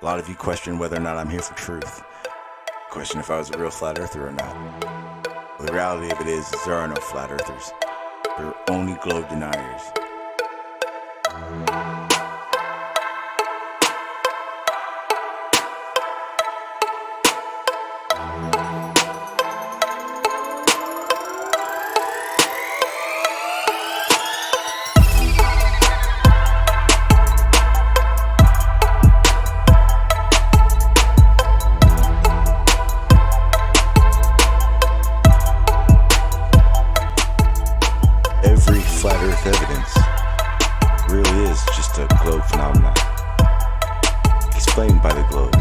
A lot of you question whether or not I'm here for truth. Question if I was a real flat earther or not. Well, the reality of it is there are no flat earthers. There are only globe deniers. Every flat earth evidence really is just a globe phenomenon, explained by the globe.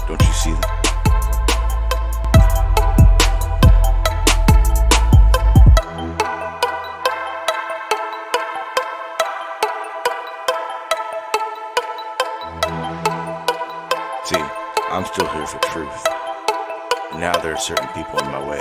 Don't you see that? See, I'm still here for truth. And now there are certain people in my way.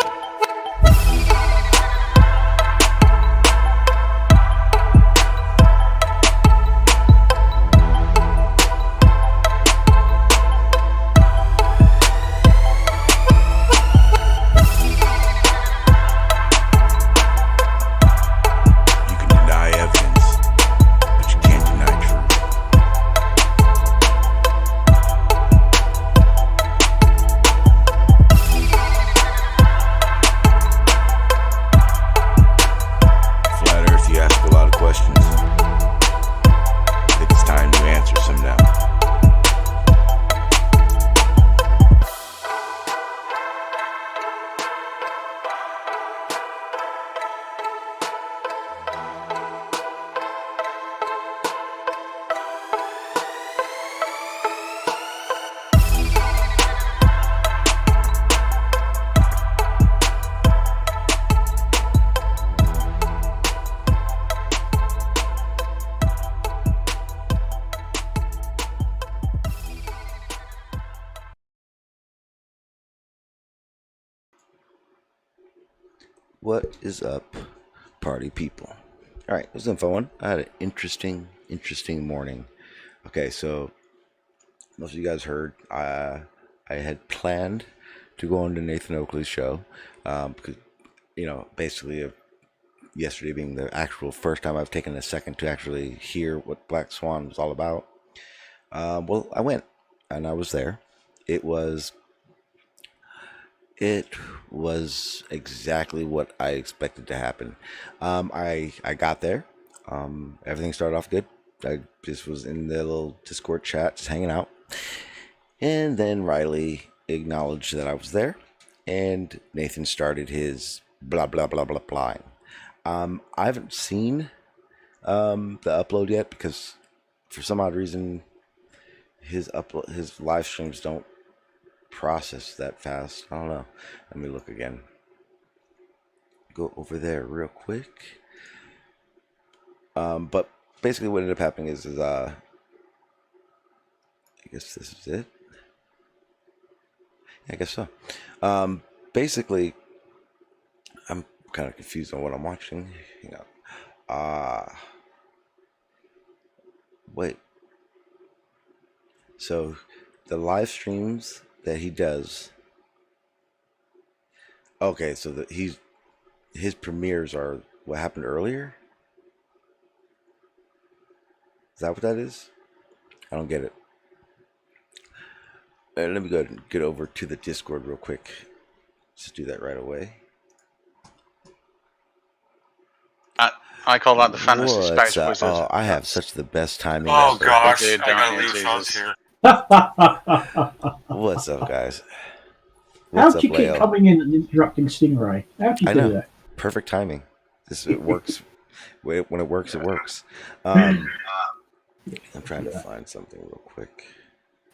What is up, party people? All right, it was a fun one. I had an interesting morning. Okay, so most of you guys heard I had planned to go on to Nathan Oakley's show because, basically yesterday being the actual first time I've taken a second to actually hear what Black Swan was all about. Well, I went and I was there. It was It was exactly what I expected to happen. I got there. Everything started off good. I just was in the little Discord chat, just hanging out. And then Riley acknowledged that I was there, and Nathan started his blah blah blah blah blah. I haven't seen the upload yet because for some odd reason his live streams don't process that fast. I don't know. Let me look again. Go over there real quick. But basically what ended up happening is I guess this is it. I guess so. Basically, I'm kind of confused on what I'm watching. Hang on. Wait. So, the live streams that he does. Okay, so his premieres are what happened earlier. Is that what that is? I don't get it. Let me go ahead and get over to the Discord real quick. Just do that right away. I call that the fantasy space wizard. Oh, I have such the best timing. Oh ever. gosh, I gotta leave Sean's here. What's up, guys? How do you keep coming in and interrupting Stingray? How do you do that? Perfect timing. It works. When it works, it works. I'm trying to find something real quick.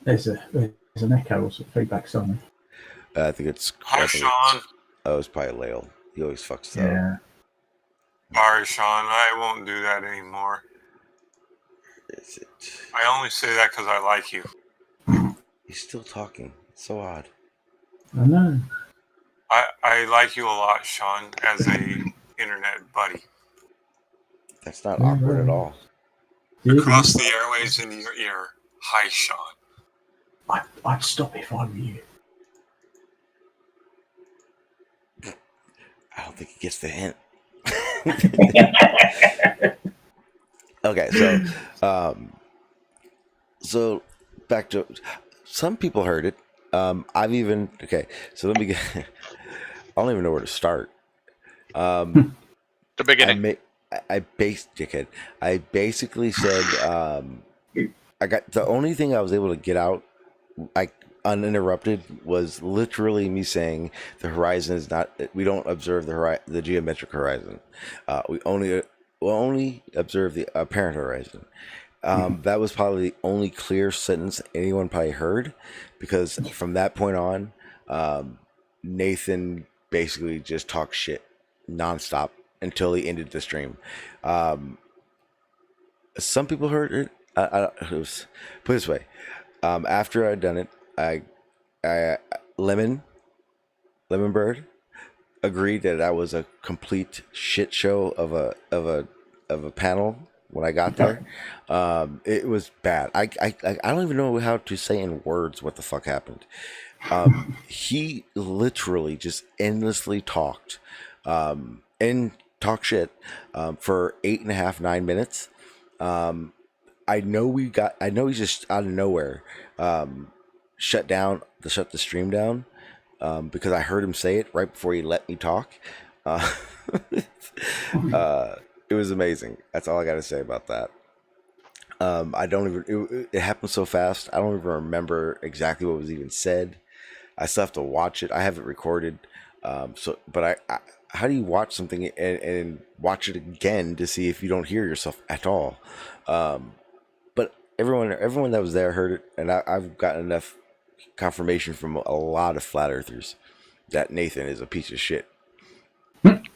There's an echo or some feedback somewhere. I think it's. Hi, Sean. It's probably Lale. He always fucks up. Sorry, Sean. I won't do that anymore. Is it? I only say that because I like you. He's still talking. It's so odd. I know. I like you a lot, Sean, as a internet buddy. That's not awkward at all. Across the airwaves in your ear. Hi, Sean. I'd stop if I were you. I don't think he gets the hint. Okay, so back to some people heard it. So let me get. I don't even know where to start. The beginning. I basically said I got the only thing I was able to get out uninterrupted was literally me saying the horizon is not. We don't observe the geometric horizon. We only observe the apparent horizon. That was probably the only clear sentence anyone probably heard, because from that point on, Nathan basically just talked shit nonstop until he ended the stream. Some people heard it. It was, put it this way, after I'd done it, Lemon Bird agreed that that was a complete shit show of a panel when I got there. It was bad. I don't even know how to say in words what the fuck happened. He literally just endlessly talked and talk shit for 8.5, 9 minutes. I know he's just out of nowhere shut the stream down because I heard him say it right before he let me talk. It was amazing. That's all I got to say about that. It happened so fast. I don't even remember exactly what was even said. I still have to watch it. I have it recorded. But how do you watch something and watch it again to see if you don't hear yourself at all? But everyone that was there heard it, and I've gotten enough confirmation from a lot of flat earthers that Nathan is a piece of shit.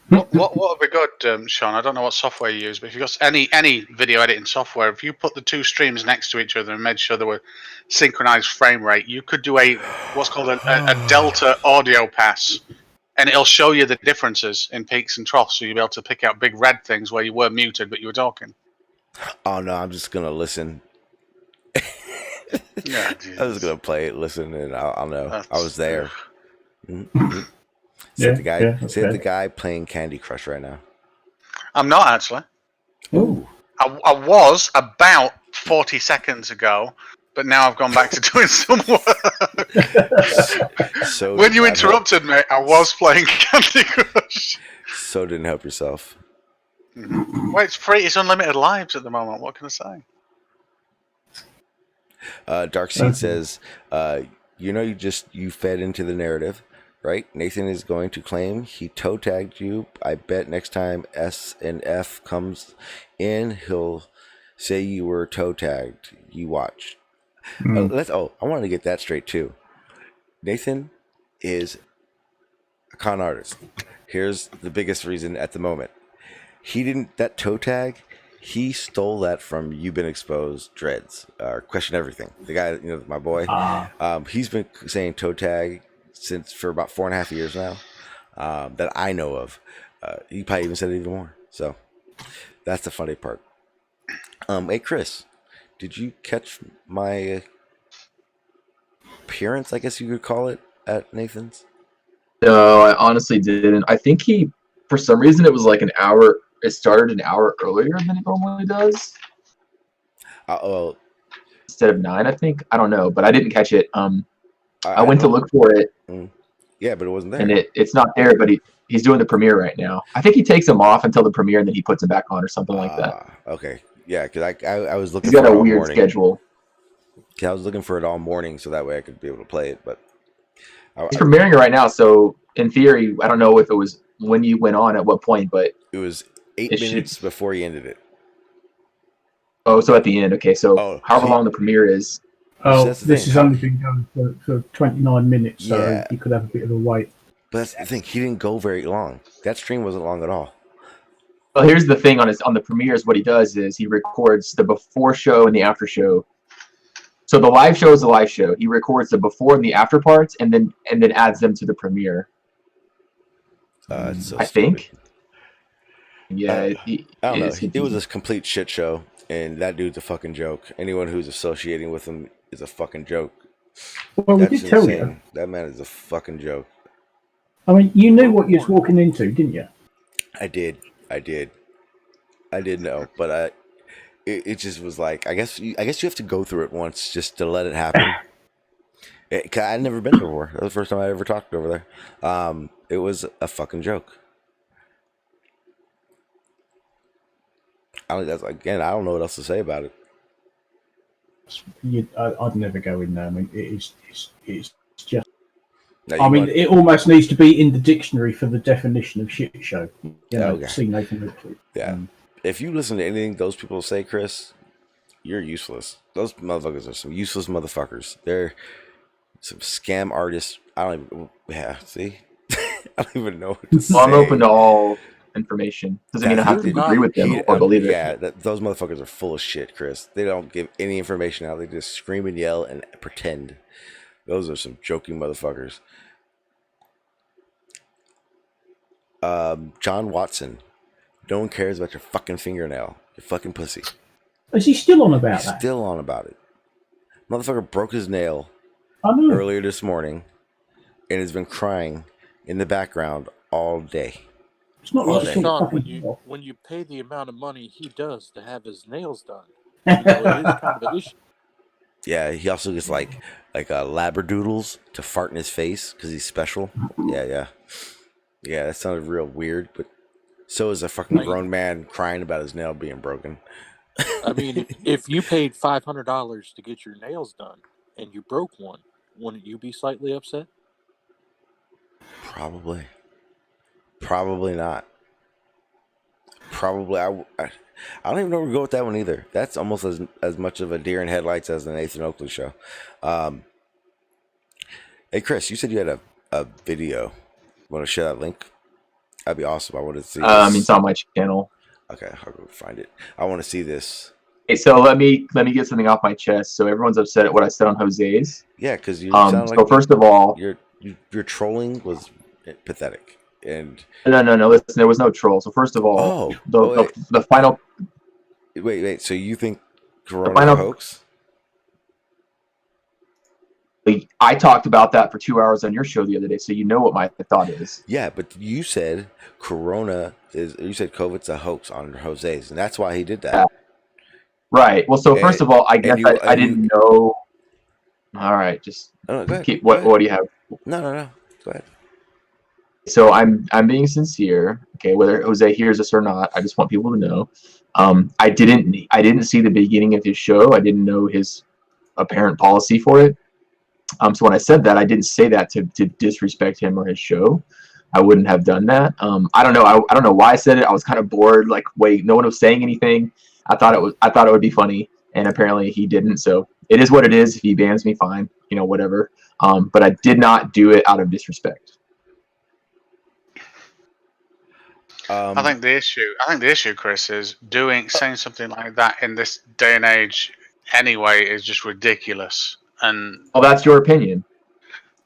What would be good, Sean? I don't know what software you use, but if you've got any video editing software, if you put the two streams next to each other and made sure they were synchronized frame rate, you could do what's called a delta audio pass, and it'll show you the differences in peaks and troughs, so you'll be able to pick out big red things where you were muted but you were talking. Oh no, I'm just gonna listen. Yeah, I was gonna play it, listen, and I'll know. I was there. Yeah, the guy playing Candy Crush right now. I'm not actually. Ooh. I was about 40 seconds ago, but now I've gone back to doing some work. So when you interrupted me, I was playing Candy Crush. So didn't help yourself. Well, it's free. It's unlimited lives at the moment. What can I say? Darkseed says, you fed into the narrative, right? Nathan is going to claim he toe tagged you. I bet next time S and F comes in, he'll say you were toe tagged. You watch. I wanted to get that straight too. Nathan is a con artist. Here's the biggest reason at the moment. That toe tag, he stole that from You've Been Exposed Dreads, Question Everything. The guy, my boy, he's been saying toe tag for about 4.5 years now, that I know of. He probably even said it even more. So that's the funny part. Hey, Chris, did you catch my appearance, I guess you could call it, at Nathan's? No, I honestly didn't. I think for some reason, it was like an hour. It started an hour earlier than it normally does. Instead of 9, I think. I don't know, but I didn't catch it. I went to look for it. Yeah, but it wasn't there. And it's not there, but he's doing the premiere right now. I think he takes them off until the premiere, and then he puts them back on or something like that. Okay. Yeah, because I was looking He's got for it a all weird morning. schedule. Yeah, I was looking for it all morning so that way I could be able to play it, but he's premiering it right now, so in theory, I don't know if it was when you went on at what point, but it was 8 minutes before he ended it. Oh, so at the end, okay. So however long the premiere is. Oh, this has only been going for 29 minutes, so he could have a bit of a wait. But that's the thing, he didn't go very long. That stream wasn't long at all. Well, here's the thing on the premieres. What he does is he records the before show and the after show. So the live show is the live show. He records the before and the after parts, and then adds them to the premiere. It's so I think. Yeah, I don't know. It was a complete shit show, and that dude's a fucking joke. Anyone who's associating with him is a fucking joke. Well, we did tell you. That man is a fucking joke. I mean, you knew what you was walking into, didn't you? I did know, but it just was like, I guess you have to go through it once just to let it happen. I'd never been there before. That was the first time I ever talked over there. It was a fucking joke. I don't know what else to say about it. I'd never go in there. I mean, it's just. No, it almost needs to be in the dictionary for the definition of shit show. See Nathan Oakley. Yeah. If you listen to anything those people say, Chris, you're useless. Those motherfuckers are some useless motherfuckers. They're some scam artists. See? I don't even know what to say. I'm open to all information. Doesn't mean I have to agree with them or believe it. Yeah, those motherfuckers are full of shit, Chris. They don't give any information out. They just scream and yell and pretend. Those are some joking motherfuckers. John Watson. No one cares about your fucking fingernail. Your fucking pussy. Is he still on about that? Still on about it. Motherfucker broke his nail earlier this morning and has been crying in the background all day. It's not like Sean, when you pay the amount of money he does to have his nails done, it is kind of an issue. Yeah, he also gets like labradoodles to fart in his face because he's special. Yeah, that sounded real weird, but so is a fucking grown man crying about his nail being broken. I mean, if you paid $500 to get your nails done and you broke one, wouldn't you be slightly upset? Probably not. Probably I don't even know where to go with that one either. That's almost as much of a deer in headlights as the Nathan Oakley show. Hey Chris, you said you had a video. Want to share that link? That'd be awesome. I want to see this. It's on my channel. Okay, I'll go find it. I want to see this. Okay, so let me get something off my chest. So everyone's upset at what I said on Jose's. Yeah, because you sound like first of all, your trolling was pathetic. And no. Listen, there was no troll. So first of all, the final. Wait. So you think Corona is a hoax? I talked about that for 2 hours on your show the other day, so you know what my thought is. Yeah, but you said COVID's a hoax on Jose's, and that's why he did that. Right. Well, so first of all, I guess I didn't know. All right, just Oh, go ahead. keep. Go What ahead. do you have? No. Go ahead. So I'm being sincere. Okay, whether Jose hears this or not, I just want people to know. I didn't see the beginning of his show. I didn't know his apparent policy for it. So when I said that, I didn't say that to disrespect him or his show. I wouldn't have done that. I don't know. I don't know why I said it. I was kind of bored. Like, wait, no one was saying anything. I thought it would be funny, and apparently he didn't. So it is what it is. If he bans me, fine. You know, whatever. But I did not do it out of disrespect. I think the issue, Chris, is saying something like that in this day and age anyway is just ridiculous. And well, that's your opinion.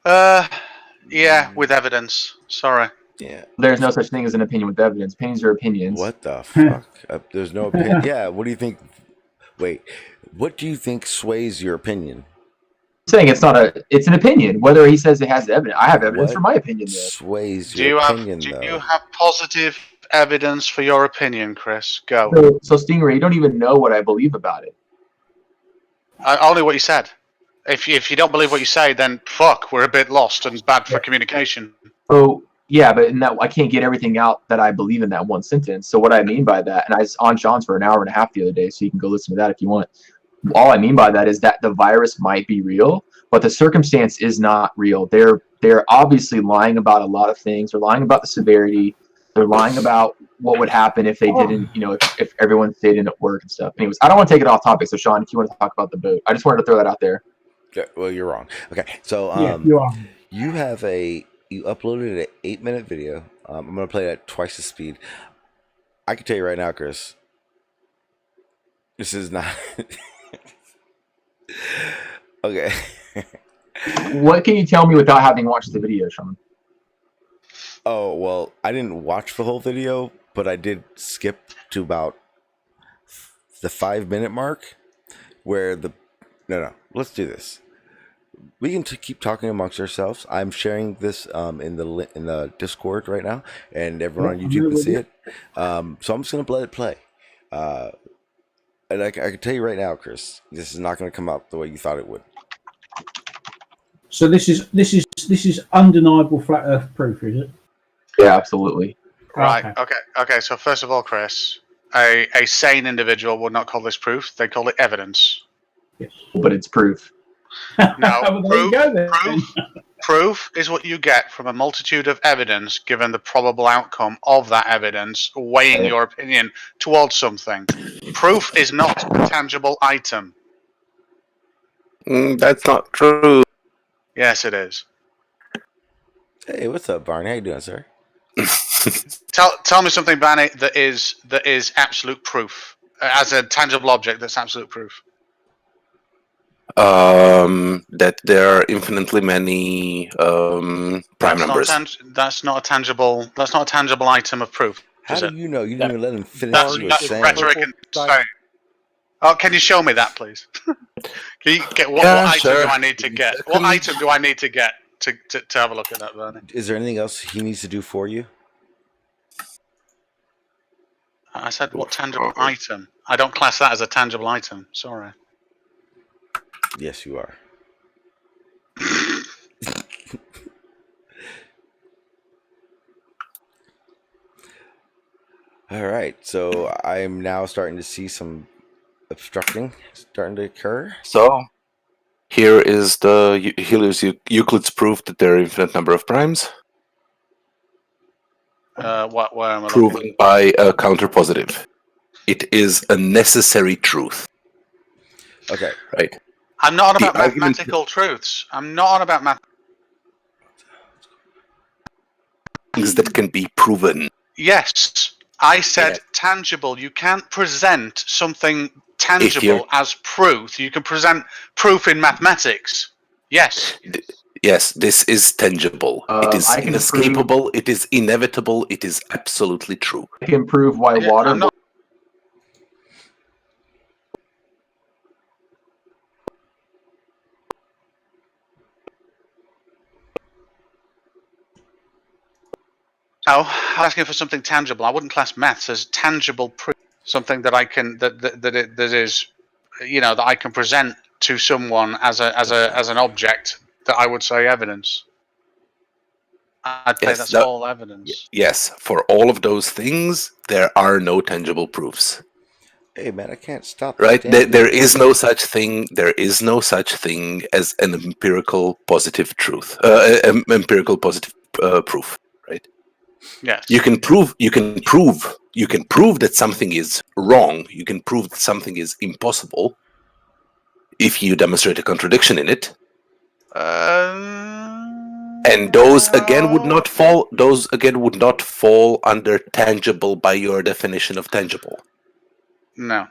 yeah, with evidence. Sorry. Yeah. There's no such thing as an opinion with evidence. Opinions are opinions. What the fuck? There's no opinion. Yeah. What do you think? Wait. What do you think sways your opinion? I'm saying it's an opinion. Whether he says it has evidence, I have evidence for my opinion. There. Sways Do your you opinion, have though? you have positive evidence for your opinion, Chris? Go. So Stingray, you don't even know what I believe about it. Only what you said. If you don't believe what you say, then fuck, we're a bit lost and bad for communication. So yeah, but in that I can't get everything out that I believe in that one sentence. So what I mean by that, and I was on Sean's for an hour and a half the other day, so you can go listen to that if you want. All I mean by that is that the virus might be real, but the circumstance is not real. They're obviously lying about a lot of things. They're lying about the severity. They're lying about what would happen if they didn't, if everyone stayed in at work and stuff. Anyways, I don't want to take it off topic. So Sean, if you want to talk about the boat, I just wanted to throw that out there. Yeah, well, you're wrong. Okay, so Yeah, you are. you uploaded an 8-minute video. I'm gonna play it at twice the speed. I can tell you right now, Chris, this is not okay. What can you tell me without having watched the video, Sean? Oh, well, I didn't watch the whole video, but I did skip to about the 5-minute mark where no, let's do this. We can keep talking amongst ourselves. I'm sharing this in the Discord right now, and everyone on YouTube can see it. So I'm just gonna let it play. And I can tell you right now, Chris, this is not gonna come out the way you thought it would. So this is undeniable flat Earth proof, is it? Yeah, absolutely. Right. Okay. So first of all, Chris, a sane individual would not call this proof. They call it evidence. Yes. But it's proof. No, Well, there you go, then. proof is what you get from a multitude of evidence, given the probable outcome of that evidence, weighing your opinion towards something. Proof is not a tangible item. That's not true. Yes, it is. Hey, what's up, Barney? How you doing, sir? Tell me something, Barney, that is absolute proof as a tangible object. That's absolute proof. That there are infinitely many prime numbers. That's not a tangible. That's not a tangible item of proof. How do you know? You didn't even let him finish That's what he was saying. rhetoric and saying. Oh, can you show me that, please? Can you get what item sure. do I need to get? What item do I need to get to have a look at that, Bernie? Is there anything else he needs to do for you? I said what tangible item? I don't class that as a tangible item. Sorry. Yes, you are. All right, so I'm now starting to see some obstructing starting to occur. So here is Euclid's proof that there are infinite number of primes, Where am I proven looking? by a counterpositive. It is a necessary truth. Okay. Right. I'm not on about The argument- mathematical truths. I'm not on about math. Things that can be proven. Yes, I said tangible. You can't present something tangible as proof. You can present proof in mathematics. Yes. Yes, this is tangible. It is I can inescapable. It is inevitable. It is absolutely true. I can prove why water. I'm not- No, I'm asking for something tangible. I wouldn't class maths as tangible proof. Something that I can that is, that I can present to someone as an object that I would say evidence. I'd say that's all evidence. Yes, for all of those things, there are no tangible proofs. Hey man, I can't stop. Right? There is no such thing. There is no such thing as an empirical positive truth. Empirical positive proof. Right? Yes. You can prove that something is wrong. You can prove that something is impossible if you demonstrate a contradiction in it. And those again would not fall. Those again would not fall under tangible by your definition of tangible. No.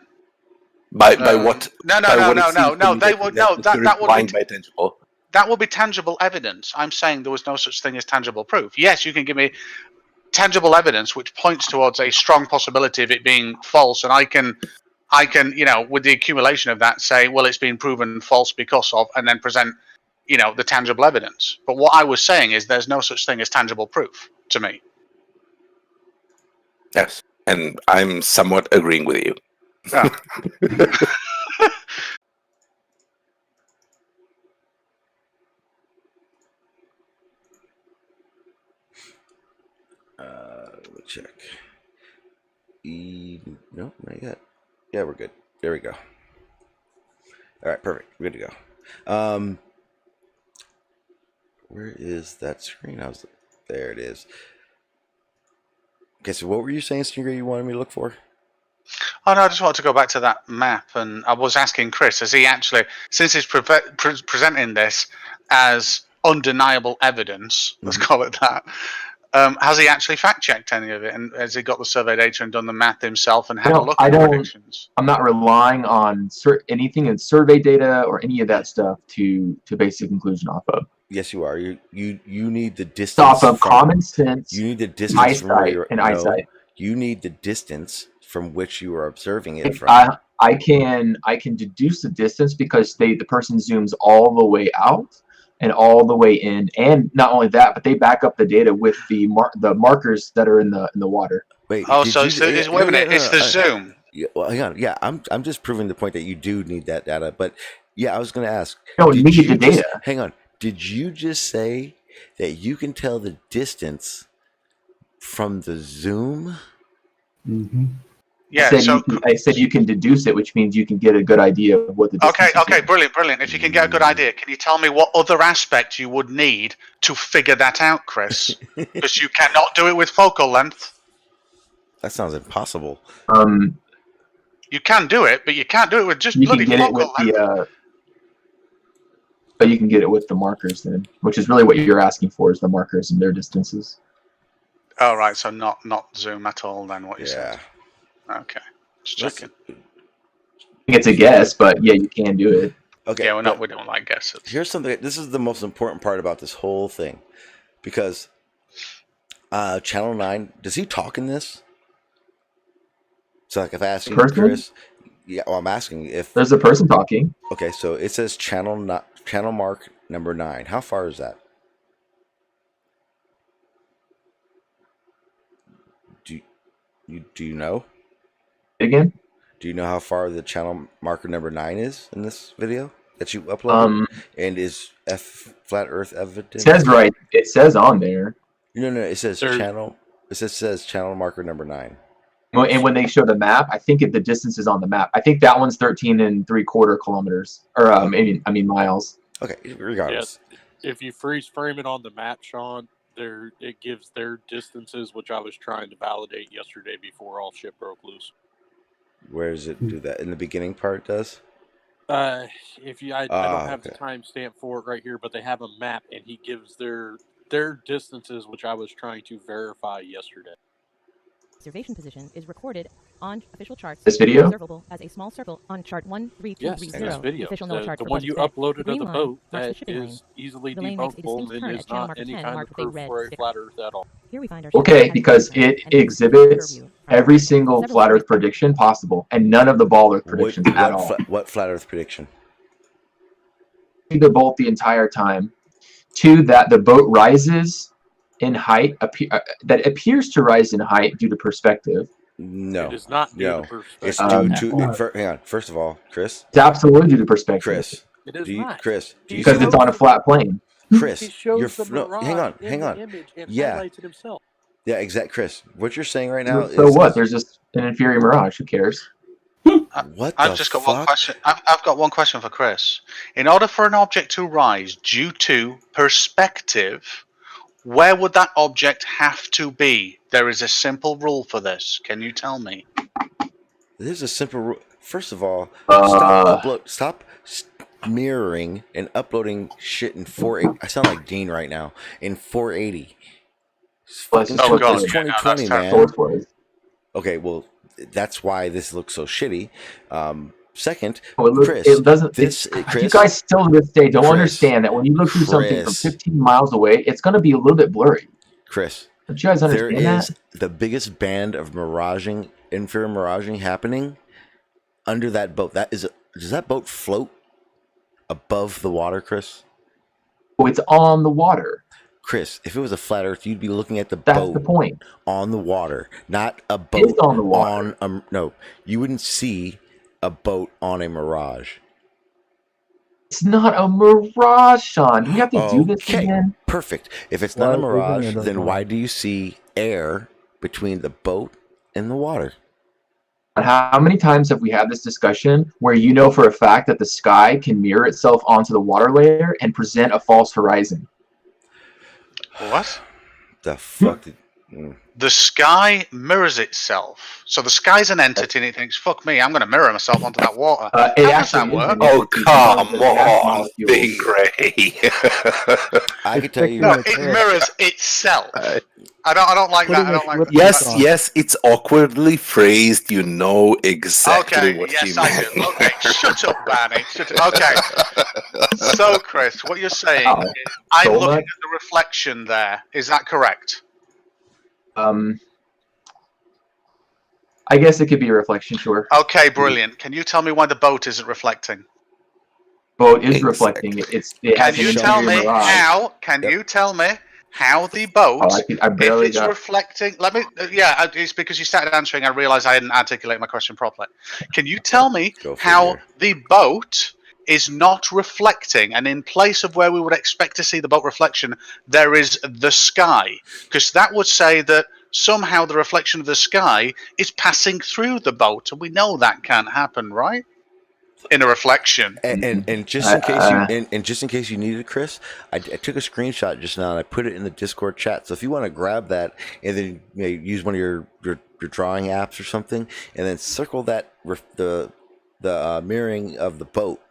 By what? No. They would no. That would be tangible. That would be tangible evidence. I'm saying there was no such thing as tangible proof. Yes, you can give me tangible evidence which points towards a strong possibility of it being false, and I can, with the accumulation of that, say, well, it's been proven false because of, and then present, the tangible evidence. But what I was saying is there's no such thing as tangible proof to me. Yes, and I'm somewhat agreeing with you. Yeah. Let me check. No, not yet. Yeah, we're good. There we go. All right, perfect. We're good to go. Where is that screen? There it is. Okay, so what were you saying, Stinger, you wanted me to look for? Oh, no, I just wanted to go back to that map, and I was asking Chris, has he actually, since he's presenting this as undeniable evidence, let's call it that, has he actually fact-checked any of it, and has he got the survey data and done the math himself and had a look at the predictions? I'm not relying on anything in survey data or any of that stuff to base a conclusion off of. Yes, you are. You need the distance. Off of common sense. You need the distance from where you're. Eyesight. You need the distance from which you are observing it from. I can deduce the distance because the person zooms all the way out and all the way in, and not only that, but they back up the data with the markers that are in the water. Wait. Oh, so wait a minute. It's the zoom. Yeah, well, hang on. Yeah, I'm just proving the point that you do need that data. But yeah, I was going to ask. No, you need the data. Hang on. Did you just say that you can tell the distance from the zoom? Mm-hmm. Yeah, I said you can deduce it, which means you can get a good idea of what the distance is. Okay, brilliant. If you can get a good idea, can you tell me what other aspect you would need to figure that out, Chris? Because you cannot do it with focal length. That sounds impossible. You can do it, but you can't do it with just bloody focal length. But you can get it with the markers then, which is really what you're asking for, is the markers and their distances. Oh, right, so not zoom at all then, what you said. Okay, just checking. I think it's a guess, but yeah, you can do it. Okay. Yeah, we don't like guesses. Here's something. This is the most important part about this whole thing, because Channel 9, does he talk in this? So like if I ask you, Chris, yeah, well, I'm asking if there's a person talking. Okay, so it says channel mark number 9. How far is that? Do you know? Again? Do you know how far the channel marker number 9 is in this video that you uploaded? And is flat Earth evidence? It says on there. No. It says channel. It says channel marker number 9. Well, and when they show the map, I think the distance is on the map. I think that one's 13 3/4 kilometers, or I mean miles. Okay, regardless. Yeah, if you freeze frame it on the map, Sean, it gives their distances, which I was trying to validate yesterday before all shit broke loose. Where does it do that? In the beginning part, it does? I don't have the timestamp for it right here, but they have a map, and he gives their distances, which I was trying to verify yesterday. Observation position is recorded on official charts. This video? Observable as a small circle on chart 13230. Yes, this video. Official the one you uploaded of the boat that is easily debunkable and is not any kind of proof for a flat Earth at all. Here we find Okay, because it exhibits every single flat Earth prediction possible, and none of the ball Earth predictions at all. What flat Earth prediction? The boat the entire time. 2, that the boat rises in height, that appears to rise in height due to perspective, No, It is not due no. to It's perspective. due to. Hang on. First of all, Chris. It's absolutely due to perspective. Chris. It is Do you, not. Chris? Do you Because see it's on a flat plane. Chris, He shows you're the no. mirage Hang on. in Hang the on. image and Yeah. highlights it himself. Yeah, exact. Chris, what you're saying right now So is what? There's just an inferior mirage. Who cares? what I've the just got fuck? one question. I've got one question for Chris. In order for an object to rise due to perspective, where would that object have to be? There is a simple rule for this. Can you tell me? This is a simple rule. First of all, Uh, stop mirroring and uploading shit in 480. I sound like Dean right now. In 480. Let's Fucking just Oh look god, it's at yeah, no, that's 2020, terrible. man. source was. Okay, well, that's why this looks so shitty. Second, Well, Chris, it doesn't. this You guys still to this day don't Chris, understand that when you look through something from Chris. 15 miles away, it's going to be a little bit blurry. Chris, Don't you guys there understand that? is the biggest band of miraging, inferior miraging happening under that boat. Does that boat float above the water, Chris? Oh, it's on the water. Chris, if it was a flat Earth, you'd be looking at the That's boat the point. on the water, not a It's boat on the water. no, you wouldn't see a boat on a mirage. It's not a mirage, Sean. Do we have to do this Okay, again? perfect. If it's not a Why isn't mirage, it a then mirage? why do you see air between the boat and the water? How many times have we had this discussion where you know for a fact that the sky can mirror itself onto the water layer and present a false horizon? What? The fuck did... The sky mirrors itself. So the sky's an entity and it thinks, fuck me, I'm going to mirror myself onto that water. How does that work? Oh, come on, Big Ray. I could tell you... No, it mirrors itself. I don't like that. I don't like that. Yes, it's awkwardly phrased. You know exactly what yes, he I meant. do. Okay, shut up, Barney. Shut up. Okay. So, Chris, what you're saying is I'm So looking much. at the reflection there. Is that correct? I guess it could be a reflection, sure. Okay, brilliant. Can you tell me why the boat isn't reflecting? Boat is reflecting. It Can has you an tell interior me mirage. how? Can you tell me how the boat, I barely if it's got. reflecting? Let me. Yeah, it's because you started answering. I realised I didn't articulate my question properly. Can you tell me Go how figure. the boat is not reflecting, and in place of where we would expect to see the boat reflection, there is the sky? Because that would say that somehow the reflection of the sky is passing through the boat, and we know that can't happen, right? In a reflection. And just in case you and just in case you needed it, Chris, I took a screenshot just now and I put it in the Discord chat. So if you want to grab that and then use one of your drawing apps or something, and then circle that the mirroring of the boat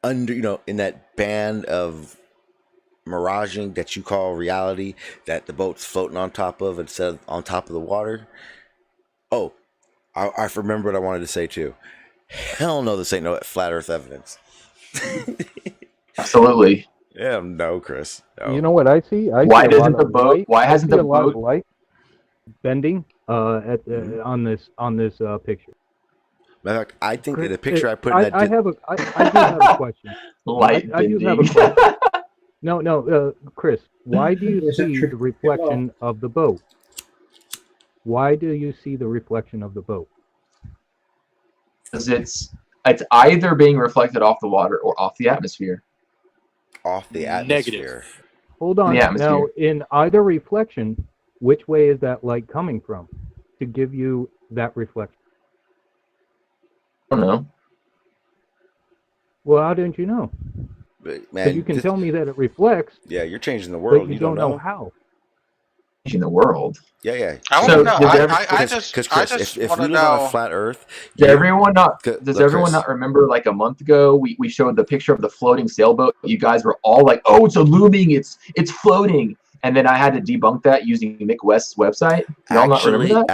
under in that band of miraging that you call reality that the boat's floating on top of instead of on top of the water. Oh, I remember what I wanted to say too. Hell no, this ain't no flat Earth evidence. Absolutely. Yeah, no, Chris. No. You know what I see? Why doesn't the boat? Why hasn't the a lot of boat? light bending on this picture? Matter of fact, I think Chris, that the picture I put in that I do have a question. Light I do have a bending. question. No, Chris, why do you see the reflection of the boat? Why do you see the reflection of the boat? Because it's either being reflected off the water or off the atmosphere. Off the atmosphere. Negative. Hold on. The atmosphere. Now, in either reflection, which way is that light coming from to give you that reflection? I don't know. Well, how didn't you know? But, Man, you can tell me that it reflects, yeah, you're changing the world. but you don't know how. In the world. Yeah. I want So, to know. does I Because just Chris, if want we to live on know. a flat Earth, Does everyone not Chris, remember like a month ago we showed the picture of the floating sailboat? You guys were all like, "Oh, it's illuminating, it's floating," and then I had to debunk that using Nick West's website. Y'all not remember that?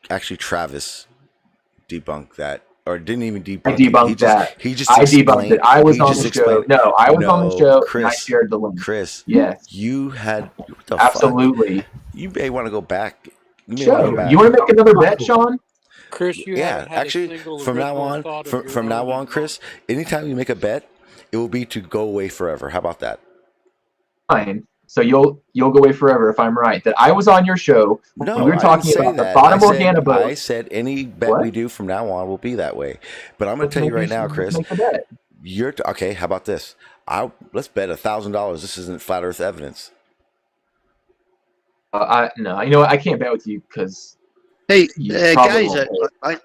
Actually, Travis debunked that, or didn't even debunk. I debunked that. He just I debunked explained it. I was he on just the explained- show. No, I was on the show Chris, and I shared the link. Chris, Yes, you had what the absolutely. Fuck? You may want to go back. Show. You want to make another bet, Sean? Chris, you haven't had actually, a single from now original on, thought of your from now own on, Chris, anytime you make a bet, it will be to go away forever. How about that? Fine. So you'll go away forever if I'm right. That I was on your show No, when we were talking about the that. bottom organa boat. I said any bet we do from now on will be that way. But I'm going to tell you right now, Chris. Make a bet. You're okay. How about this? Let's bet $1,000. This isn't flat Earth evidence. No, you know what? I can't bet with you because. Hey guys, I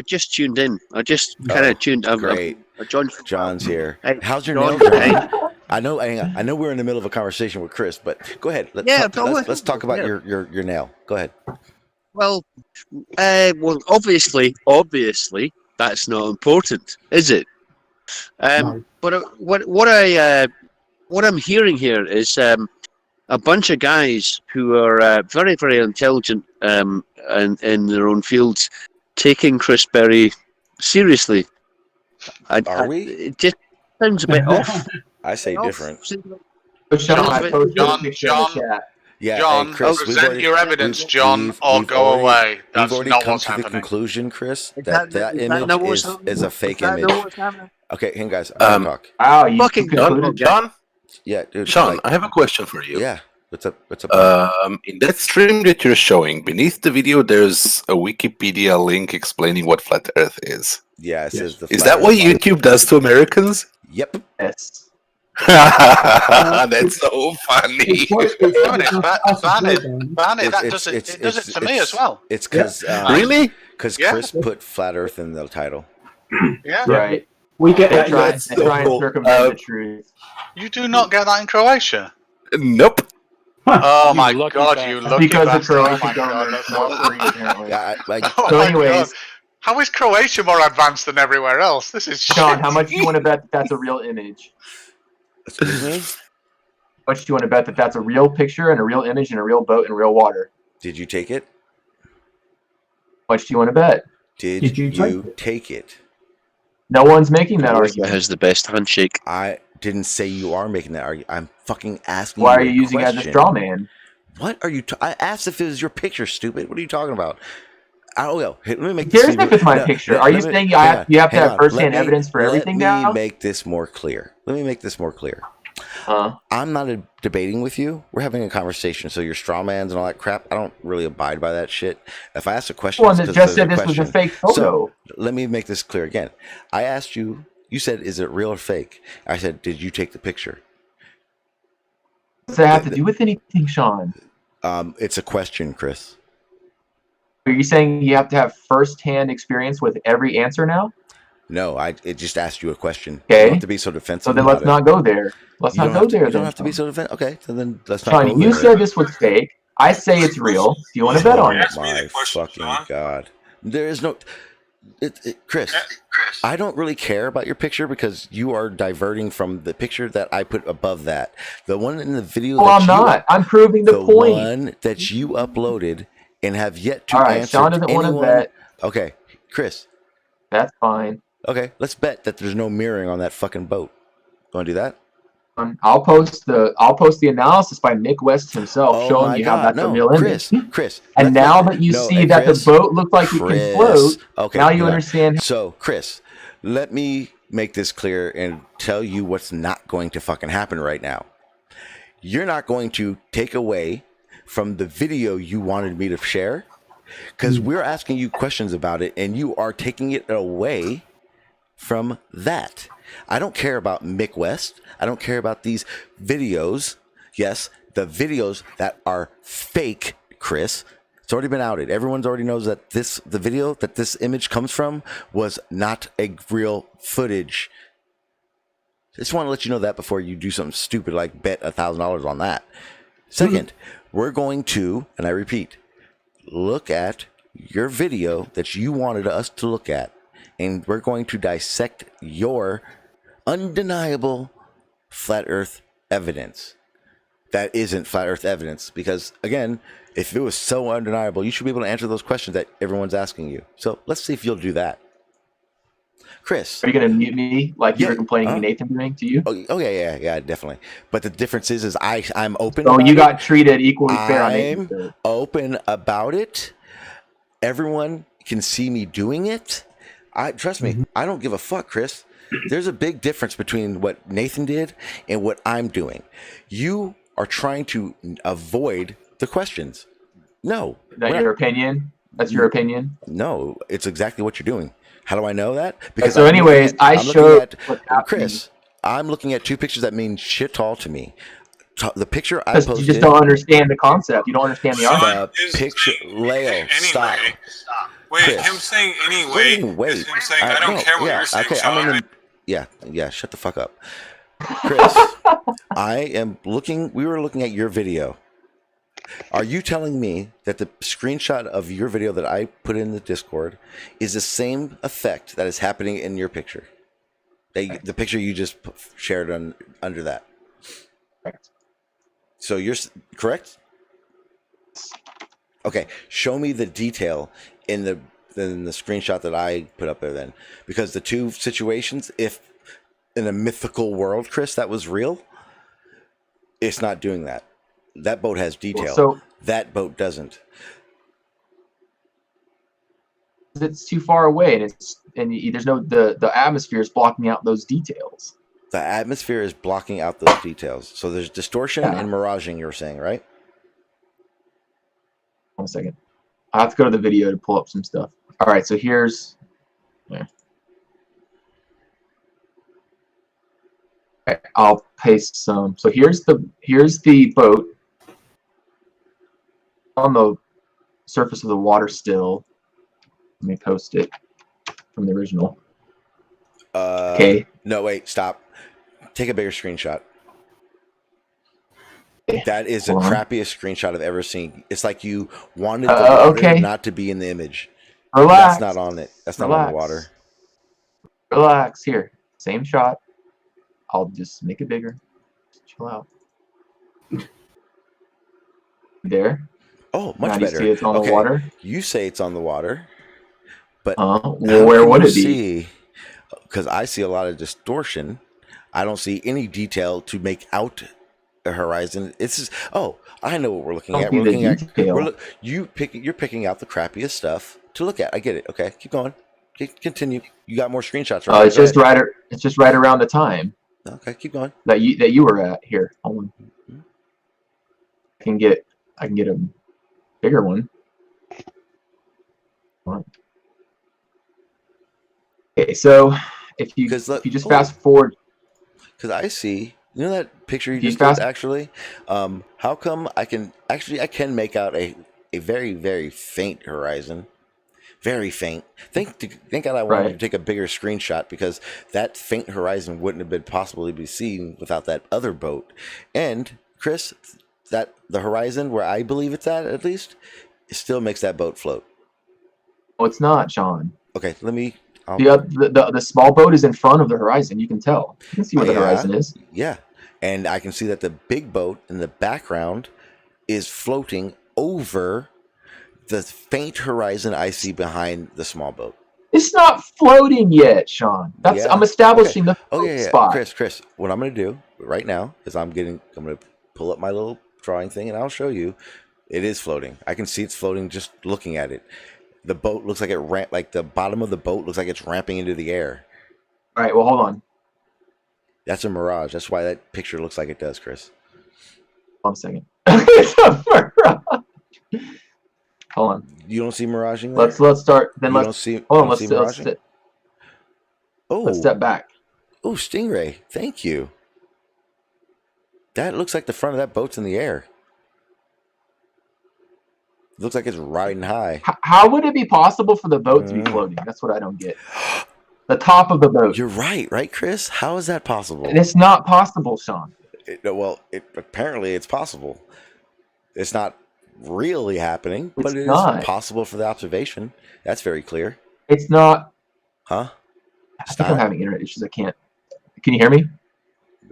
just tuned in. I just kind of tuned. Great. John's here. Hey, how's your nail, John? I know. I know we're in the middle of a conversation with Chris, but go ahead. Let's talk about your nail. Go ahead. Well, obviously, that's not important, is it? No. But what I'm hearing here is a bunch of guys who are very, very intelligent in their own fields taking Chris Berry seriously. Are we? It just sounds a bit off. I say different. John. Yeah, John, hey, Chris, present your evidence, John, or go away. That's not what's happening. To the conclusion, Chris, that image is a fake image. Okay, hang on, guys. Talk. Wow, you fucking John? Yeah, dude. Sean, I have a question for you. Yeah. What's up? In that stream that you're showing, beneath the video, there's a Wikipedia link explaining what flat Earth is. Yeah, it says the. Is that what YouTube does to Americans? Yep. Yes. That's so funny. It does it to me as well. It's because really? Because Chris put flat Earth in the title. Yeah. Right. We get that. Try and circumvent the truth. You do not get that in Croatia. Nope. Oh my God! You lucky because bastard. the Croatian government's not free, apparently. So anyways, how is Croatia more advanced than everywhere else? This is Sean. shit. How much do you want to bet that's a real image? Excuse me? How much do you want to bet that's a real picture and a real image and a real boat and real water? Did you take it? How much do you want to bet? Did you take it? No one's making that argument. Has the best handshake. I didn't say you are making that argument. I'm fucking asking. Why are you using it as a straw man? What are you? I asked if it was your picture, stupid. What are you talking about? Hey, let me make this. Here's if it's my picture. Are you saying you have to have first-hand evidence for everything now? Let me make this more clear. I'm not debating with you. We're having a conversation. So your straw mans and all that crap, I don't really abide by that shit. If I ask a question, one that just said this was a fake photo. So let me make this clear again. I asked you. You said, "Is it real or fake?" I said, "Did you take the picture?" What does that have to do with anything, Sean? It's a question, Chris. Are you saying you have to have first-hand experience with every answer now? No, it just asked you a question. Okay. You don't have to be so defensive. So then let's not go there. Let's not go there. You don't have to be so defensive. Okay, so then let's not Sean, go there. you said this was fake. I say it's real. Do you want to bet on it? Oh my fucking God. There is no... Chris, I don't really care about your picture because you are diverting from the picture that I put above that. The one in the video I'm not. I'm proving the point. The one that you uploaded and have yet to answer Sean doesn't want to bet. Okay, Chris. That's fine. Okay, let's bet that there's no mirroring on that fucking boat. Want to do that? I'll post the analysis by Nick West himself, showing you how that's a real image. Chris. And now that you see that the boat looked like it can float, now you understand. So, Chris, let me make this clear and tell you what's not going to fucking happen right now. You're not going to take away from the video you wanted me to share, because we're asking you questions about it, and you are taking it away from that. I don't care about Mick West. I don't care about these videos. Yes, the videos that are fake, Chris. It's already been outed. Everyone's already knows that the video that this image comes from was not a real footage. Just want to let you know that before you do something stupid like bet $1,000 on that. Second, we're going to, and I repeat, look at your video that you wanted us to look at, and we're going to dissect your undeniable flat earth evidence. That isn't flat earth evidence, because again, if it was so undeniable, you should be able to answer those questions that everyone's asking you. So let's see if you'll do that. Chris, are you going to mute me like you were complaining Nathan doing to you? Oh yeah, definitely. But the difference is I'm open. So you got treated equally fair. I'm open about it. Everyone can see me doing it. Trust me, I don't give a fuck, Chris. There's a big difference between what Nathan did and what I'm doing. You are trying to avoid the questions. No. Is that your opinion? That's your opinion? No, it's exactly what you're doing. How do I know that? Because so anyways, I showed Chris, I'm looking at two pictures that mean shit all to me. The picture I Because posted. you just don't understand the concept. You don't understand the art. The picture, Leo, stop. Wait, Chris. him saying anyway. Wait. Is him saying I don't care what you're saying, okay, Sean. Yeah. Shut the fuck up, Chris. We were looking at your video. Are you telling me that the screenshot of your video that I put in the Discord is the same effect that is happening in your picture? The picture you just shared under that. Correct. So you're correct? Okay, show me the detail in the screenshot that I put up there then. Because the two situations, if in a mythical world, Chris, that was real, it's not doing that. That boat has detail. So that boat doesn't. It's too far away, and there's no the atmosphere is blocking out those details. The atmosphere is blocking out those details. So there's distortion and miraging, you're saying, right? 1 second. I have to go to the video to pull up some stuff. All right, so here's. Yeah. Okay, I'll paste some. So here's the boat on the surface of the water still. Let me post it from the original. Okay. No, wait, stop. Take a bigger screenshot. That is the crappiest screenshot I've ever seen. It's like you wanted the water not to be in the image. Relax. That's not on it. That's not on the water. Relax. Here. Same shot. I'll just make it bigger. Chill out. There. Oh, much better. You see it's on the water? You say it's on the water. But well, where would it be? Because I see a lot of distortion. I don't see any detail to make out a horizon. It's just, I know what we're looking at. We're looking at you're picking out the crappiest stuff to look at. I get it. Okay, keep going. Continue. You got more screenshots, right? It's just right around the time. Okay, keep going. That you were at here. Hold on. I can get a bigger one. Okay, so if you just fast forward, because I see, you know that picture you just did actually. How come I can make out a very, very faint horizon, very faint. Thank God I wanted to take a bigger screenshot, because that faint horizon wouldn't have been possible to be seen without that other boat. And Chris, that the horizon where I believe it's at least, it still makes that boat float. Oh, it's not, Sean. Okay, let me. The small boat is in front of the horizon. You can tell. You can see where the horizon is. Yeah, and I can see that the big boat in the background is floating over the faint horizon I see behind the small boat. It's not floating yet, Sean. I'm establishing the spot. Chris, what I'm going to do right now is I'm going to pull up my little drawing thing, and I'll show you. It is floating. I can see it's floating just looking at it. The boat looks like like the bottom of the boat looks like it's ramping into the air. All right, well, hold on. That's a mirage. That's why that picture looks like it does, Chris. 1 second. It's a mirage. Hold on. You don't see miraging there? Let's start. Then let's see. Hold on. Let's step back. Oh, Stingray! Thank you. That looks like the front of that boat's in the air. Looks like it's riding high. How would it be possible for the boat to be floating? That's what I don't get. The top of the boat. You're right, Chris? How is that possible? It's not possible, Sean. Apparently it's possible. It's not really happening, but it is possible for the observation. That's very clear. It's not. Huh? I think I'm having internet issues. I can't. Can you hear me?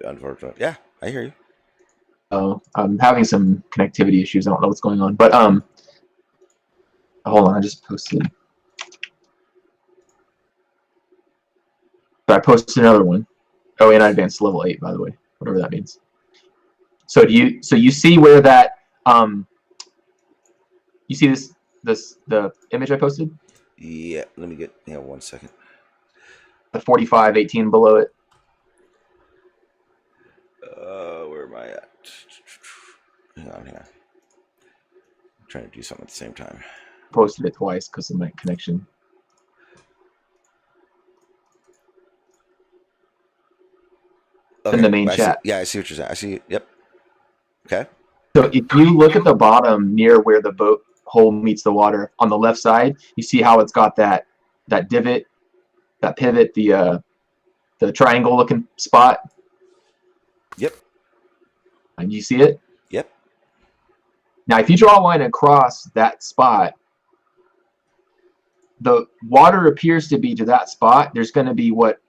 Unfortunately, yeah, I hear you. Oh, I'm having some connectivity issues. I don't know what's going on, but hold on, I just posted. So I posted another one. Oh, and I advanced to level 8, by the way, whatever that means. So you see where that you see the image I posted? Yeah, let me get 1 second. The 45:18 below it. Where am I at? Hang on. I'm trying to do something at the same time. Posted it twice because of my connection. Okay, in the main I chat. See, yeah, I see what you're saying. I see. Yep. Okay. So if you look at the bottom near where the boat hole meets the water on the left side, you see how it's got that divot, that pivot, the triangle looking spot. Yep. And you see it? Yep. Now, if you draw a line across that spot, the water appears to be to that spot. There's going to be what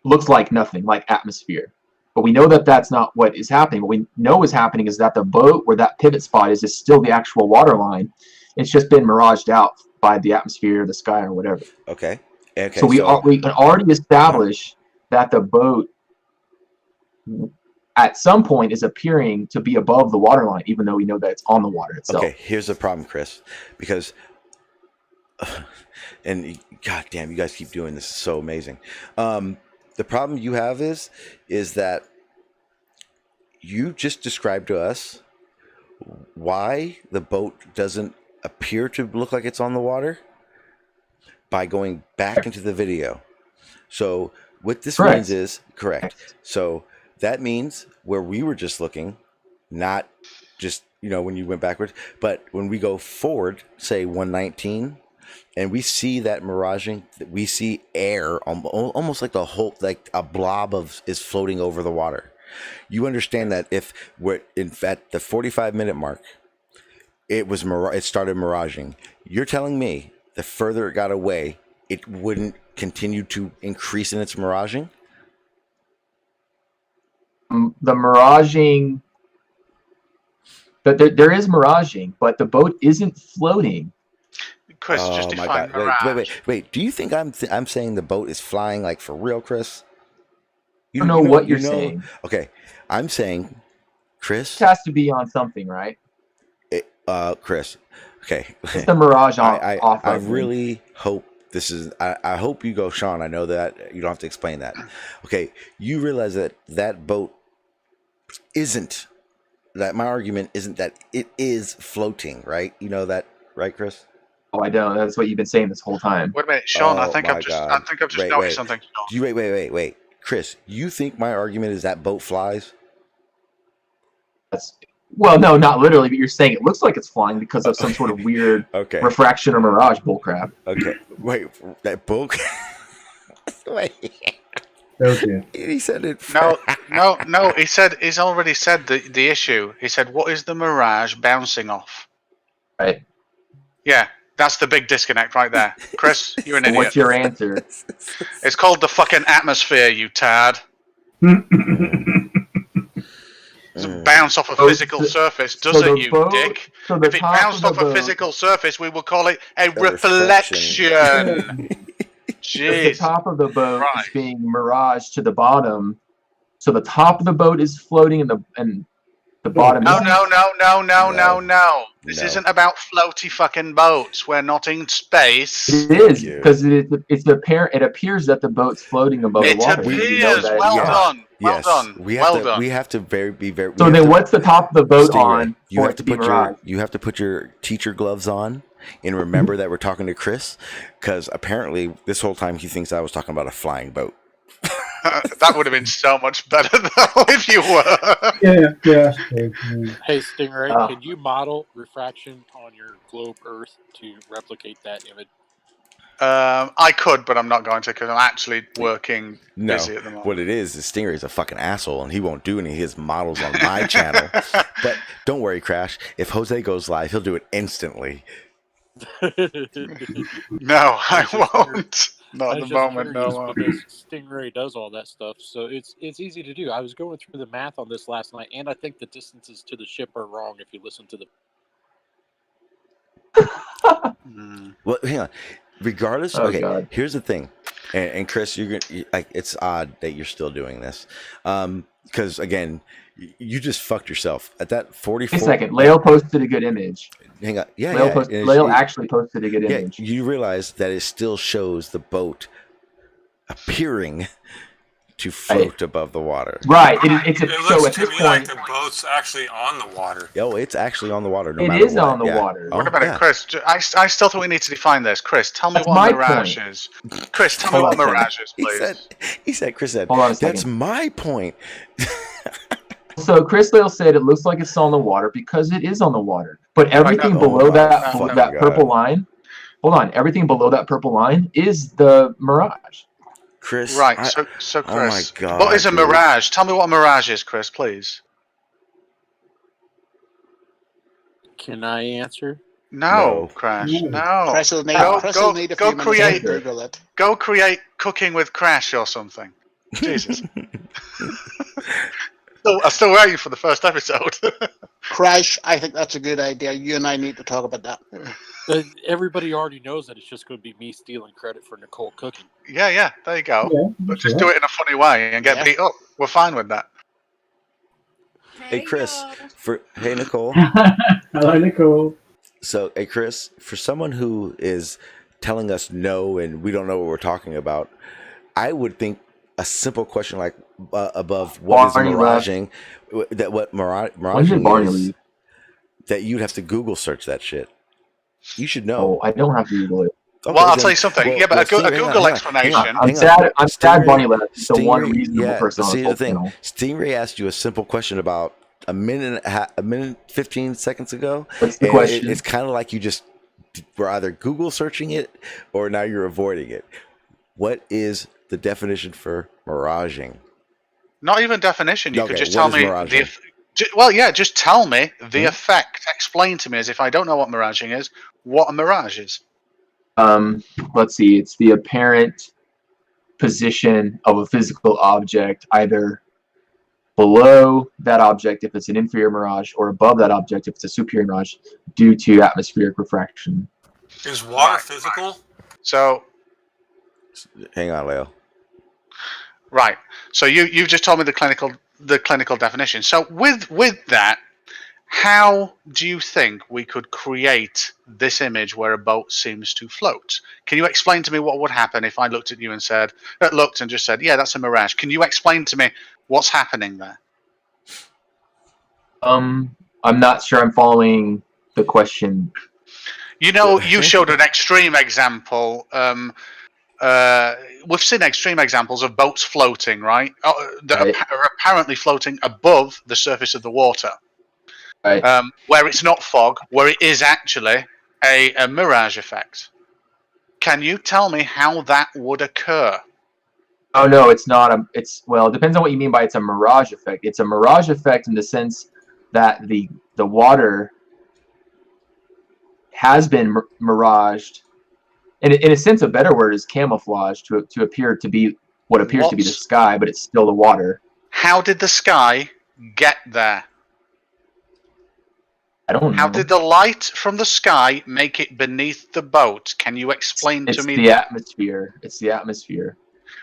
looks like nothing, like atmosphere. But we know that that's not what is happening. What we know is happening is that the boat where that pivot spot is still the actual water line. It's just been miraged out by the atmosphere, the sky, or whatever. Okay. Okay. So we can already establish that the boat at some point is appearing to be above the water line, even though we know that it's on the water itself. Okay, here's the problem, Chris, because and god damn, you guys keep doing this. It's so amazing. The problem you have is that you just described to us why the boat doesn't appear to look like it's on the water by going back into the video. So what this means is correct. So that means where we were just looking, not just, when you went backwards, but when we go forward, say 119, and we see that miraging, we see air, almost like the whole, like a blob is floating over the water. You understand that if we're at the 45-minute mark, it started miraging. You're telling me the further it got away, it wouldn't continue to increase in its miraging? The miraging, there is miraging, but the boat isn't floating. Chris, just define mirage. Wait. Do you think I'm saying the boat is flying like for real, Chris? I don't know what you're saying. Okay, I'm saying, Chris. It has to be on something, right? Chris. Okay. It's the mirage off. I really hope this is. I hope you go, Sean. I know that you don't have to explain that. Okay, you realize that boat isn't. That my argument isn't that it is floating, right? You know that, right, Chris? Oh, I don't. That's what you've been saying this whole time. Wait a minute, Sean. I think I've just noticed something. Wait. Chris, you think my argument is that boat flies? Well, no, not literally, but you're saying it looks like it's flying because of some sort of weird refraction or mirage bullcrap. Okay. Wait, that bullcrap? Wait. Okay. He said it. No. He's already said the issue. He said, "What is the mirage bouncing off?" Right. Yeah, that's the big disconnect right there. Chris, you're an idiot. What's your answer? It's called the fucking atmosphere, you tad. It's a bounce off a physical surface, doesn't you, dick? If it bounced off a physical surface, we would call it a reflection. Jeez. The top of the boat is being miraged to the bottom, so the top of the boat is floating and the bottom. No. This isn't about floaty fucking boats. We're not in space. It is because it appears that the boat's floating above the water. It appears. Well done. We have to be very. So then, what's the top of the boat on? You have to put your teacher gloves on. And remember that we're talking to Chris, because apparently this whole time he thinks I was talking about a flying boat. That would have been so much better though if you were. Yeah. Hey, Stingray, can you model refraction on your globe Earth to replicate that image? I could, but I'm not going to because I'm actually working busy at the moment. What it is Stingray's a fucking asshole and he won't do any of his models on my channel. But don't worry, Crash. If Jose goes live, he'll do it instantly. No, I won't. Not at the moment, no. Because Stingray does all that stuff, so it's easy to do. I was going through the math on this last night, and I think the distances to the ship are wrong if you listen to the. Well, hang on. Regardless, here's the thing, and Chris, it's odd that you're still doing this, because again, you just fucked yourself at that 44. Wait a second, Leo posted a good image. Hang on, Leo actually posted a good image. You realize that it still shows the boat appearing to float above the water. Right. It looks to me like the boat's actually on the water. Yo, it's actually on the water. No It matter is what. on the water. Wait a minute, Chris. I still think we need to define this. Chris, tell me That's what my mirage point. is. Chris, tell me what mirage is, please. Chris said, hold on a that's second. my point. So Chris Lale said it looks like it's on the water because it is on the water. But everything below that purple line, hold on, everything below that purple line is the mirage. Chris, right. So Chris, oh my God, what is a mirage? Tell me what a mirage is, Chris, please. Can I answer? No, Crash. No. Chris will need, go create. Google it. Go create Cooking with Crash or something. Jesus. I'm still waiting for the first episode. Crash, I think that's a good idea. You and I need to talk about that. Everybody already knows that it's just going to be me stealing credit for Nicole cooking. Yeah, there you go. Yeah, but just do it in a funny way and get beat up. We're fine with that. Hey, Chris. Hey, Nicole. Hello, Nicole. So, hey, Chris, for someone who is telling us no and we don't know what we're talking about, I would think a simple question like above what is miraging, that what miraging is, that you'd have to Google search that shit. You should know. Oh, I don't have to Google it. Okay, well, I'll tell you something. A Google explanation. I'm sad Bonnie left. The one reasonable person. See, the thing, Stingray asked you a simple question about a minute 15 seconds ago. What's the question? It's kind of like you just were either Google searching it or now you're avoiding it. What is the definition for miraging? Not even definition. You could just tell me miraging? just tell me the effect. Explain to me, as if I don't know what miraging is, what a mirage is. Let's see. It's the apparent position of a physical object, either below that object if it's an inferior mirage, or above that object if it's a superior mirage, due to atmospheric refraction. Is water physical? So, hang on, Leo. Right. So you've just told me the clinical definition. So with that, how do you think we could create this image where a boat seems to float? Can you explain to me what would happen if I looked at you and just said, yeah, that's a mirage? Can you explain to me what's happening there? I'm not sure I'm following the question. You know, you showed an extreme example. We've seen extreme examples of boats floating, right? That are apparently floating above the surface of the water. Right. Where it's not fog, where it is actually a mirage effect. Can you tell me how that would occur? Oh no, it's not. It depends on what you mean by it's a mirage effect. It's a mirage effect in the sense that the water has been miraged. In a sense, a better word is camouflage to appear to be what appears to be the sky, but it's still the water. How did the sky get there? I don't know. How did the light from the sky make it beneath the boat? Can you explain to me? It's the atmosphere. It's the atmosphere.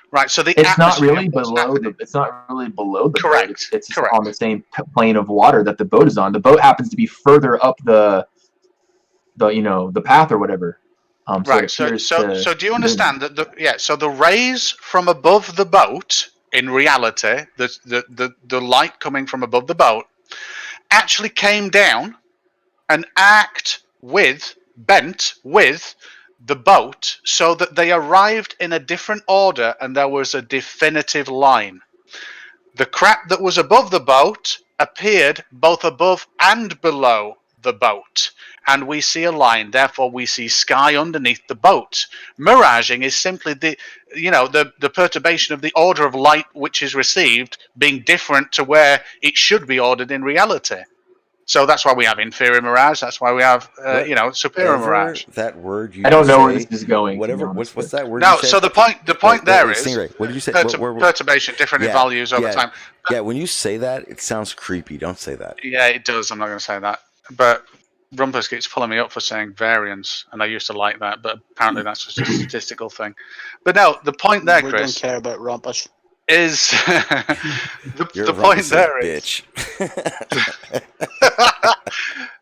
Right. So it's not really below the. It's not really below the boat. It's on the same plane of water that the boat is on. The boat happens to be further up the path or whatever. Right. So do you understand that? So the rays from above the boat, in reality, the light coming from above the boat, actually came down and bent with the boat, so that they arrived in a different order and there was a definitive line. The crap that was above the boat appeared both above and below the boat, and we see a line. Therefore, we see sky underneath the boat. Miraging is simply the perturbation of the order of light which is received being different to where it should be ordered in reality. So that's why we have inferior mirage. That's why we have superior mirage. That word I don't know where this is going. Whatever. What's that word? No. So the point there is what did you say? Perturbation, different in values over time. Yeah. When you say that, it sounds creepy. Don't say that. Yeah, it does. I'm not going to say that. But Rumpus keeps pulling me up for saying variance, and I used to like that, but apparently that's just a statistical thing. But no, the point there, Chris. We don't care about Rumpus. Is the point there is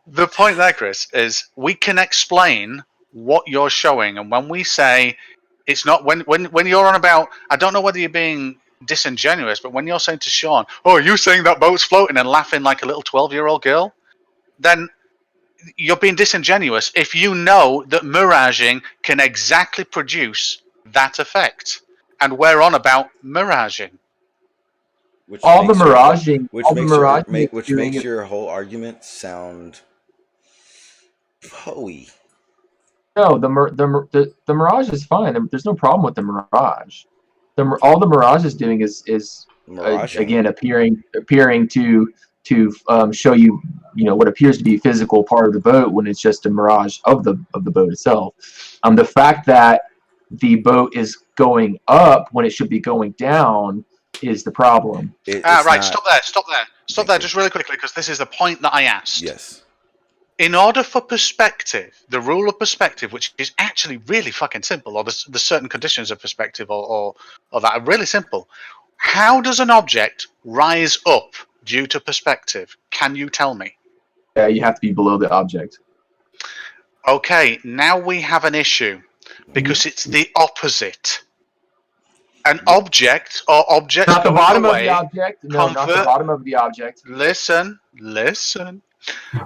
the point there, Chris, is we can explain what you're showing, and when we say it's not when you're on about, I don't know whether you're being disingenuous, but when you're saying to Sean, "Oh, are you saying that boat's floating?" and laughing like a little 12-year-old girl, then you're being disingenuous if you know that miraging can exactly produce that effect. And we're on about miraging. Which All the makes your- miraging, which all the makes your miraging which is doing makes is- your whole argument sound poey. No, the mirage is fine. There's no problem with the mirage. All the mirage is doing is Miraging. again appearing to show you what appears to be a physical part of the boat when it's just a mirage of the boat itself. The fact that the boat is going up when it should be going down is the problem. Right, stop there, just really quickly, because this is the point that I asked. Yes. In order for perspective, the rule of perspective, which is actually really fucking simple, or the certain conditions of perspective or that are really simple, how does an object rise up due to perspective? Can you tell me? Yeah, you have to be below the object. Okay, now we have an issue, because it's the opposite. An object or objects Not the going bottom away, of the object. No, not the bottom of the object. Listen.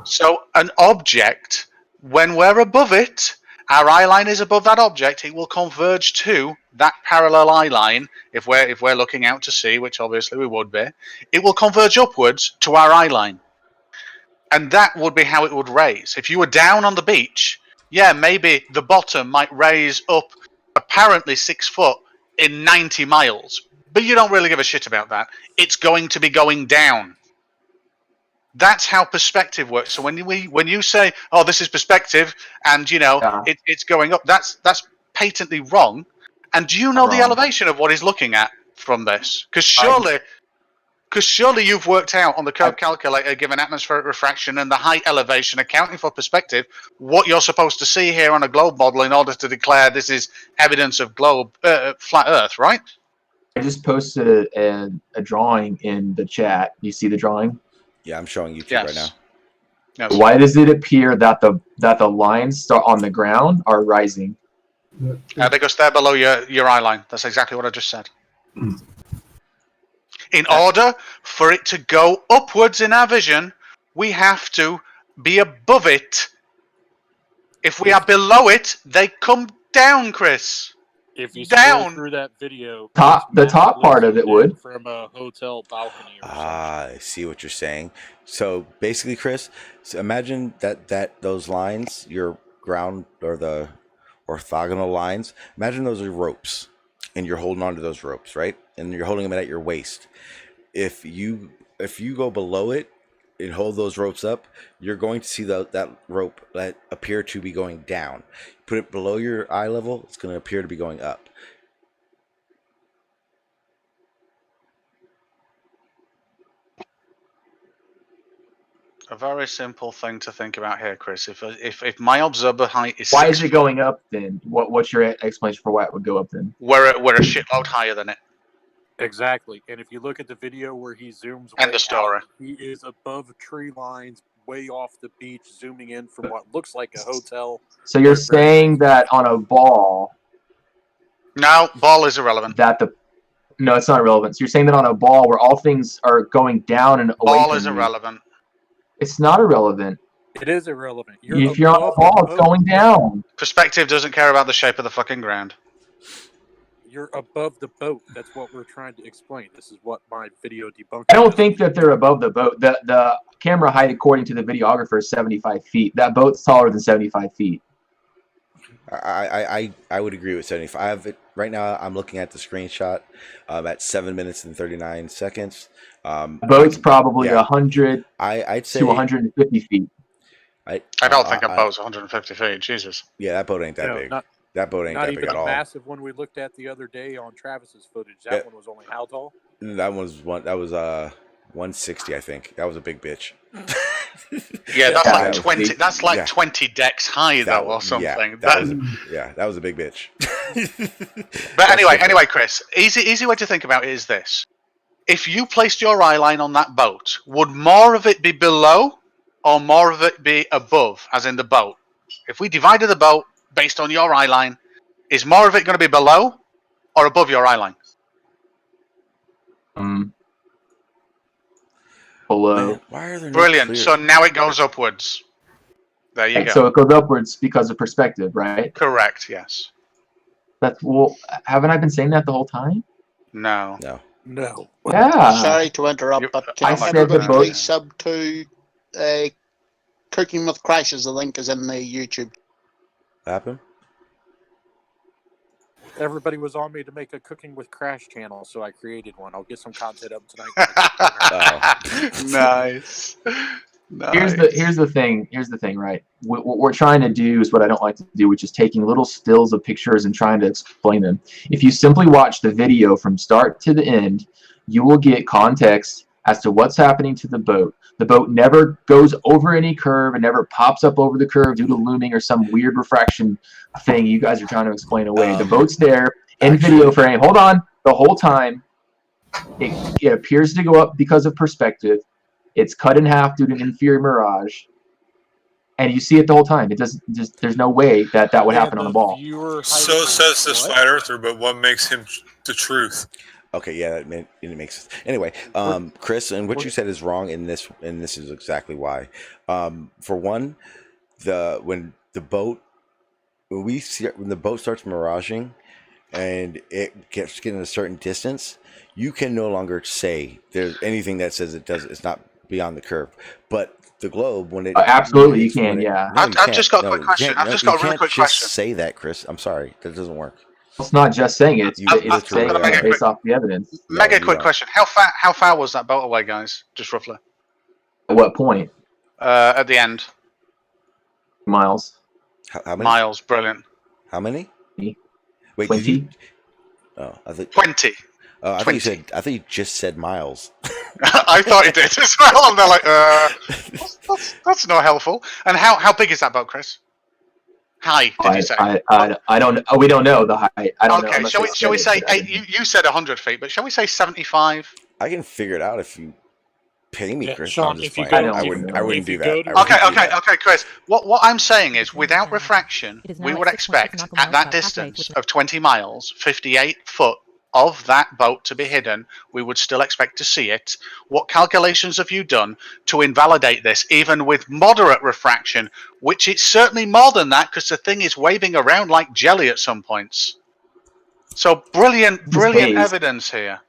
So an object, when we're above it, our eye line is above that object, it will converge to that parallel eye line. If we're looking out to sea, which obviously we would be, it will converge upwards to our eye line. And that would be how it would raise. If you were down on the beach, yeah, maybe the bottom might raise up apparently 6 foot in 90 miles. But you don't really give a shit about that. It's going to be going down. That's how perspective works. So when you say, "Oh, this is perspective," and it's going up, that's patently wrong. And do you know the elevation of what he's looking at from this? Because surely you've worked out on the code calculator, given atmospheric refraction and the height elevation, accounting for perspective, what you're supposed to see here on a globe model in order to declare this is evidence of flat Earth, right? I just posted a drawing in the chat. You see the drawing? Yeah, I'm showing YouTube right now. Yes. Why does it appear that the lines start on the ground are rising? Because they're below your eye line. That's exactly what I just said. In order for it to go upwards in our vision, we have to be above it. If we are below it, they come down, Chris. If you scroll through that video, the top part of it would from a hotel balcony. Or I see what you're saying. So basically, Chris, imagine that those lines, your ground or the orthogonal lines, imagine those are ropes, and you're holding onto those ropes, right? And you're holding them at your waist. If you go below it and hold those ropes up, you're going to see that rope that appear to be going down. Put it below your eye level, it's going to appear to be going up. A very simple thing to think about here, Chris. If my observer height is why is it going up then? What's your explanation for why it would go up then? We're a shitload higher than it. Exactly. And if you look at the video where he zooms End of story. out, he is above tree lines, way off the beach, zooming in from what looks like a hotel. So you're saying that on a ball? No, ball is irrelevant. No, it's not irrelevant. So you're saying that on a ball where all things are going down and away ball from is you, irrelevant. It's not irrelevant. It is irrelevant. If you're on a ball, it's going down. Perspective doesn't care about the shape of the fucking ground. You're above the boat. That's what we're trying to explain. This is what my video debunks. I don't think that they're above the boat. The camera height, according to the videographer, is 75 feet. That boat's taller than 75 feet. I would agree with 75. I have it right now. I'm looking at the screenshot at 7 minutes and 39 seconds. The boat's probably 100 I'd say to 150 feet. I don't think a boat's 150 feet. Jesus. Yeah, that boat ain't that big. That boat ain't not that even big at all. Massive one we looked at the other day on Travis's footage. That one was only how tall? That was 160, I think. That was a big bitch. Yeah, that's like 20. That's like 20 decks high though, or something. That was a big bitch. But anyway, Chris, easy way to think about it is this: if you placed your eye line on that boat, would more of it be below or more of it be above, as in the boat? If we divided the boat based on your eye line, is more of it going to be below or above your eye line? below. Man, why are there no Brilliant. clear- So now it goes upwards. There you Right, go. so it goes upwards because of perspective, right? Correct. Yes. Well, haven't I been saying that the whole time? No. No. Yeah. Sorry to interrupt, You- but I can said everybody the boat- please sub to Cooking with Crashes? The link is in the YouTube. happen? Everybody was on me to make a Cooking with Crash channel, so I created one. I'll get some content up tonight. When I cook dinner. Nice. Here's the thing, right? What we're trying to do is what I don't like to do, which is taking little stills of pictures and trying to explain them. If you simply watch the video from start to the end, you will get context as to what's happening to the boat. The boat never goes over any curve and never pops up over the curve due to looming or some weird refraction thing you guys are trying to explain away. The boat's there in video frame. Hold on. The whole time, it appears to go up because of perspective. It's cut in half due to an inferior mirage, and you see it the whole time. It doesn't. There's no way that would happen on the ball. So says this flat earther, but what makes him the truth? Okay, yeah, it makes sense. Anyway, Chris, and what you said is wrong, and this is exactly why. For one, when the boat starts miraging, and it gets getting a certain distance, you can no longer say there's anything that says it's not beyond the curve. But the globe, when it absolutely you can, yeah. I've just got a quick question. I've just got a really quick question. Say that, Chris. I'm sorry, that doesn't work. It's not just saying it; it's saying I'm gonna make it it based off the evidence. Mega quick question. How far was that boat away, guys? Just roughly. At what point? At the end. Miles. How many? Miles. Brilliant. How many? Wait, 20? did you? Oh, I think 20. I think you said. I think you just said miles. I thought he did as well, and they're like, that's not helpful. And how big is that boat, Chris? High, did you say? I don't. We don't know the height. I don't know. Okay, shall we say? You said 100 feet, but shall we say 75? I can figure it out if you pay me, Yeah, Chris. Sean, I'm just if you playing. go- I wouldn't do you that. go to- I wouldn't do that. Okay, Chris. What I'm saying is, without refraction, It is now we at would 6.6 expect nautical at miles that by halfway, distance which is- of 20 miles, 58 foot of that boat to be hidden. We would still expect to see it. What calculations have you done to invalidate this, even with moderate refraction, which it's certainly more than that because the thing is waving around like jelly at some points. So brilliant haze. evidence here.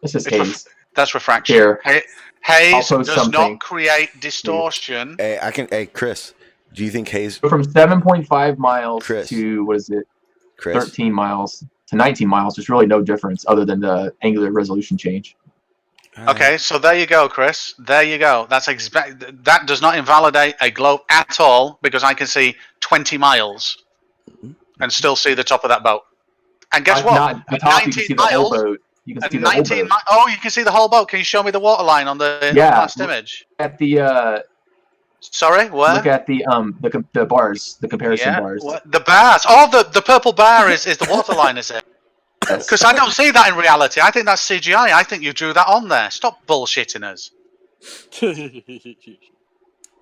This is It's haze. That's refraction. Here. Haze I'll does post something. not create distortion. Hey, Chris. Do you think haze? From 7.5 miles Chris. to what is it? Chris. 13 miles to 19 miles. There's really no difference other than the angular resolution change. Okay, so there you go, Chris. There you go. That does not invalidate a globe at all because I can see 20 miles and still see the top of that boat. And guess what? Not the At top, you can 19 see the whole miles. boat. You can At see the whole 19 boat. Oh, you can see the whole boat. Can you show me the waterline on the Yeah. last image? At the Sorry, where? look at the bars, the comparison bars. The bars. Oh, the purple bar is the waterline, is it? Yes. Because I don't see that in reality. I think that's CGI. I think you drew that on there. Stop bullshitting us.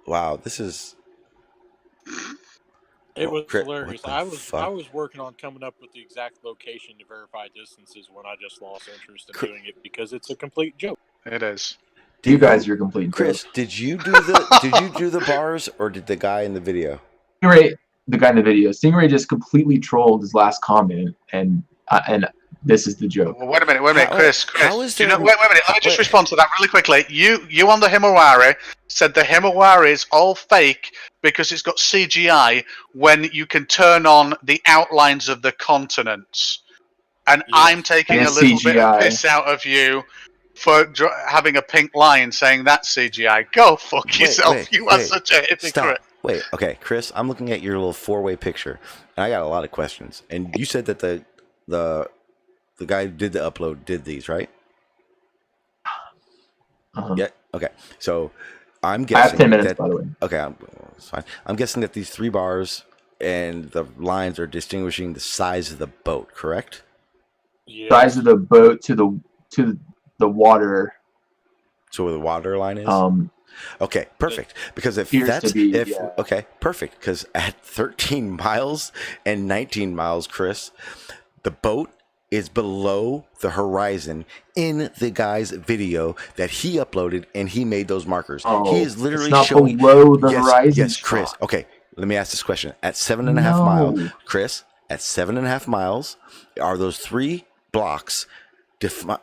Wow, this is. It was Crit, hilarious. what the I fuck? was working on coming up with the exact location to verify distances when I just lost interest in doing it because it's a complete joke. It is. You guys are complete. Chris, did you do the bars or did the guy in the video? Stingray, the guy in the video, Stingray just completely trolled his last comment, and this is the joke. Well, wait a minute, Chris. How is do you there? know, wait a minute. Let me just respond to that really quickly. You on the Himawari said the Himawari is all fake because it's got CGI when you can turn on the outlines of the continents. And Yes. I'm taking And a little bit of CGI. piss out of you for having a pink line saying that's CGI. Go fuck yourself. You are such a hypocrite. Stop. Wait, okay, Chris, I'm looking at your little four-way picture, and I got a lot of questions. And you said that the guy who did the upload did these, right? Uh-huh. Yeah. Okay. So I'm I guessing have 10 minutes, that, by the way. Okay, it's fine. I'm guessing that these 3 bars and the lines are distinguishing the size of the boat, correct? Yeah. Size of the boat to the water. So where the water line is. Okay, perfect. Because if Appears that's to be, if yeah. okay, perfect. Because at 13 miles and 19 miles, Chris, the boat is below the horizon in the guy's video that he uploaded, and he made those markers. Oh, he is literally it's not showing below the yes, horizon. yes, Chris. Shot. Okay, let me ask this question. At 7.5 miles, Chris, at 7.5 miles, are those 3 blocks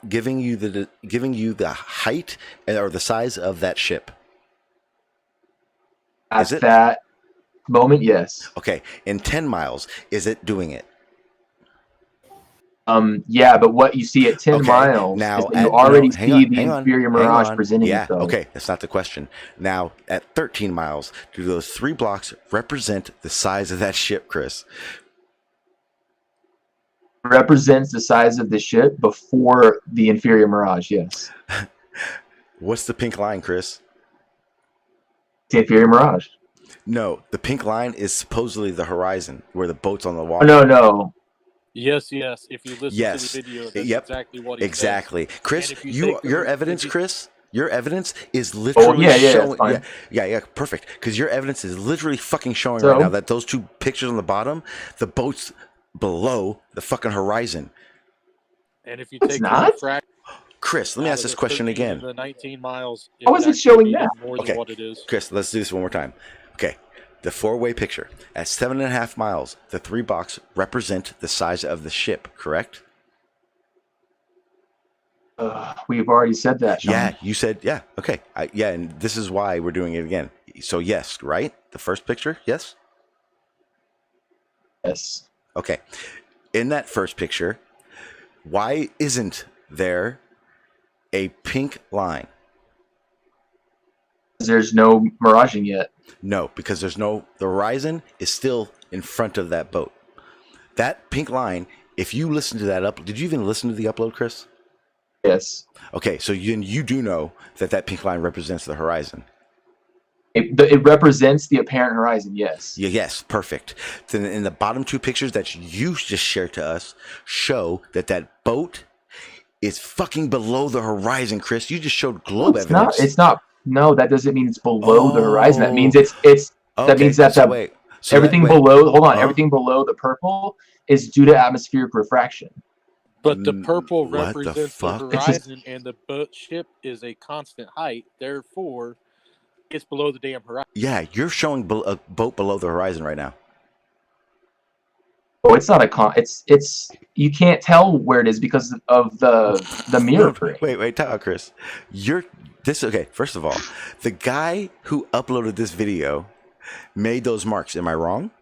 giving you the height or the size of that ship? At that moment, yes. Okay, in 10 miles, is it doing it? Yeah, but what you see at 10 miles now is that you already see the inferior mirage on. presenting Yeah, itself. okay, that's not the question. Now, at 13 miles, do those 3 blocks represent the size of that ship, Chris? Represents the size of the ship before the inferior mirage, yes. What's the pink line, Chris? The inferior mirage. No, the pink line is supposedly the horizon where the boat's on the water. No. Yes. If you listen to the video, that's exactly what he says. Chris, your evidence, Chris, your evidence is literally showing. Yeah, perfect. Because your evidence is literally fucking showing right now that those 2 pictures on the bottom, the boat's below the fucking horizon. And if you take the Chris, let me ask this question again. The 19 miles. How is it showing that? More than what it is. Chris, let's do this one more time. Okay. The 4-way picture. At 7.5 miles, the 3 blocks represent the size of the ship, correct? We've already said that, Sean. Yeah, you said, yeah, okay. And this is why we're doing it again. So yes, right? The first picture, yes? Yes. Okay. In that first picture, why isn't there a pink line? There's no miraging yet. No, because the horizon is still in front of that boat. That pink line, if you listen to that did you even listen to the upload, Chris? Yes. Okay, so you do know that pink line represents the horizon. It represents the apparent horizon, yes. Yeah, yes, perfect. Then in the bottom 2 pictures that you just shared to us show that boat is fucking below the horizon, Chris. You just showed globe evidence. It's not. No, that doesn't mean it's below the horizon. That means it's okay, that means that everything below. Hold on, everything below the purple is due to atmospheric refraction. But the purple represents the horizon, and the boat ship is a constant height. Therefore, it's below the damn horizon. Yeah, you're showing a boat below the horizon right now. Oh, it's not it's you can't tell where it is because of the mirror frame. Wait, Chris. Okay, first of all, the guy who uploaded this video made those marks. Am I wrong?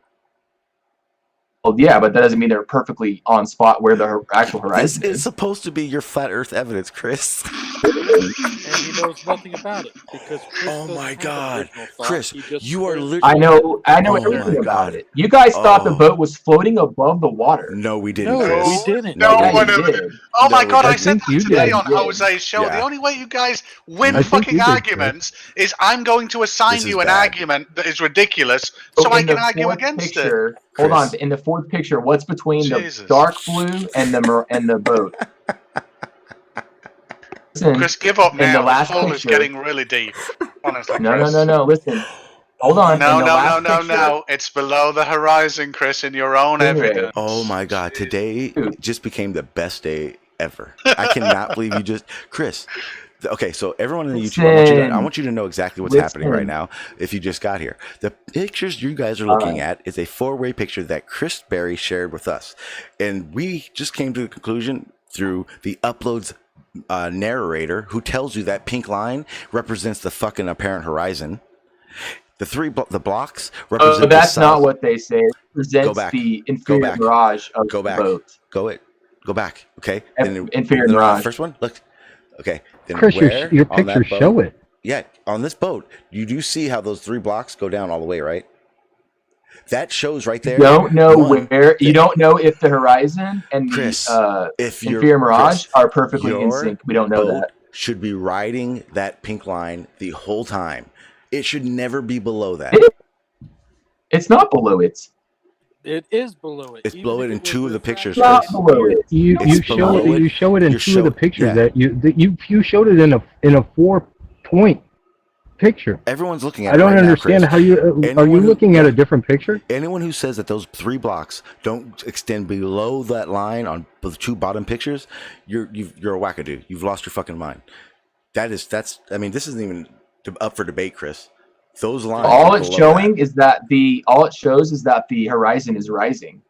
Well, yeah, but that doesn't mean they're perfectly on spot where the actual horizon is. It's supposed to be your flat Earth evidence, Chris. And he knows nothing about it because Chris oh my God, Chris, you are literally. I know everything about it. You guys thought the boat was floating above the water. No, we didn't. No, Chris. we didn't. No one did. Oh my God, I said that today on Jose's show. Yeah. The only way you guys win fucking arguments is I'm going to assign you an argument that is ridiculous so I can argue against it. Hold on. In the 4th picture, what's between the dark blue and the boat? Listen, Chris, give up now. In the last the picture, is getting really deep. Honestly, no. Listen. Hold on. No. It's below the horizon, Chris, in your own evidence. Oh my God. Today just became the best day ever. I cannot believe you just... Chris... Okay, so everyone in YouTube, I want you to know exactly what's happening right now if you just got here. The pictures you guys are looking at is a 4-way picture that Chris Berry shared with us. And we just came to the conclusion through the uploads narrator who tells you that pink line represents the fucking apparent horizon. The blocks represent the that's not what they say. It represents the inferior mirage of the boat. Go back, okay? Inferior mirage. First one, look. Okay. Then Chris, your pictures show it. Yeah, on this boat, you do see how those 3 blocks go down all the way, right? That shows right there. You don't know where. You don't know if the horizon and Chris, the inferior mirage are perfectly in sync. We don't know that. Should be riding that pink line the whole time. It should never be below that. It's not below it. It is below it. It's below it in 2 of the pictures. Not below it. You show it in 2 of the pictures that you showed it in a 4-point picture. Everyone's looking at I it don't right understand now, how you are you looking at a different picture? Anyone who says that those 3 blocks don't extend below that line on the 2 bottom pictures, you're a wackadoo. You've lost your fucking mind. That's. I mean, this isn't even up for debate, Chris. Those lines. All it's showing is that all it shows is that the horizon is rising.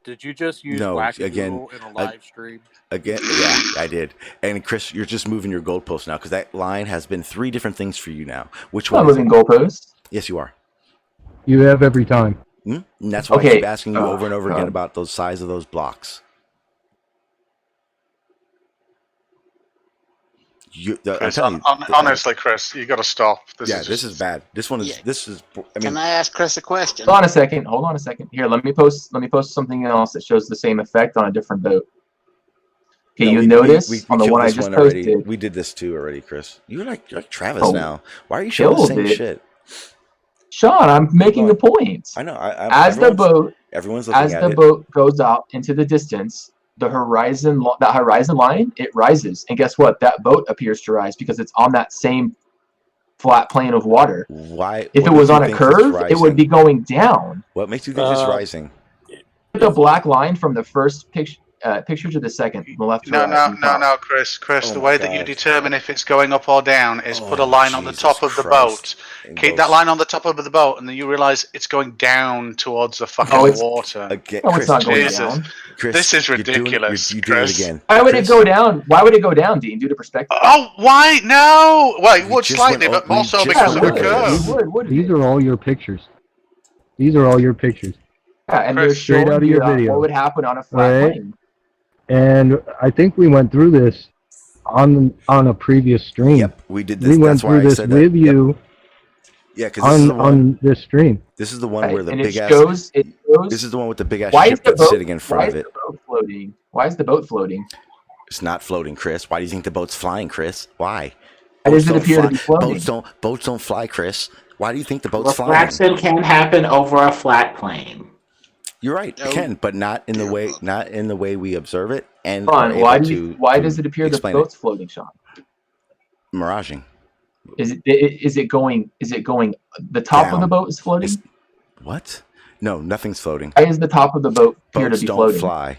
Did you just use No, wackadoo again, in a live stream? Again, yeah, I did. And Chris, you're just moving your goalpost now because that line has been 3 different things for you now. Which one? I'm moving goalposts. Yes, you are. You have every time. And that's why I keep asking you over and over again about those size of those blocks. Chris, honestly, Chris, you got to stop. This is bad. This one is. Yeah. This is. I mean, can I ask Chris a question? Hold on a second. Here, let me post something else that shows the same effect on a different boat. Okay, you notice on the one I just posted. Already. We did this too already, Chris. You're like Travis now. Why are you showing the same shit? Sean, I'm making a point. I know. Everyone's looking at it. As the boat goes out into the distance, that horizon line, it rises, and guess what? That boat appears to rise because it's on that same flat plane of water. Why? If it was on a curve, it would be going down. What makes you think it's rising? The black line from the first picture to the second, from the left to right. No, Chris. The way that you determine if it's going up or down is put a line on the top of the boat. Keep that line on the top of the boat, and then you realize it's going down towards the fucking water. It's not going down. Chris, this is ridiculous. You do it again. Why would it go down? Why would it go down, Dean? Due to perspective. Oh, why? No. Well, it would slightly, but also because of the curve. These are all your pictures. Yeah, and they're straight out of your video. What would happen on a flat plane? And I think we went through this on a previous stream. Yep, we did this. We went through this with you. Yeah, because on this stream. This is the one where the big ass. This is the one with the big ass ship that's sitting in front of it. Why is the boat floating? It's not floating, Chris. Why do you think the boat's flying, Chris? Why? Why does it appear to be floating? Boats don't fly, Chris. Why do you think the boat's flying? Reflection can happen over a flat plane. You're right, it can, but not in the way we observe it. And why does it appear the boat's floating, Sean? Miraging. Is it going? The top of the boat is floating. What? No, nothing's floating. Why is the top of the boat appear to be floating? Boats don't fly.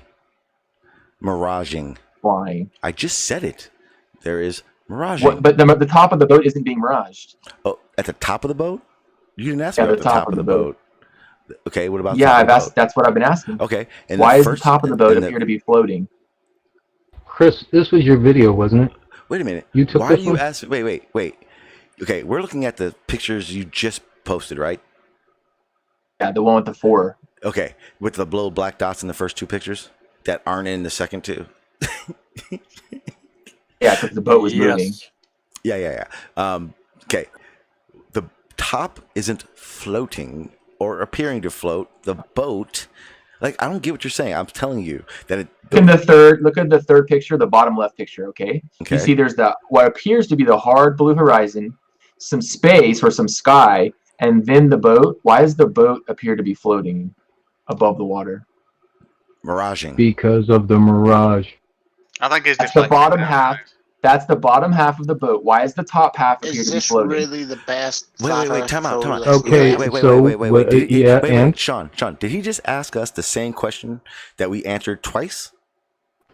Miraging. Flying. I just said it. There is miraging. But the top of the boat isn't being miraged. Oh, at the top of the boat? You didn't ask me about the top of the boat. Okay, what about? Yeah, I've asked. That's what I've been asking. Okay, and why does the top of the boat appear to be floating? Chris, this was your video, wasn't it? Wait a minute. You took Why this are you one? asking? Wait. Okay, we're looking at the pictures you just posted, right? Yeah, the one with the 4. Okay, with the little black dots in the first 2 pictures that aren't in the second 2. Yeah, because the boat was moving. Yeah. Okay, the top isn't floating or appearing to float. The boat, I don't get what you're saying. I'm telling you that it. Look at the third picture, the bottom left picture. Okay. You see, there's what appears to be the hard blue horizon, some space or some sky, and then the boat. Why does the boat appear to be floating above the water? Miraging. Because of the mirage. I think it's the bottom half. That's the bottom half of the boat. Why is the top half appear to be floating? Is this really the best? Wait, time out. Okay, wait. Sean, did he just ask us the same question that we answered twice?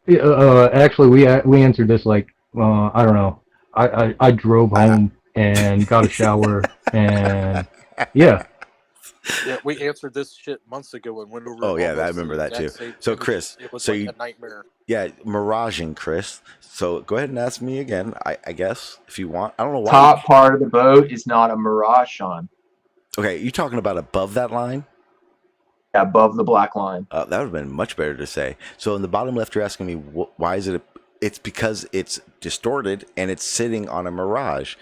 Actually, we answered this I don't know. I drove home and got a shower and yeah. Yeah, we answered this shit months ago and went over. Oh yeah, I remember that too. So Chris, it was like a nightmare. Yeah, miraging, Chris. So go ahead and ask me again. I guess if you want. I don't know why. Top part of the boat is not a mirage, Sean. Okay, you talking about above that line? Yeah, above the black line. That would have been much better to say. So in the bottom left, you're asking me why is it? It's because it's distorted and it's sitting on a mirage.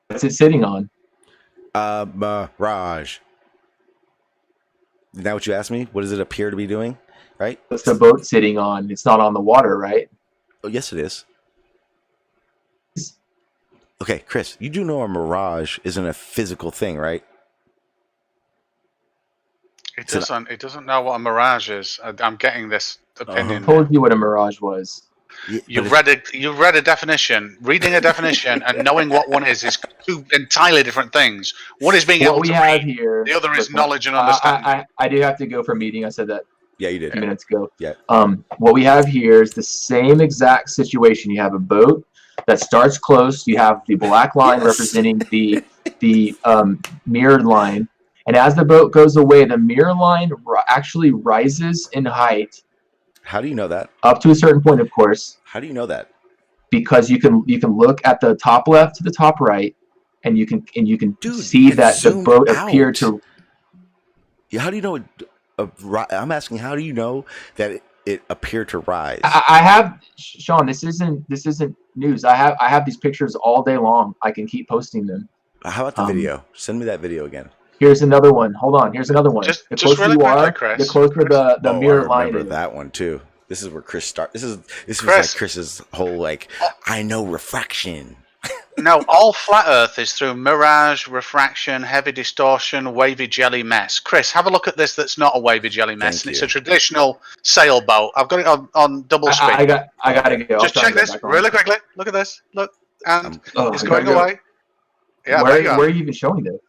What's it sitting on? Mirage. Is that what you asked me? What does it appear to be doing? Right? What's the boat sitting on? It's not on the water, right? Oh, yes, it is. Okay, Chris, you do know a mirage isn't a physical thing, right? It doesn't know what a mirage is. I'm getting this opinion. I told you what a mirage was. You've read a definition. Reading a definition and knowing what one is two entirely different things. One is being able to read. Here, the other is knowledge and understanding. I do have to go for a meeting. I said that. Yeah, you did. A few minutes ago. Yeah. What we have here is the same exact situation. You have a boat that starts close. You have the black line representing the mirrored line, and as the boat goes away, the mirror line actually rises in height. How do you know that? Up to a certain point, of course. How do you know that? Because you can look at the top left to the top right, and you can see that the boat appeared to. Yeah, how do you know? I'm asking, how do you know that it appeared to rise? I have, Sean. This isn't news. I have these pictures all day long. I can keep posting them. How about the video? Send me that video again. Here's another one. Hold on. Here's another one. Just closer really you quickly, are, Chris. the closer the mirror line is. I remember that one too. This is where Chris starts. This was like Chris's whole I know refraction. No, all flat Earth is through mirage, refraction, heavy distortion, wavy jelly mess. Chris, have a look at this. That's not a wavy jelly mess. It's a traditional sailboat. I've got it on double speed. I gotta go. Just check this really quickly. Look at this. Look, and it's going away. Yeah, where are you even showing this?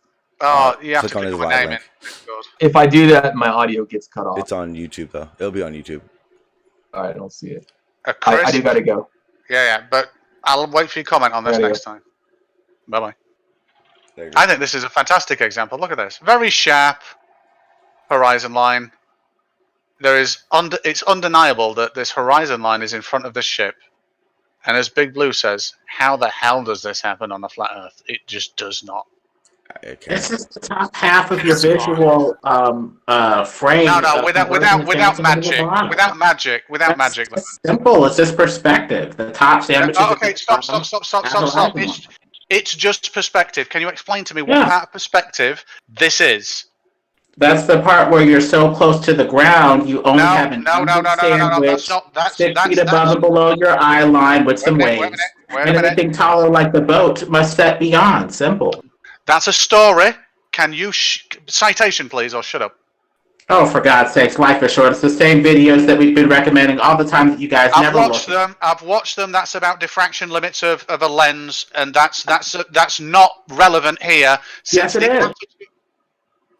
Oh, you have to click on click his my live name link. If I do that, my audio gets cut off. It's on YouTube though. It'll be on YouTube. I don't see it. Chris, I do gotta go. Yeah, but I'll wait for your comment on this next time. Bye bye. I think this is a fantastic example. Look at this. Very sharp horizon line. It's undeniable that this horizon line is in front of the ship. And as Big Blue says, how the hell does this happen on a flat Earth? It just does not. This is the top half of your visual frame. No, without magic. Without magic. Simple. It's just perspective. The top sandwich. Okay, stop. It's just perspective. Can you explain to me what part of perspective this is? That's the part where you're so close to the ground, you only have an sandwich 6 feet above and below your eye line with some waves. And anything taller like the boat must set beyond. Simple. That's a story. Can you citation, please, or shut up? Oh, for God's sakes, life is short. It's the same videos that we've been recommending all the time that you guys never watch. I've watched them. That's about diffraction limits of a lens, and that's not relevant here. Yes, it is.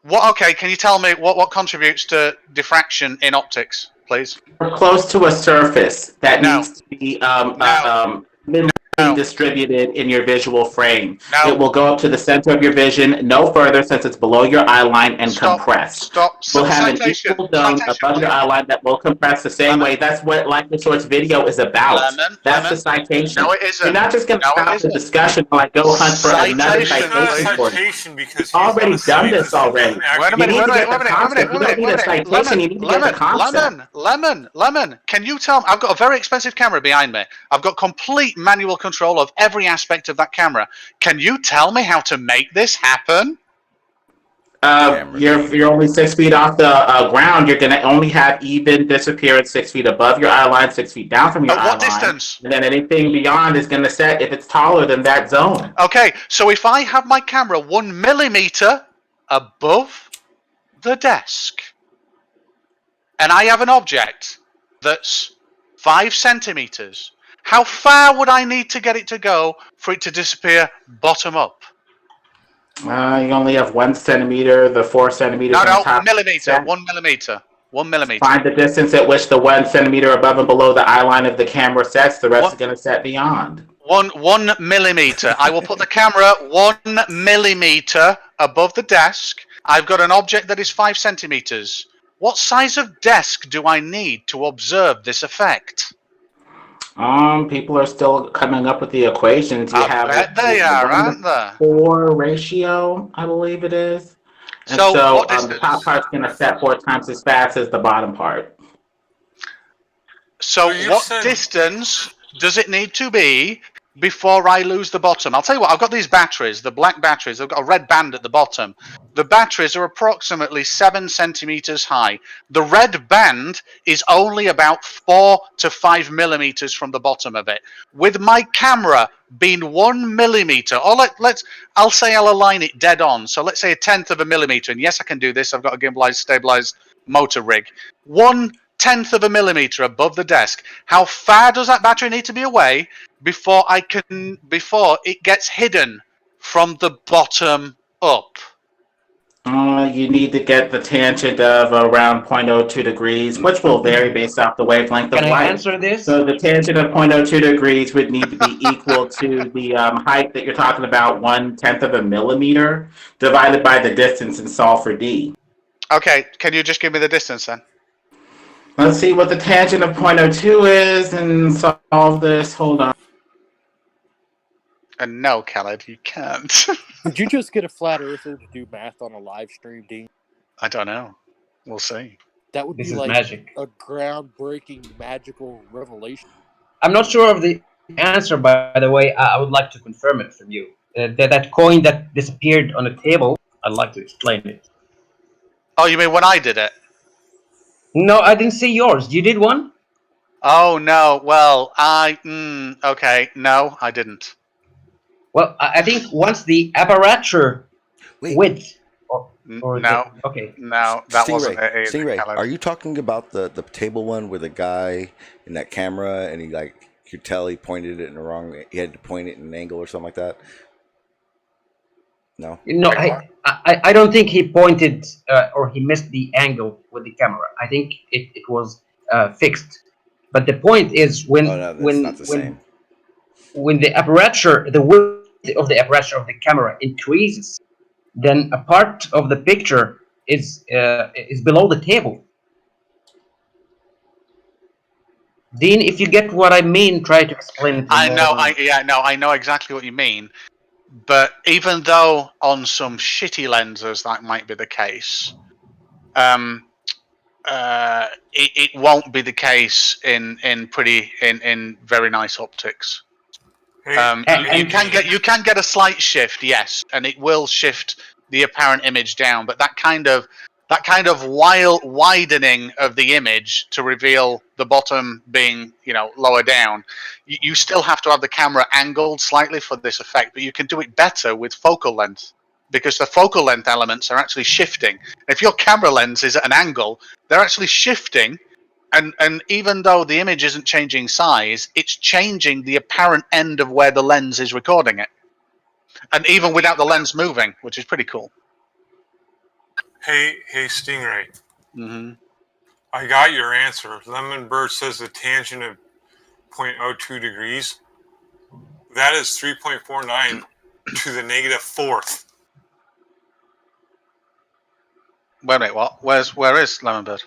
What? Okay, can you tell me what contributes to diffraction in optics, please? We're close to a surface that needs to be distributed in your visual frame. It will go up to the center of your vision, no further since it's below your eye line and compress. We'll have an equal zone above your eye line that will compress the same way. That's what Life is Short's video is about. That's the citation. No, it isn't. You're not just going to stop the discussion while I go hunt for another citation for you. You've already done this already. Wait a minute. You don't need a citation, you need to get the concept. Lemon, can you tell me? I've got a very expensive camera behind me. I've got complete manual control of every aspect of that camera. Can you tell me how to make this happen? You're only 6 feet off the ground. You're going to only have even disappearance 6 feet above your eye line, 6 feet down from your eye line. At what distance? And then anything beyond is going to set if it's taller than that zone. Okay, so if I have my camera 1 millimeter above the desk, and I have an object that's 5 centimeters, how far would I need to get it to go for it to disappear bottom up? You only have 1 centimeter, the 4 centimeters on top. Millimeter, 1 millimeter. 1 millimeter. Find the distance at which the 1 centimeter above and below the eye line of the camera sets. The rest is going to set beyond. 1 millimeter. I will put the camera 1 millimeter above the desk. I've got an object that is 5 centimeters. What size of desk do I need to observe this effect? People are still coming up with the equations. You have bet they are, aren't they? 4 ratio, I believe it is. And so the top part's going to set 4 times as fast as the bottom part. So what distance does it need to be before I lose the bottom? I'll tell you what, I've got these batteries, the black batteries. I've got a red band at the bottom. The batteries are approximately 7 centimeters high. The red band is only about 4 to 5 millimeters from the bottom of it. With my camera being 1 millimeter, or I'll say I'll align it dead on. So let's say 1/10 of a millimeter. And yes, I can do this. I've got a gimbalized, stabilized motor rig. 1/10 tenth of a millimeter above the desk, how far does that battery need to be away before it gets hidden from the bottom up? You need to get the tangent of around 0.02 degrees, which will vary based off the wavelength of light. Can I answer this? So the tangent of 0.02 degrees would need to be equal to the height that you're talking about, 1/10 of a millimeter, divided by the distance and solve for D. Okay, can you just give me the distance then? Let's see what the tangent of 0.02 is and solve this. Hold on. And no, Khaled, you can't. Did you just get a flat earther to do math on a live stream, Dean? I don't know. We'll see. That would This be is like magic. a groundbreaking, magical revelation. I'm not sure of the answer, by the way. I would like to confirm it from you. That coin that disappeared on the table, I'd like to explain it. Oh, you mean when I did it? No, I didn't see yours. You did one? Oh, no. Well, okay. No, I didn't. Well, I think once the aperture width... No. Okay. No, that wasn't it. Stingray, are you talking about the table one where the guy in that camera and he you could tell he pointed it in the wrong, he had to point it in an angle or something like that? No? No, I don't think he pointed or he missed the angle with the camera. I think it was fixed. But the point is when the aperture, the width of the aperture of the camera increases, then a part of the picture is below the table. Dean, if you get what I mean, try to explain it. I know exactly what you mean. But even though on some shitty lenses that might be the case, it won't be the case in very nice optics. You can get a slight shift, yes, and it will shift the apparent image down. But that kind of widening of the image to reveal the bottom being lower down, you still have to have the camera angled slightly for this effect. But you can do it better with focal length, because the focal length elements are actually shifting. If your camera lens is at an angle, they're actually shifting. And even though the image isn't changing size, it's changing the apparent end of where the lens is recording it. And even without the lens moving, which is pretty cool. Hey, Stingray. Mm-hmm. I got your answer. Lemon Bird says the tangent of 0.02 degrees. That is 3.49 to the -4th. Wait, what? Where is Lemon Bird?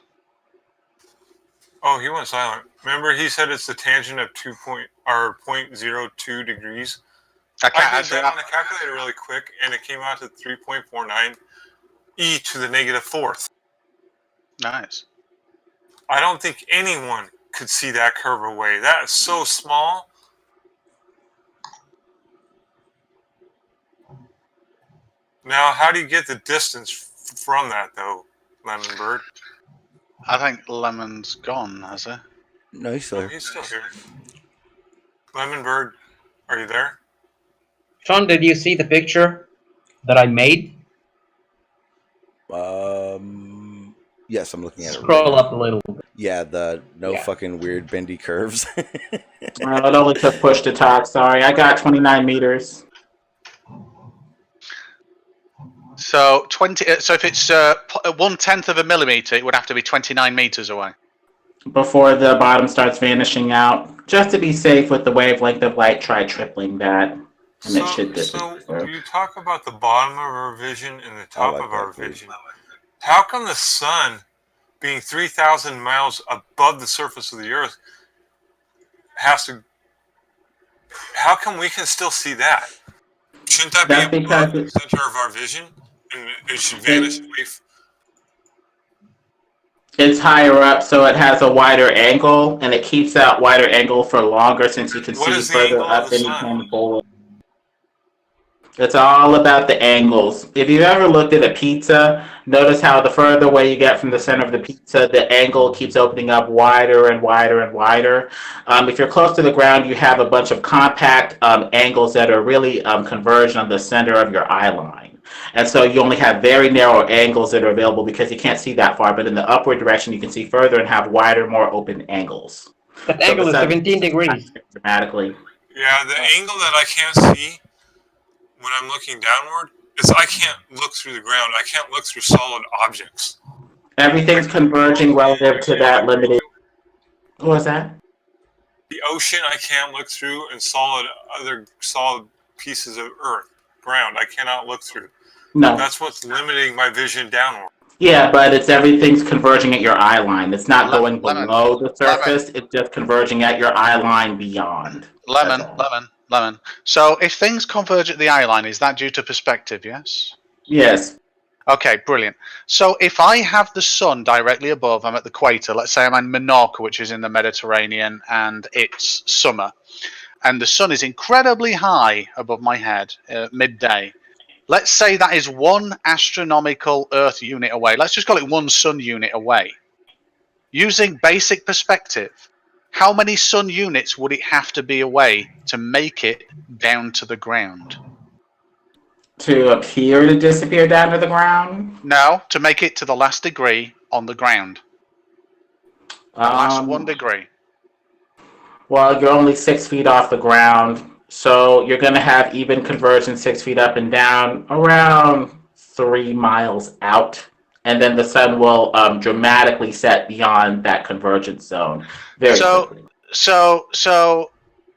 Oh, he went silent. Remember, he said it's the tangent of 0.02 degrees. I did that on the calculator really quick, and it came out to 3.49 e to the -4th. Nice. I don't think anyone could see that curve away. That is so small. Now, how do you get the distance from that, though, Lemon Bird? I think Lemon's gone, has he? No, he's still here. He's still here. Lemon Bird, are you there? Sean, did you see the picture that I made? Yes, I'm looking at it. Scroll up a little bit. Yeah, the fucking weird bendy curves. It only took push to talk. Sorry, I got 29 meters. So So if it's 1/10 of a millimeter, it would have to be 29 meters away before the bottom starts vanishing out. Just to be safe with the wavelength of light, try tripling that, and it should disappear. So you talk about the bottom of our vision and the top of our vision. How come the sun, being 3,000 miles above the surface of the Earth, has to? How come we can still see that? Shouldn't that be above the center of our vision, and it should vanish away? It's higher up, so it has a wider angle, and it keeps that wider angle for longer, since you can see further up than you can forward. It's all about the angles. If you've ever looked at a pizza, notice how the further away you get from the center of the pizza, the angle keeps opening up wider and wider and wider. If you're close to the ground, you have a bunch of compact angles that are really converged on the center of your eye line. And so you only have very narrow angles that are available because you can't see that far. But in the upward direction, you can see further and have wider, more open angles. That angle is 17 degrees. Dramatically. Yeah, the angle that I can't see when I'm looking downward is I can't look through the ground. I can't look through solid objects. Everything's converging relative to that limited. What was that? The ocean I can't look through, and other solid pieces of earth, ground I cannot look through. No. That's what's limiting my vision downward. Yeah, but everything's converging at your eye line. It's not going below the surface. It's just converging at your eye line beyond. Lemon. So if things converge at the eye line, is that due to perspective, yes? Yes. Okay, brilliant. So if I have the sun directly above, I'm at the equator, let's say I'm in Menorca, which is in the Mediterranean, and it's summer, and the sun is incredibly high above my head at midday. Let's say that is one astronomical Earth unit away. Let's just call it one sun unit away. Using basic perspective, how many sun units would it have to be away to make it down to the ground? To appear to disappear down to the ground? No, to make it to the last degree on the ground. The last 1 degree. Well, you're only 6 feet off the ground, so you're going to have even convergence 6 feet up and down around 3 miles out. And then the sun will dramatically set beyond that convergence zone. So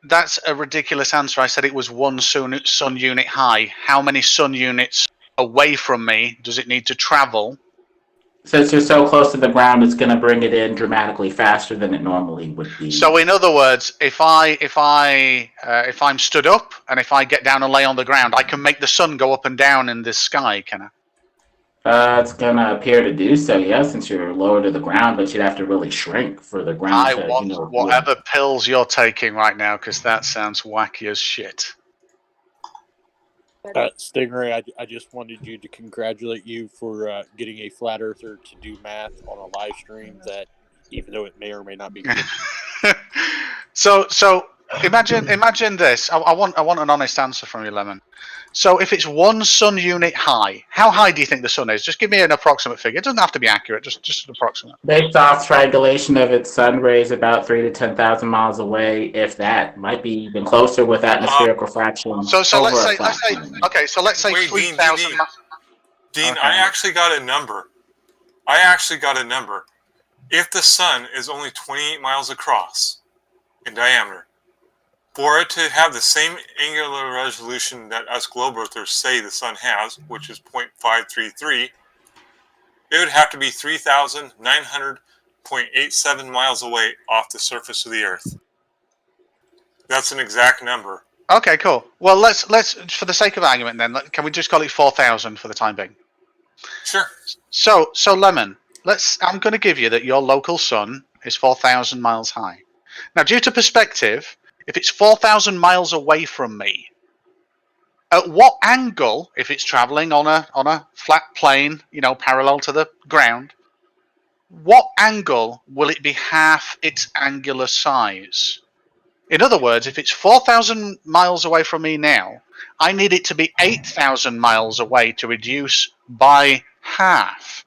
that's a ridiculous answer. I said it was one sun unit high. How many sun units away from me does it need to travel? Since you're so close to the ground, it's going to bring it in dramatically faster than it normally would be. So, in other words, if I'm stood up and if I get down and lay on the ground, I can make the sun go up and down in this sky, can I? It's going to appear to do so, yeah, since you're lower to the ground, but you'd have to really shrink for the ground. I want whatever pills you're taking right now, because that sounds wacky as shit. Stingray, I just wanted you to congratulate you for getting a flat earther to do math on a live stream that, even though it may or may not be good. So imagine this. I want an honest answer from you, Lemon. So if it's one sun unit high, how high do you think the sun is? Just give me an approximate figure. It doesn't have to be accurate, just an approximate. Based off triangulation of its sun rays, about 3,000 to 10,000 miles away, if that. Might be even closer with atmospheric refraction. So let's say 3,000. Dean, okay. I actually got a number. If the sun is only 28 miles across in diameter, for it to have the same angular resolution that us globe earthers say the sun has, which is 0.533, it would have to be 3,900.87 miles away off the surface of the Earth. That's an exact number. Okay, cool. Well, let's for the sake of argument then, can we just call it 4,000 for the time being? Sure. So Lemon, I'm going to give you that your local sun is 4,000 miles high. Now, due to perspective, if it's 4,000 miles away from me, at what angle, if it's traveling on a flat plane, parallel to the ground, what angle will it be half its angular size? In other words, if it's 4,000 miles away from me now, I need it to be 8,000 miles away to reduce by half.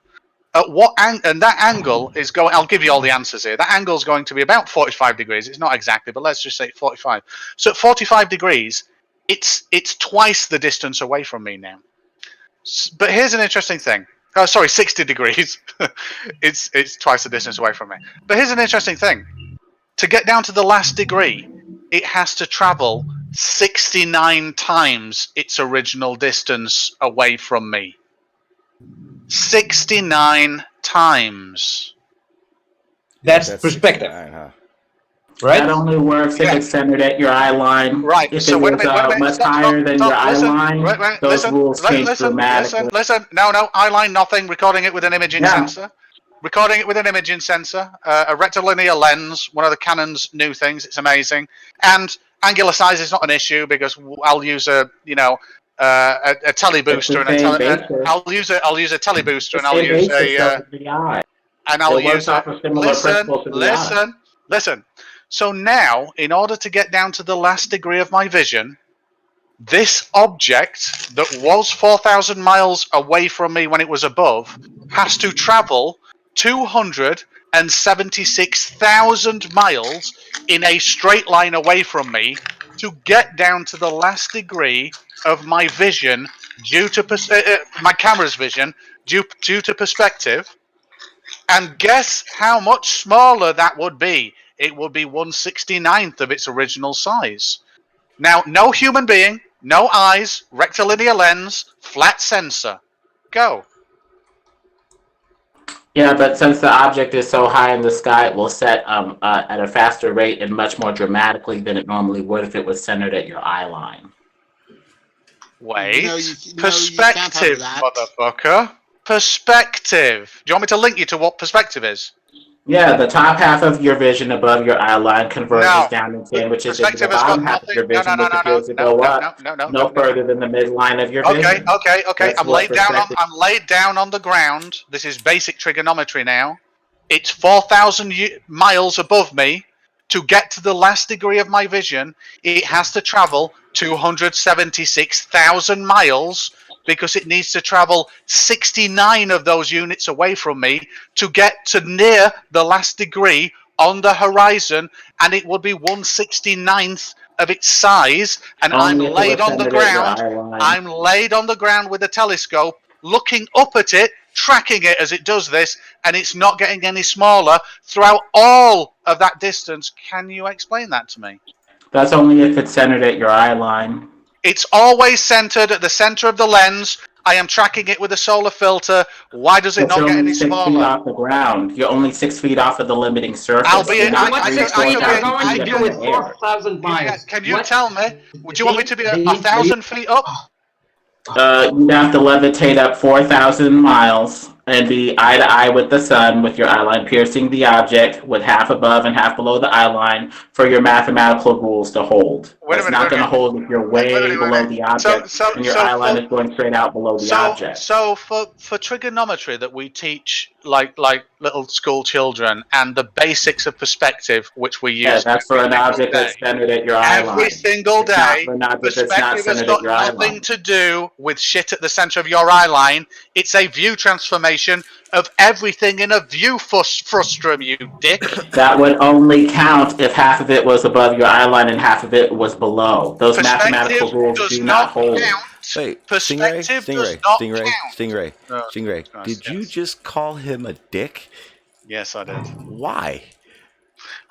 At what and that angle is going. I'll give you all the answers here. That angle is going to be about 45 degrees. It's not exactly, but let's just say 45. So at 45 degrees, it's twice the distance away from me now. But here's an interesting thing. Oh, sorry, 60 degrees. it's twice the distance away from me. But here's an interesting thing. To get down to the last degree, it has to travel 69 times its original distance away from me. 69 times. That's perspective. Right? That only works if it's centered at your eye line. Right. If so it was much higher than your eye line, those rules change dramatically. Listen. No, eye line, nothing. Recording it with an imaging sensor. Recording it with an imaging sensor. A rectilinear lens, one of the Canon's new things. It's amazing. And angular size is not an issue because I'll use a telebooster I'll use a telebooster and I'll use listen. So now, in order to get down to the last degree of my vision, This object that was 4,000 miles away from me when it was above has to travel 276,000 miles in a straight line away from me to get down to the last degree of my vision due to my camera's vision due to perspective. And guess how much smaller that would be? It would be 1/69th of its original size. Now, no human being, no eyes, rectilinear lens, flat sensor. Go. Yeah, but since the object is so high in the sky, it will set at a faster rate and much more dramatically than it normally would if it was centered at your eye line. Wait. Perspective, motherfucker. Perspective. Do you want me to link you to what perspective is? Yeah, the top half of your vision above your eye line converges down in 10, which is the bottom half of your vision, which appears to go up no further than the midline of your vision. Okay. I'm laid down on the ground. This is basic trigonometry now. It's 4,000 miles above me. To get to the last degree of my vision, it has to travel 276,000 miles because it needs to travel 69 of those units away from me to get to near the last degree on the horizon, and it would be 1/69th of its size, and I'm laid on the ground. I'm laid on the ground with a telescope, looking up at it, tracking it as it does this, and it's not getting any smaller throughout all of that distance. Can you explain that to me? That's only if it's centered at your eye line. It's always centered at the center of the lens. I am tracking it with a solar filter. Why does it not get any smaller? 6 feet off the ground. You're only 6 feet off of the limiting surface. Albeit, What 6 feet are going to do with 4,000 miles? Can you tell me? Would you want me to be 1,000 feet up? You'd have to levitate up 4,000 miles and be eye to eye with the sun, with your eye line piercing the object, with half above and half below the eye line, for your mathematical rules to hold. It's not going to hold if you're way below the object and your eye line is going straight out below the object. So for trigonometry that we teach like little school children, and the basics of perspective, which we use. Yeah, that's for an object that's centered at your eye line. Every single day, perspective has got nothing to do with shit at the center of your eye line. It's a view transformation of everything in a view frustum, you dick. That would only count if half of it was above your eye line and half of it was below. Those mathematical rules do not hold. Wait, perspective Stingray. Did you just call him a dick? Yes, I did. Why?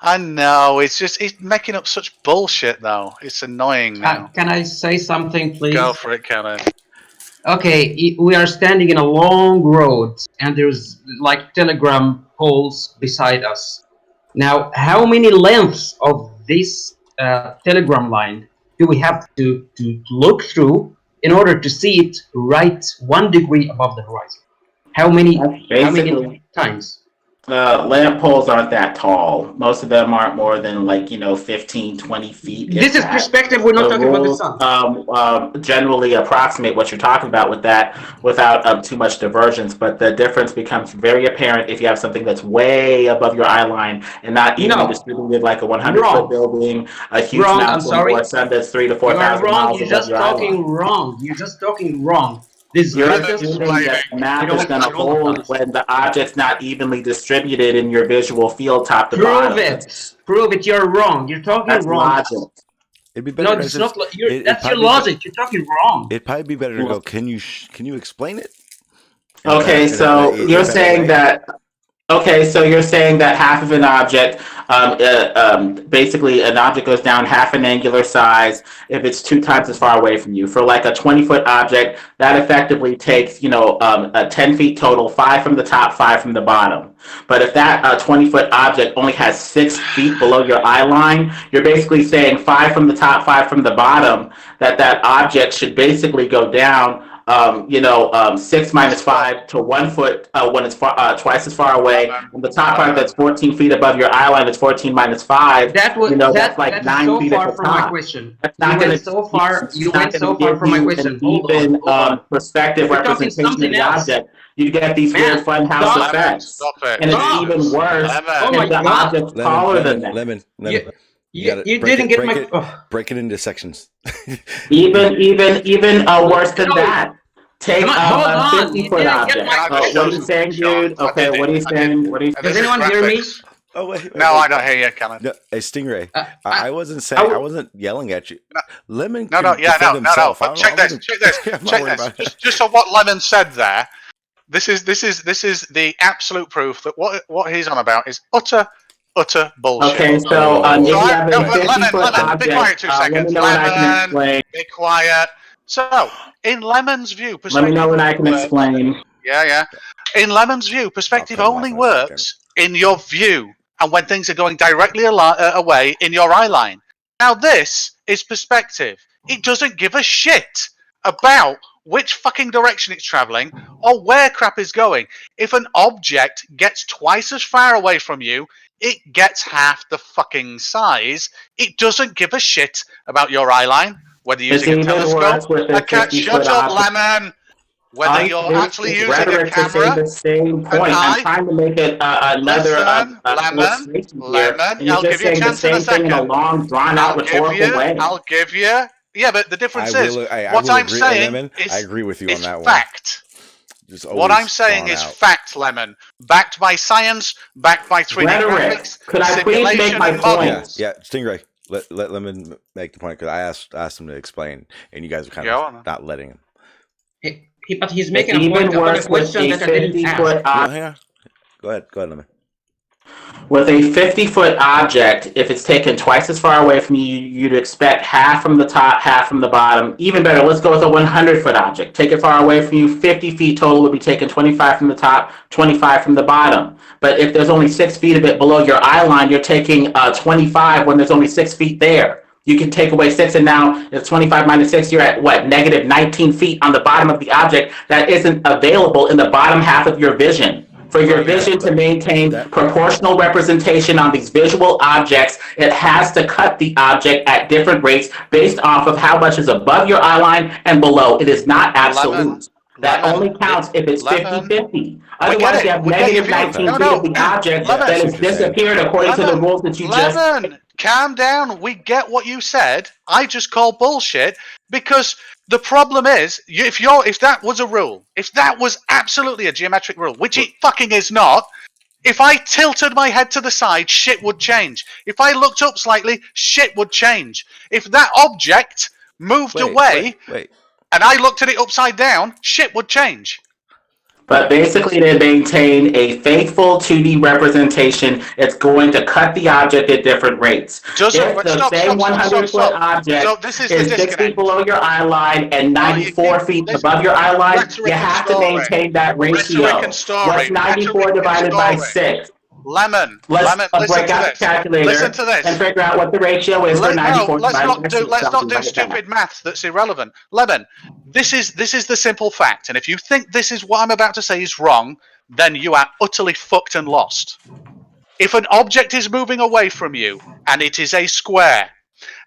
I know. It's just he's making up such bullshit, though. It's annoying now. Can I say something, please? Go for it, Kevin. Okay, we are standing in a long road, and there's like telegram poles beside us. Now, how many lengths of this telegram line do we have to look through in order to see it right 1 degree above the horizon? How many times? Lamp poles aren't that tall. Most of them aren't more than 15, 20 feet. This is perspective. We're not talking about the sun. Generally approximate what you're talking about with that without too much divergence, but the difference becomes very apparent if you have something that's way above your eye line and not evenly distributed like a 100-foot building, a huge mountain, or a sun that's 3,000 to 4,000 miles above your eye line. You're just talking wrong. You're assuming that the map is going to hold when the object's not evenly distributed in your visual field top to bottom. Prove it. You're wrong. You're talking wrong. Logic. It'd be better. No, it's not. That's your logic. You're talking wrong. It'd probably be better to go. Can you explain it? Okay, so you're saying that. Okay, so you're saying that half of an object, basically an object goes down half an angular size if it's 2 times as far away from you. For like a 20-foot object, that effectively takes, 10 feet total, 5 from the top, 5 from the bottom. But if that 20-foot object only has 6 feet below your eye line, you're basically saying 5 from the top, 5 from the bottom, that object should basically go down 6 minus 5 to 1 foot when it's twice as far away. And the top part that's 14 feet above your eye line is 14 minus 5. That's like 9 feet at the top. My question. That's not going to so far. You went so far from my question. Even perspective representation of the object. You get these weird funhouse effects. And it's even worse if the object's taller than that. Lemon. You didn't get my. Break it into sections. even worse than that. Take a 50-foot object. What are you saying, dude? Okay, what are you saying? Does anyone hear me? Oh wait. No, I don't hear you, Cameron. No, hey, Stingray. I wasn't saying. I wasn't yelling at you. Lemon. No. Himself. Check this. Just on what Lemon said there. This is the absolute proof that what he's on about is utter bullshit. Okay, so maybe I have a 50-foot object. Be quiet 2 seconds. Let me know when I can explain. Be quiet. So, in Lemon's view, Let me know when I can explain. Yeah. In Lemon's view, perspective only works in your view and when things are going directly away in your eye line. Now, this is perspective. It doesn't give a shit about which fucking direction it's traveling or where crap is going. If an object gets twice as far away from you, it gets half the fucking size. It doesn't give a shit about your eye line, whether you're using a telescope. Shut up, Lemon. Whether you're actually using a camera. The same point. I'm trying to make it another Lemon. I'll give you a chance in a second. In a long, drawn-out rhetorical way. I'll give you. Yeah, but the difference is what I'm saying is I agree with you on that fact. What I'm saying is fact, Lemon. Backed by science, backed by 3D graphics. Could I please make my point? Yeah, Stingray. Let Lemon make the point because I asked him to explain, and you guys are kind of not letting him. But he's making a point about a question that I didn't ask. Go ahead, Lemon. With a 50-foot object, if it's taken twice as far away from you, you'd expect half from the top, half from the bottom. Even better, let's go with a 100-foot object. Take it far away from you, 50 feet total would be taken 25 from the top, 25 from the bottom. But if there's only 6 feet of it below your eye line, you're taking 25 when there's only 6 feet there. You can take away 6, and now it's 25 minus 6, you're at what, negative 19 feet on the bottom of the object that isn't available in the bottom half of your vision. For your vision to maintain proportional representation on these visual objects, it has to cut the object at different rates based off of how much is above your eye line and below. It is not absolute. That only counts if it's 50-50. Otherwise, you have negative 19 feet of the object that has disappeared according to the rules that you just... Calm down. We get what you said. I just call bullshit because the problem is, if that was a rule, if that was absolutely a geometric rule, which it fucking is not, if I tilted my head to the side, shit would change. If I looked up slightly, shit would change. If that object moved away and I looked at it upside down, shit would change. But basically, to maintain a faithful 2D representation, it's going to cut the object at different rates. If the same 100-foot object is 6 feet below your eye line and 94 feet above your eye line, you have to maintain that ratio. What's 94 divided by 6? Lemon, let's break out the calculator and figure out what the ratio is for 94 divided by 6. Let's not do stupid maths that's irrelevant. Lemon, this is the simple fact, and if you think this is what I'm about to say is wrong, then you are utterly fucked and lost. If an object is moving away from you, and it is a square,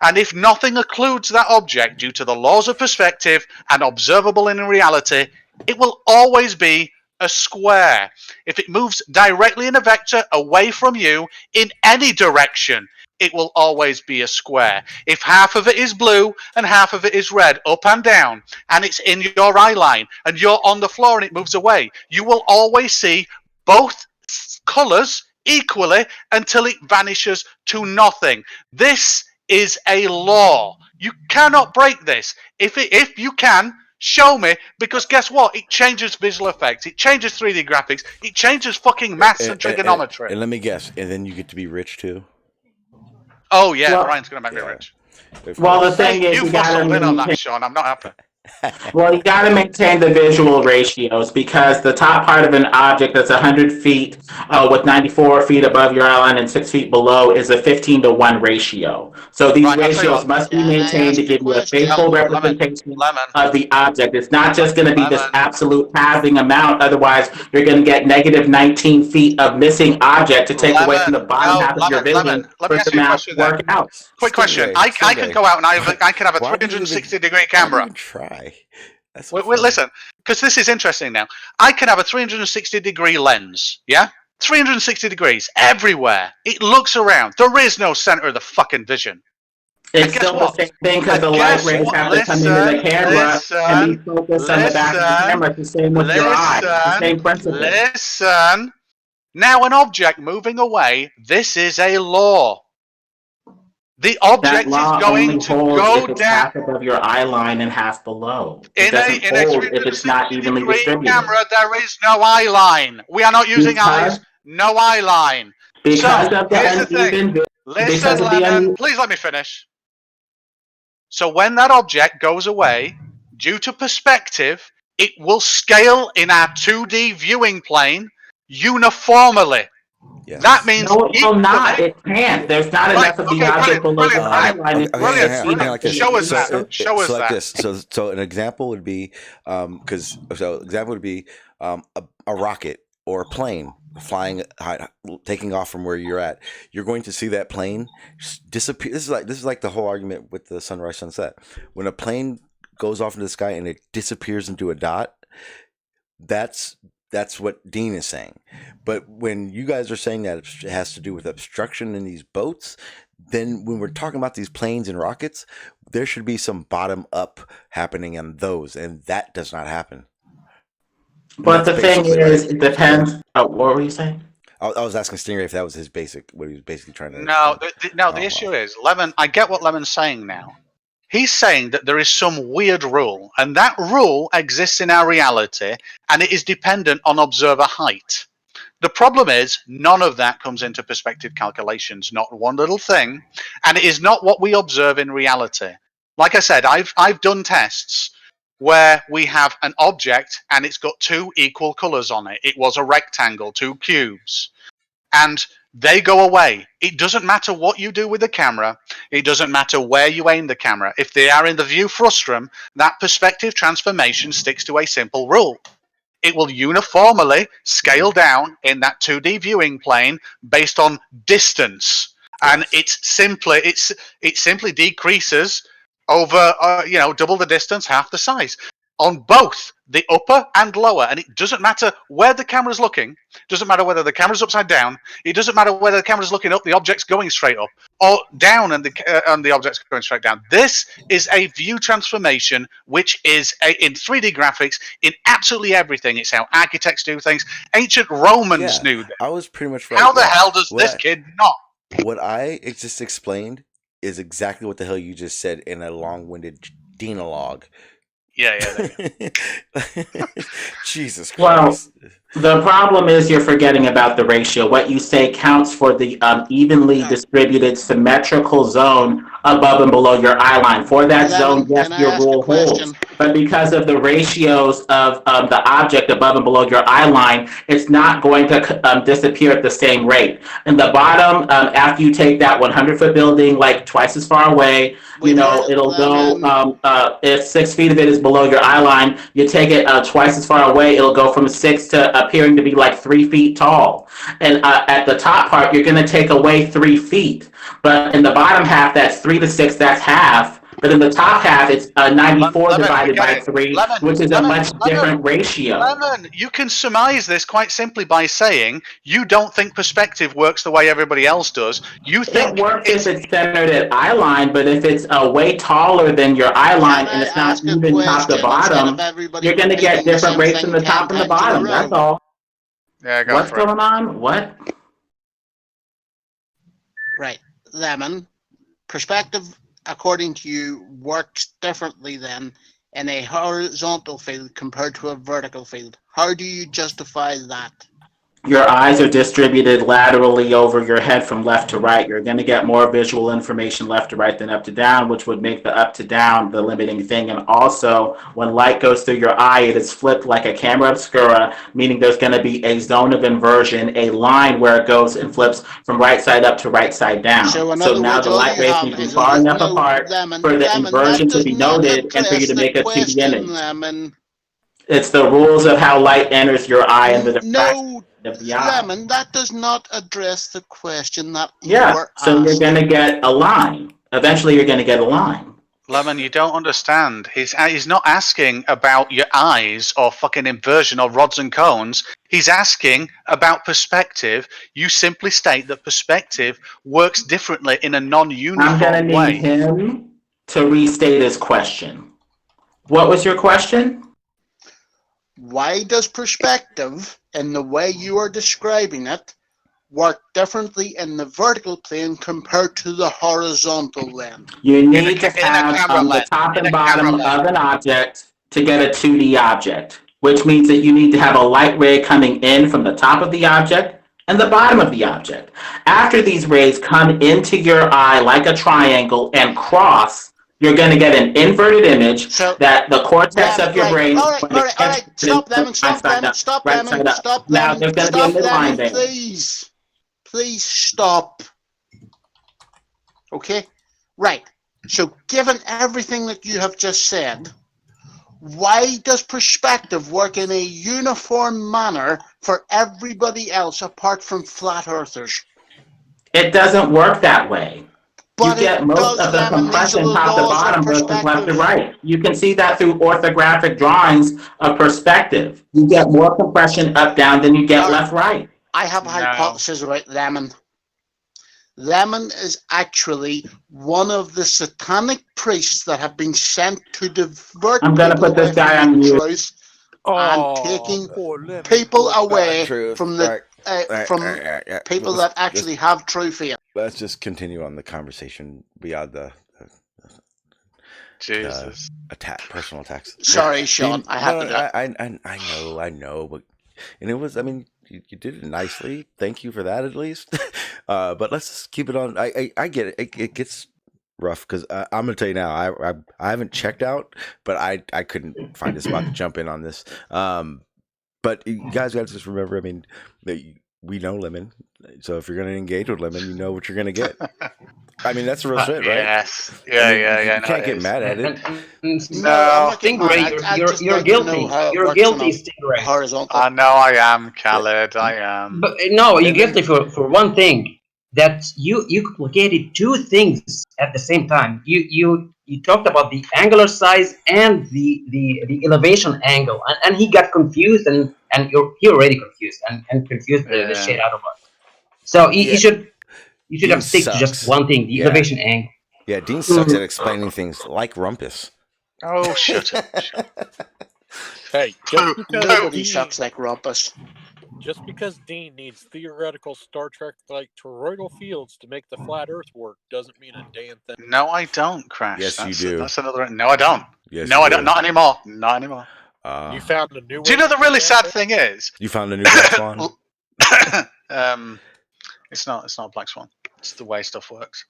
and if nothing occludes that object due to the laws of perspective and observable in reality, it will always be a square. If it moves directly in a vector away from you in any direction, it will always be a square. If half of it is blue and half of it is red, up and down, and it's in your eye line, and you're on the floor and it moves away, you will always see both colors equally until it vanishes to nothing. This is a law. You cannot break this. If you can, show me, because guess what? It changes visual effects. It changes 3D graphics. It changes fucking maths and trigonometry. And let me guess, and then you get to be rich too? Oh, yeah, Brian's going to make me rich. Well, the thing is, you muscled in on that, Sean. I'm not happy. Well, you got to maintain the visual ratios because the top part of an object that's 100 feet with 94 feet above your eye line and 6 feet below is a 15-to-1 ratio. So these ratios must be maintained to give you a faithful representation of the object. It's not just going to be this absolute halving amount. Otherwise, you're going to get negative 19 feet of missing object to take away from the bottom half of your vision for the math to work out. Quick question. I can go out and I can have a 360-degree camera. Listen, because this is interesting now. I can have a 360-degree lens, yeah? 360 degrees, everywhere. It looks around. There is no center of the fucking vision. It's still the same thing because the light rays have to come into the camera and be focused on the back of the camera. It's the same with your eye. It's the same principle. Listen. Now an object moving away, this is a law. The object is going to go if it's down. half above your eye line and half below. It In a doesn't hold if it's not evenly 360-degree distributed. camera, there is no eye line. We are not using eyes. No eye line. Because So of the here's the thing. uneven. Listen, Lemon, please let me finish. So when that object goes away, due to perspective, it will scale in our 2D viewing plane uniformly. Yes. That means no, it will not. It can't. There's not enough of the object below the eye line. Show us that. Show us like that. This. So an example would be a rocket or a plane flying high, taking off from where you're at. You're going to see that plane disappear. This is like the whole argument with the sunrise sunset. When a plane goes off into the sky and it disappears into a dot, that's what Dean is saying. But when you guys are saying that it has to do with obstruction in these boats, then when we're talking about these planes and rockets, there should be some bottom up happening on those, and that does not happen. But the thing is, it depends. What were you saying? I was asking Stingray if that was what he was basically trying to. No, the issue is, Lemon. I get what Lemon's saying now. He's saying that there is some weird rule, and that rule exists in our reality, and it is dependent on observer height. The problem is, none of that comes into perspective calculations, not one little thing, and it is not what we observe in reality. Like I said, I've done tests where we have an object, and it's got two equal colors on it. It was a rectangle, two cubes, and they go away. It doesn't matter what you do with the camera. It doesn't matter where you aim the camera. If they are in the view frustum, that perspective transformation sticks to a simple rule. It will uniformly scale down in that 2D viewing plane based on distance, and it simply decreases over double the distance, half the size, on both the upper and lower. And it doesn't matter where the camera's looking, doesn't matter whether the camera's upside down, it doesn't matter whether the camera's looking up, the object's going straight up, or down and the object's going straight down. This is a view transformation, which is in 3D graphics, in absolutely everything. It's how architects do things. Ancient Romans knew that. I was pretty much right. How the hell does this kid not? What I just explained is exactly what the hell you just said in a long-winded Deanologue. Yeah. Jesus Christ. Well, the problem is you're forgetting about the ratio. What you say counts for the evenly distributed symmetrical zone above and below your eye line. For that zone, yes, your rule holds. But because of the ratios of the object above and below your eye line, it's not going to disappear at the same rate. In the bottom, after you take that 100-foot building like twice as far away, it'll go, if 6 feet of it is below your eye line, you take it twice as far away, it'll go from 6 to appearing to be like 3 feet tall. And at the top part, you're going to take away 3 feet. But in the bottom half, that's 3 to 6, that's half. But in the top half, it's 94 divided by 3, which is a much different ratio. Lemon, you can surmise this quite simply by saying you don't think perspective works the way everybody else does. You think it works if it's centered at eye line, but if it's way taller than your eye line and it's not even top to bottom, you're going to get different rates from the top and the bottom. That's all. Yeah, what's going on? What? Right, Lemon. Perspective, according to you, works differently then in a horizontal field compared to a vertical field. How do you justify that? Your eyes are distributed laterally over your head from left to right. You're going to get more visual information left to right than up to down, which would make the up to down the limiting thing. And also, when light goes through your eye, it is flipped like a camera obscura, meaning there's going to be a zone of inversion, a line where it goes and flips from right side up to right side down. So now the light rays need to be far enough apart for the inversion to be noted and for you to make a 2D image. It's the rules of how light enters your eye and the diffraction. Lemon, that does not address the question that you're going to get a line. Eventually, you're going to get a line. Lemon, you don't understand. He's not asking about your eyes or fucking inversion or rods and cones. He's asking about perspective. You simply state that perspective works differently in a non-uniform I'm gonna way. need him to restate his question. What was your question? Why does perspective, in the way you are describing it, work differently in the vertical plane compared to the horizontal lens? You need to have the top and bottom of an object to get a 2D object, which means that you need to have a light ray coming in from the top of the object and the bottom of the object. After these rays come into your eye like a triangle and cross, you're going to get an inverted image that the cortex of your brain... All right. Stop them. Now, there's going to be a midline there. Please stop. Okay? Right. So, given everything that you have just said, why does perspective work in a uniform manner for everybody else apart from flat earthers? It doesn't work that way. But you get most of the compression top to bottom versus left to right. You can see that through orthographic drawings of perspective. You get more compression up down than you get left right. I have a hypothesis about Lemon. Lemon is actually one of the satanic priests that have been sent to divert I'm going to put this guy on mute. Truth and taking people away from the people that actually have true faith. Let's just continue on the conversation beyond the Jesus personal attacks. Sorry, Sean. I had to do it. I know, but and it was. I mean, you did it nicely. Thank you for that, at least. But let's just keep it on. I get it. It gets rough because I'm gonna tell you now. I haven't checked out, but I couldn't find a spot to jump in on this. But you guys got to just remember. I mean, we know Lemon, so if you're going to engage with Lemon, you know what you're going to get. I mean, that's the real shit, right? Yes. Yeah. You can't get mad at it. No, Stingray, you're guilty. You're guilty, Stingray. Horizontal. I know I am, Khaled. I am. But no, you're guilty for one thing. That you complicated two things at the same time. You talked about the angular size and the elevation angle, and he got confused, and he already confused and confused the shit out of us. So you should have stick to just one thing, the elevation angle. Yeah, Dean sucks at explaining things like Rumpus. Oh, shut up. Hey, nobody sucks like Rumpus. Just because Dean needs theoretical Star Trek-like toroidal fields to make the flat Earth work doesn't mean a damn thing. No, I don't, Crash. Yes, you do. That's another. No, I don't. Yes, no, I don't. Not anymore. Not anymore. You found a new. Do you know the really sad thing is? You found a new Black Swan. It's not a Black Swan. It's the way stuff works.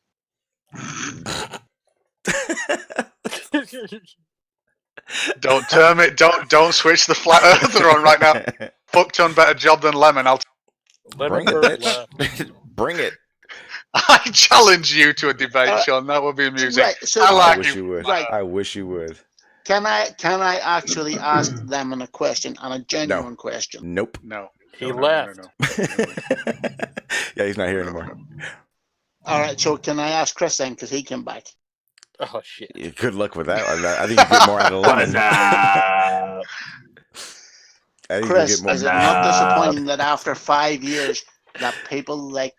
Don't term it. Don't switch the flat earther on right now. Fuck done better job than Lemon. Bring it, bitch. Bring it. I challenge you to a debate, Sean. That would be amusing. Right, so I wish you would. Right. I wish you would. Can I actually ask Lemon a question, and a genuine question? Nope. No. He left. No. Yeah, he's not here anymore. All right, so can I ask Chris then, because he came back? Oh shit! Good luck with that. I think you get more out of Lemon. Chris, is it not disappointing that after 5 years, that people like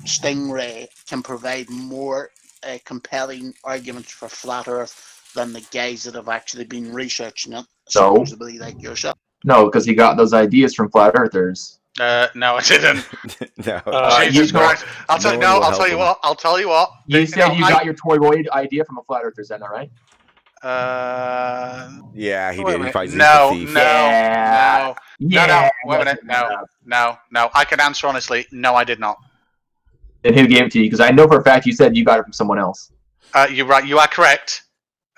Stingray can provide more compelling arguments for flat Earth than the guys that have actually been researching it, supposedly like yourself? No, because he got those ideas from flat earthers. No, I didn't. No. Jesus Christ! I'll tell you what. I'll tell you what. You said you got your toroid idea from a flat earther, is that not right? Yeah, he did. He probably No. Wait a minute. No. I can answer honestly. No, I did not. Then who gave it to you? Because I know for a fact you said you got it from someone else. You're right. You are correct.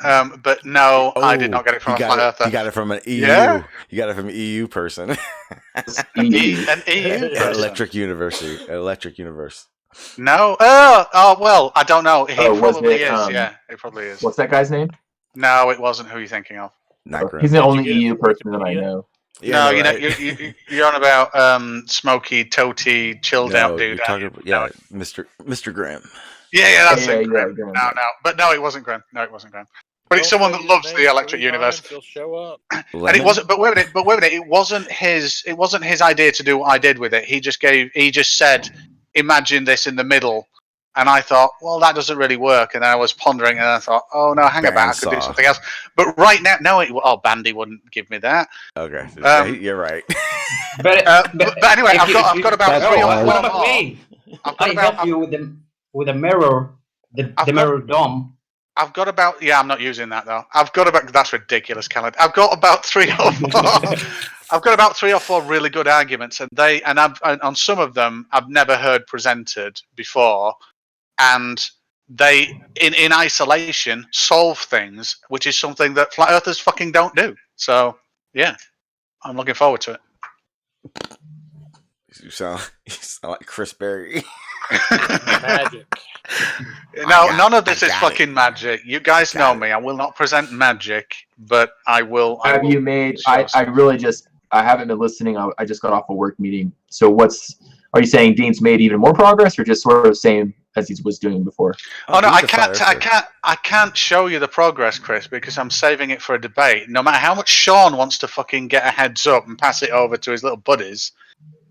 But no, I did not get it from a flat earther. You got it from an EU. Yeah? You got it from an EU person. An EU person. Electric Universe. No. Well, I don't know. He probably is. Yeah, it probably is. What's that guy's name? No, it wasn't who you're thinking of. Not He's the only EU person that I know. Yeah, no, you're on about smoky, toady, chilled out dude. You're talking about Mr. Graham. Yeah, that's it. Graham. No, but no, it wasn't Graham. No, it wasn't Graham. But it's someone that loves the electric universe. He'll show up. And it wasn't. But wait a minute. It wasn't his idea to do what I did with it. He just said, "Imagine this in the middle." And I thought, well, that doesn't really work. And then I was pondering, and I thought, oh no, hang about, I could do something else. But right now, no, Bandy wouldn't give me that. Okay, you're right. but anyway, I've got about three or four more. I help you with the mirror, the mirror dome. I've got about I'm not using that though. That's ridiculous, Callan. I've got about 3 or 4. I've got about 3 or 4 really good arguments, and on some of them I've never heard presented before. And they, in isolation, solve things, which is something that flat earthers fucking don't do. So, yeah, I'm looking forward to it. You sound like Chris Berry. Magic. No, none of this is fucking magic. You guys know me. I will not present magic, but I will. Have you made? I haven't been listening. I just got off a work meeting. So are you saying Dean's made even more progress, or just sort of same as he was doing before? Oh no, I can't show you the progress, Chris, because I'm saving it for a debate. No matter how much Sean wants to fucking get a heads up and pass it over to his little buddies.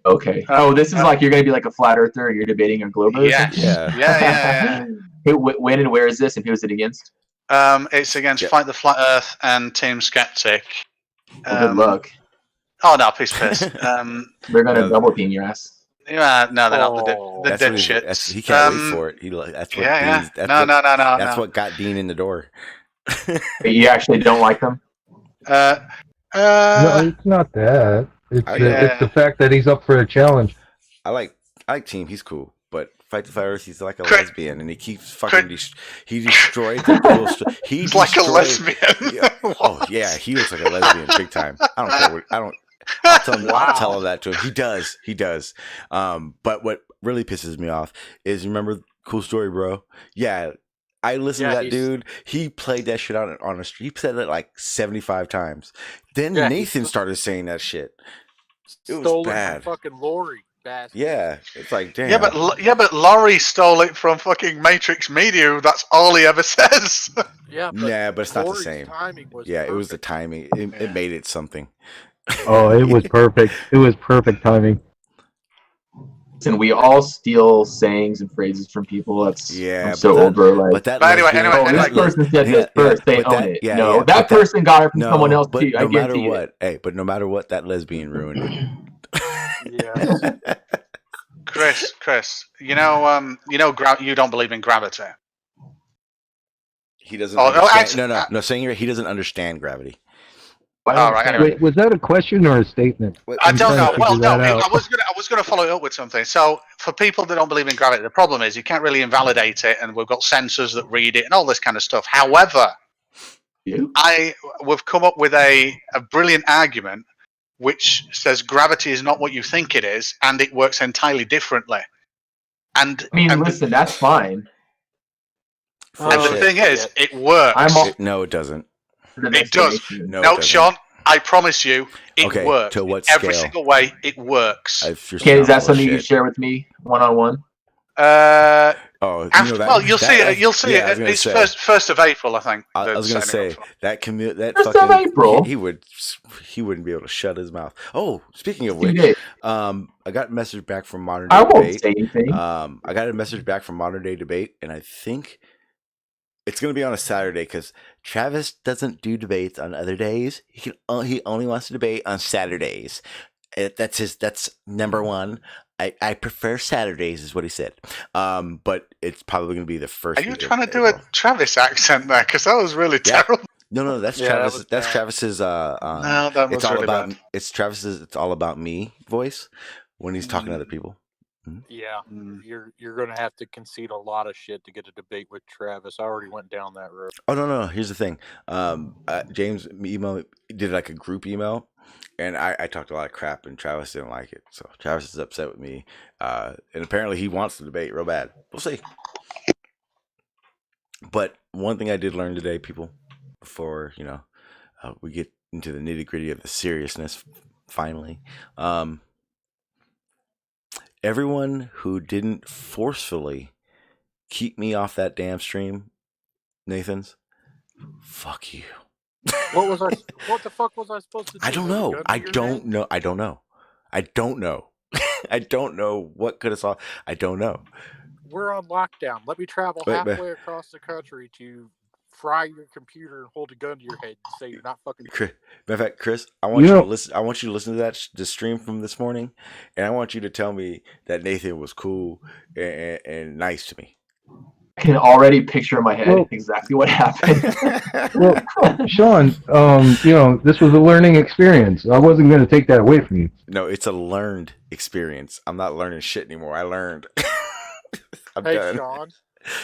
Okay. This is like you're going to be like a flat earther and you're debating on globalism? Yeah. When and where is this, and who is it against? It's against Fight the Flat Earth and Team Skeptic. Good luck. Oh no, piss. They're going to double team your ass. Yeah, no, they're not. The dipshits. He can't wait for it. That's what got Dean in the door. You actually don't like them? No, it's not that. It's the fact that he's up for a challenge. I like Team. He's cool, but Fight the Fire Earth, he's like a lesbian, and he keeps fucking. He destroyed the. He's like a lesbian. Oh yeah, he looks like a lesbian, big time. I don't care. I'll tell him. I'll tell him that to him. He does. But what really pisses me off is, remember, cool story, bro. Yeah, I listened to that dude. He played that shit on a street. He said it like 75 times. Then Nathan started saying that shit. It was bad. From fucking Lori, bastard. Yeah, it's like damn. But Laurie stole it from fucking Matrix Media. That's all he ever says. But it's not the same. Was it was the timing. It made it something. Oh, it was perfect. It was perfect timing. And we all steal sayings and phrases from people. I'm so over. Like, but anyway, this person said this first. They own it. That person got it from someone else too. I guarantee you. But no matter what, that lesbian ruined it. Chris, you don't believe in gravity. He doesn't. Understand. No. Saying he doesn't understand gravity. All right. Anyway. Wait, was that a question or a statement? I don't know. Well, no. I was gonna follow it up with something. So, for people that don't believe in gravity, the problem is you can't really invalidate it, and we've got sensors that read it and all this kind of stuff. However, we've come up with a brilliant argument which says gravity is not what you think it is, and it works entirely differently. And listen, that's fine. And the thing is, it works. No, it doesn't. It does. No, Sean, I promise you, it works. To what Every scale? single way, it works. Okay, is that something you can share with me one-on-one? You'll see it. You'll see it. It's 1st of April, I think. I was going to say that First of April. He wouldn't be able to shut his mouth. Oh, speaking of which, I got a message back from Modern Day Debate. I won't say anything. I got a message back from Modern Day Debate, and I think it's going to be on a Saturday because Travis doesn't do debates on other days. He only wants to debate on Saturdays. That's number one. I prefer Saturdays, is what he said. But it's probably going to be the first. Are you trying to do a Travis accent there? Because that was really terrible. No, that's Travis. That's Travis's. No, that was really bad. It's Travis's. It's all about me voice when he's talking to other people. Yeah, you're gonna have to concede a lot of shit to get a debate with Travis. I already went down that road. Oh no! Here's the thing. James did like a group email, and I talked a lot of crap, and Travis didn't like it. So Travis is upset with me, and apparently he wants to debate real bad. We'll see. But one thing I did learn today, people, before we get into the nitty gritty of the seriousness finally. Everyone who didn't forcefully keep me off that damn stream, Nathan's, fuck you. What the fuck was I supposed to do? I don't know. I don't know. I don't know. I don't know. I don't know what could have saw. I don't know. We're on lockdown. Let me travel halfway across the country to fry your computer and hold a gun to your head and say you're not fucking. Matter of fact, Chris, I want you to listen. I want you to listen to the stream from this morning, and I want you to tell me that Nathan was cool and nice to me. I can already picture in my head exactly what happened. Well, Sean, this was a learning experience. I wasn't going to take that away from you. No, it's a learned experience. I'm not learning shit anymore. I learned. I'm hey, done.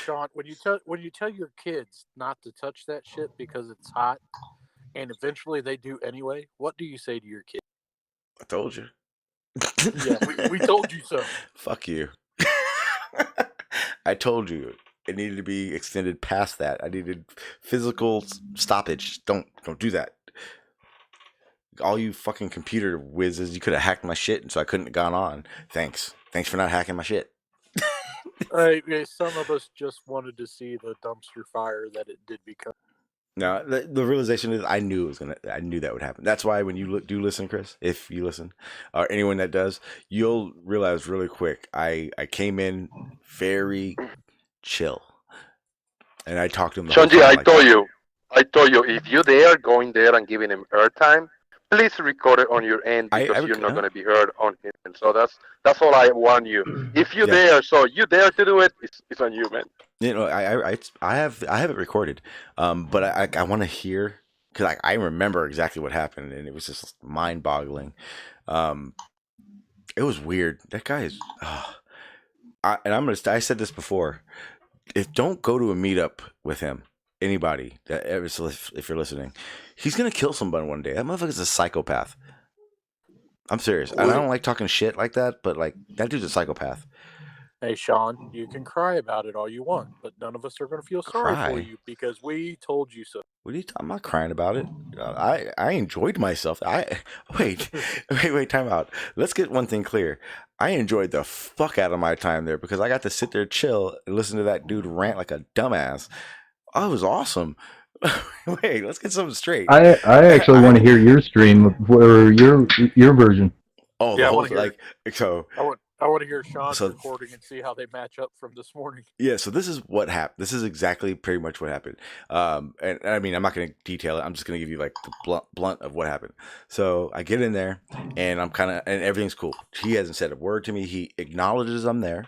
Sean, when you tell your kids not to touch that shit because it's hot, and eventually they do anyway, what do you say to your kid? I told you. Yeah, we told you so. Fuck you. I told you. It needed to be extended past that. I needed physical stoppage. Don't do that. All you fucking computer whizzes, you could have hacked my shit, so I couldn't have gone on. Thanks for not hacking my shit. Some of us just wanted to see the dumpster fire that it did become. No, the realization is I knew that would happen. That's why when you do listen, Chris, if you listen, or anyone that does, you'll realize really quick. I came in very chill, and I talked to him. Shanji, I told you, if you dare going there and giving him airtime, please record it on your end because you're not going to be heard on him. And so that's all I want you. If you dare, so you dare to do it, it's on you, man. You know, I have it recorded, but I want to hear because I remember exactly what happened, and it was just mind-boggling. It was weird. That guy is, I said this before. Don't go to a meetup with him. Anybody that ever, if you're listening, he's gonna kill somebody one day. That motherfucker's a psychopath. I'm serious. And I don't like talking shit like that, but like that dude's a psychopath. Hey, Sean, you can cry about it all you want, but none of us are going to feel sorry for you because we told you so. I'm not crying about it. I enjoyed myself. Wait, time out. Let's get one thing clear. I enjoyed the fuck out of my time there because I got to sit there, chill, and listen to that dude rant like a dumbass. Oh, it was awesome. Wait, let's get something straight. I actually want to hear your stream or your version. Oh, yeah, the whole like so. I want to hear Sean's recording and see how they match up from this morning. Yeah, so this is what happened. This is exactly pretty much what happened. And I mean, I'm not going to detail it. I'm just going to give you like the blunt of what happened. So I get in there, and and everything's cool. He hasn't said a word to me. He acknowledges I'm there,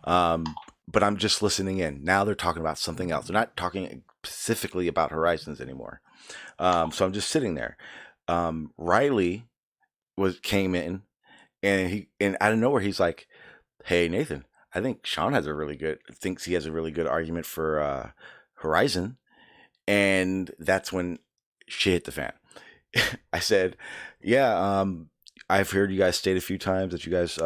but I'm just listening in. Now they're talking about something else. They're not talking specifically about Horizons anymore. So I'm just sitting there. Riley came in. And out of nowhere, he's like, "Hey, Nathan, I think Sean thinks he has a really good argument for Horizon." And that's when shit hit the fan. I said, "Yeah, I've heard you guys state a few times that you guys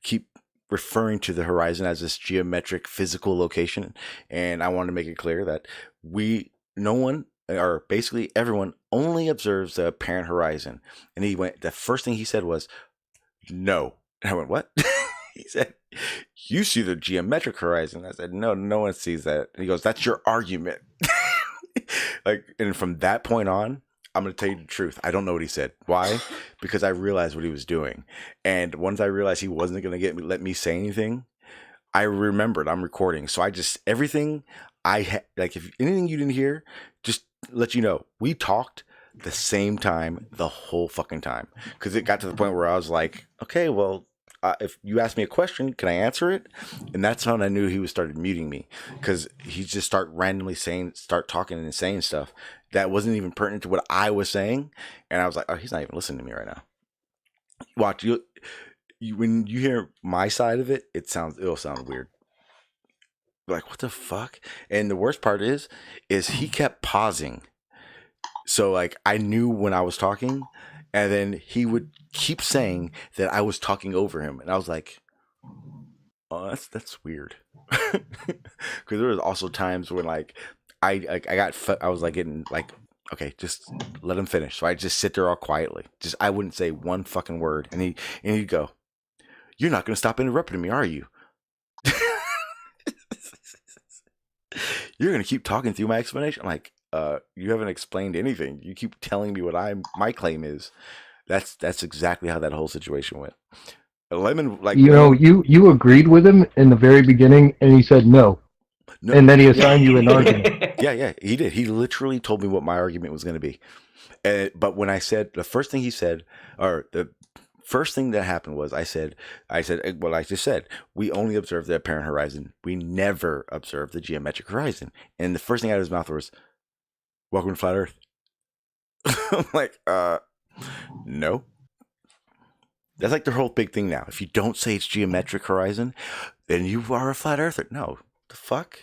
keep referring to the Horizon as this geometric physical location. And I want to make it clear that no one, or basically everyone, only observes the apparent horizon." And the first thing he said was, "No." And I went, "What?" He said, "You see the geometric horizon." I said, no one sees that. And he goes, "That's your argument." And from that point on, I'm going to tell you the truth. I don't know what he said. Why? Because I realized what he was doing. And once I realized he wasn't going to let me say anything, I remembered I'm recording. So everything if anything you didn't hear, just let you know, we talked the same time the whole fucking time, because it got to the point where I was like, okay, well, if you ask me a question, can I answer it? And that's when I knew he started muting me, because he just randomly start talking and saying stuff that wasn't even pertinent to what I was saying, and I was like, oh, he's not even listening to me right now. Watch you when you hear my side of it, it'll sound weird. Like, what the fuck? And the worst part is he kept pausing. So like I knew when I was talking, and then he would keep saying that I was talking over him, and I was like, "Oh, that's weird." Because there was also times when like I was like getting like okay, just let him finish. So I just sit there all quietly. I wouldn't say one fucking word. And he'd go, "You're not going to stop interrupting me, are you? You're going to keep talking through my explanation." I'm like, you haven't explained anything. You keep telling me what my claim is. That's exactly how that whole situation went. Lemon, like, you agreed with him in the very beginning, and he said no. And then he assigned you an argument. Yeah, he did. He literally told me what my argument was going to be. But when I said, the first thing he said, or the first thing that happened was I said, well, I just said, we only observe the apparent horizon. We never observe the geometric horizon. And the first thing out of his mouth was, "Welcome to Flat Earth." I'm like, no. That's like their whole big thing now. If you don't say it's geometric horizon, then you are a flat earther. No, the fuck,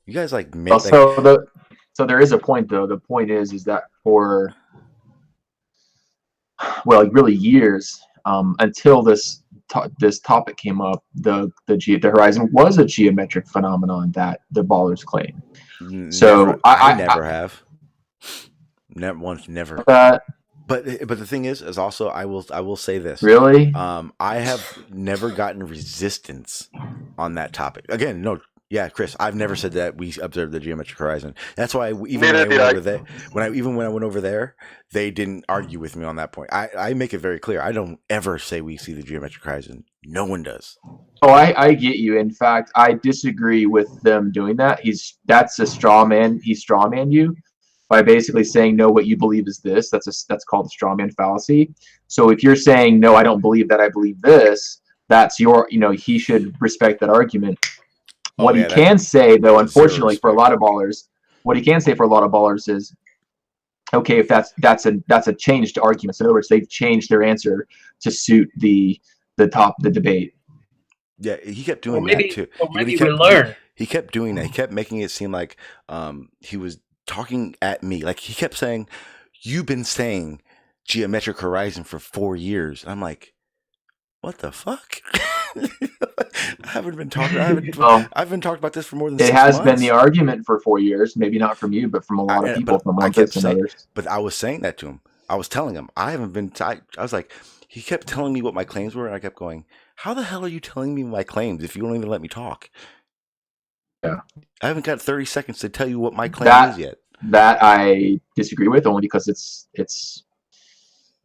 you guys like make. So there is a point though. The point is that for really years until this topic came up, the horizon was a geometric phenomenon that the ballers claim. So I never have. Never. But the thing is also I will say this. Really? I have never gotten resistance on that topic. Again, no, yeah, Chris, I've never said that we observed the geometric horizon. That's why when I went over there, they didn't argue with me on that point. I make it very clear. I don't ever say we see the geometric horizon. No one does. Oh, I get you. In fact, I disagree with them doing that. That's a straw man. He straw man you by basically saying, no, what you believe is this. That's called the straw man fallacy. So if you're saying, no, I don't believe that, I believe this, that's your, he should respect that argument. What he can say, though, unfortunately, for a lot of ballers, is, okay, if that's a changed argument. So in other words, they've changed their answer to suit the debate. Yeah, he kept doing that too. He kept doing that. He kept making it seem like he was talking at me. Like he kept saying, "You've been saying geometric horizon for 4 years." I'm like, what the fuck? I've been talking about this for more than 6 months. It has been the argument for 4 years, maybe not from you, but from a lot of people, from Olympus and others. But I was saying that to him. I was telling him, I was like, he kept telling me what my claims were, and I kept going, how the hell are you telling me my claims if you don't even let me talk? Yeah. I haven't got 30 seconds to tell you what my claim is yet. That I disagree with, only because it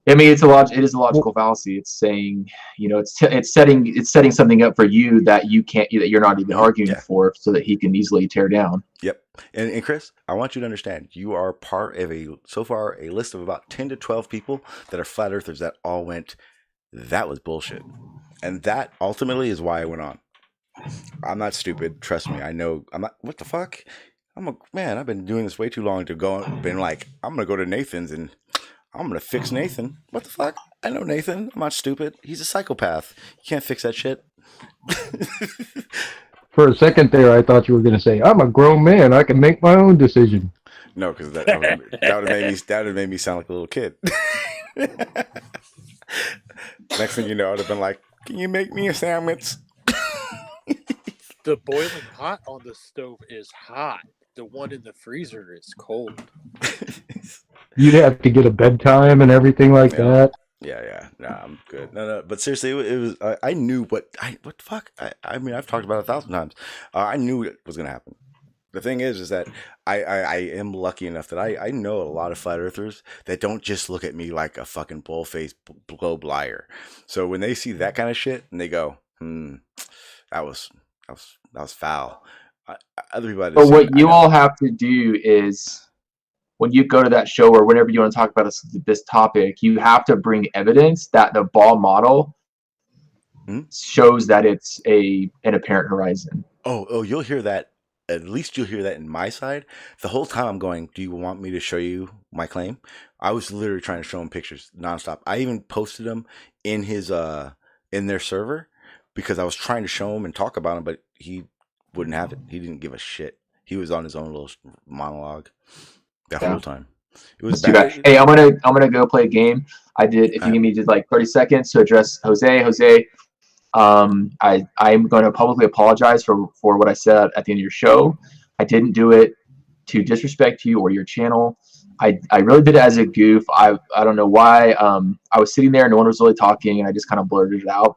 is a logical fallacy. It's saying, it's setting something up for you that you're not even arguing for, so that he can easily tear down. Yep. And Chris, I want you to understand, you are part of so far a list of about 10 to 12 people that are flat earthers that all went, that was bullshit. And that ultimately is why I went on. I'm not stupid. Trust me. I know I'm not. What the fuck? I've been doing this way too long to been like, I'm going to go to Nathan's and I'm going to fix Nathan. What the fuck? I know Nathan. I'm not stupid. He's a psychopath. You can't fix that shit. For a second there, I thought you were going to say, I'm a grown man. I can make my own decision. No, because that would have made me sound like a little kid. Next thing you know, I'd have been like, can you make me a sandwich? The boiling pot on the stove is hot. The one in the freezer is cold. You'd have to get a bedtime and everything like that. Yeah. No, I'm good. No. But seriously, it was. I knew what the fuck. I mean, I've talked about it 1,000 times. I knew it was gonna happen. The thing is that I am lucky enough that I know a lot of flat earthers that don't just look at me like a fucking bull-faced globe liar. So when they see that kind of shit and they go, that was foul. Other people. But what you all have to do is, when you go to that show or whenever you want to talk about this topic, you have to bring evidence that the ball model shows that it's an apparent horizon. Oh, you'll hear that. At least you'll hear that in my side. The whole time I'm going, do you want me to show you my claim? I was literally trying to show him pictures nonstop. I even posted them in his in their server because I was trying to show him and talk about him, but he wouldn't have it. He didn't give a shit. He was on his own little monologue the whole time. It was bad. Hey, I'm gonna go play a game. If you give me just like 30 seconds to address Jose. I'm going to publicly apologize for what I said at the end of your show. I didn't do it to disrespect you or your channel. I really did it as a goof. I don't know why. I was sitting there and no one was really talking, and I just kind of blurted it out.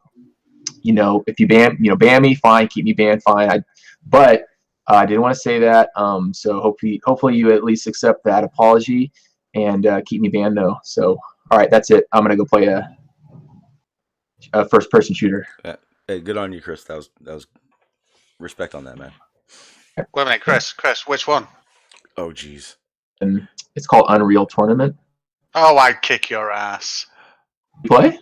If you ban me, fine. Keep me banned, fine. But I didn't want to say that. So hopefully you at least accept that apology and keep me banned though. So all right, that's it. I'm gonna go play a first-person shooter. Yeah. Hey, good on you, Chris. That was respect on that, man. Wait a minute, Chris, which one? Oh, jeez. And it's called Unreal Tournament. Oh, I'd kick your ass. You play?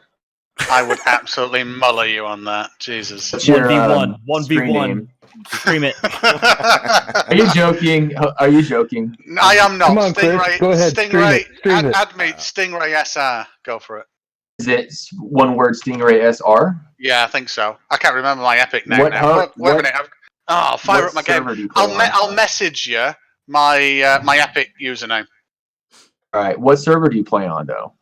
I would absolutely muller you on that. Jesus. 1v1. 1v1. Stream it. Are you joking? Are you joking? I am not. Come on, Stingray, Chris. Go ahead. Stingray, Stream it. add me. Stingray SR. Go for it. Is it one word Stingray SR? Yeah, I think so. I can't remember my Epic name What- now. how- Wait a what- minute. I'll fire what up my game. server do you play on? I'll message you my my Epic username. All right. What server do you play on, though?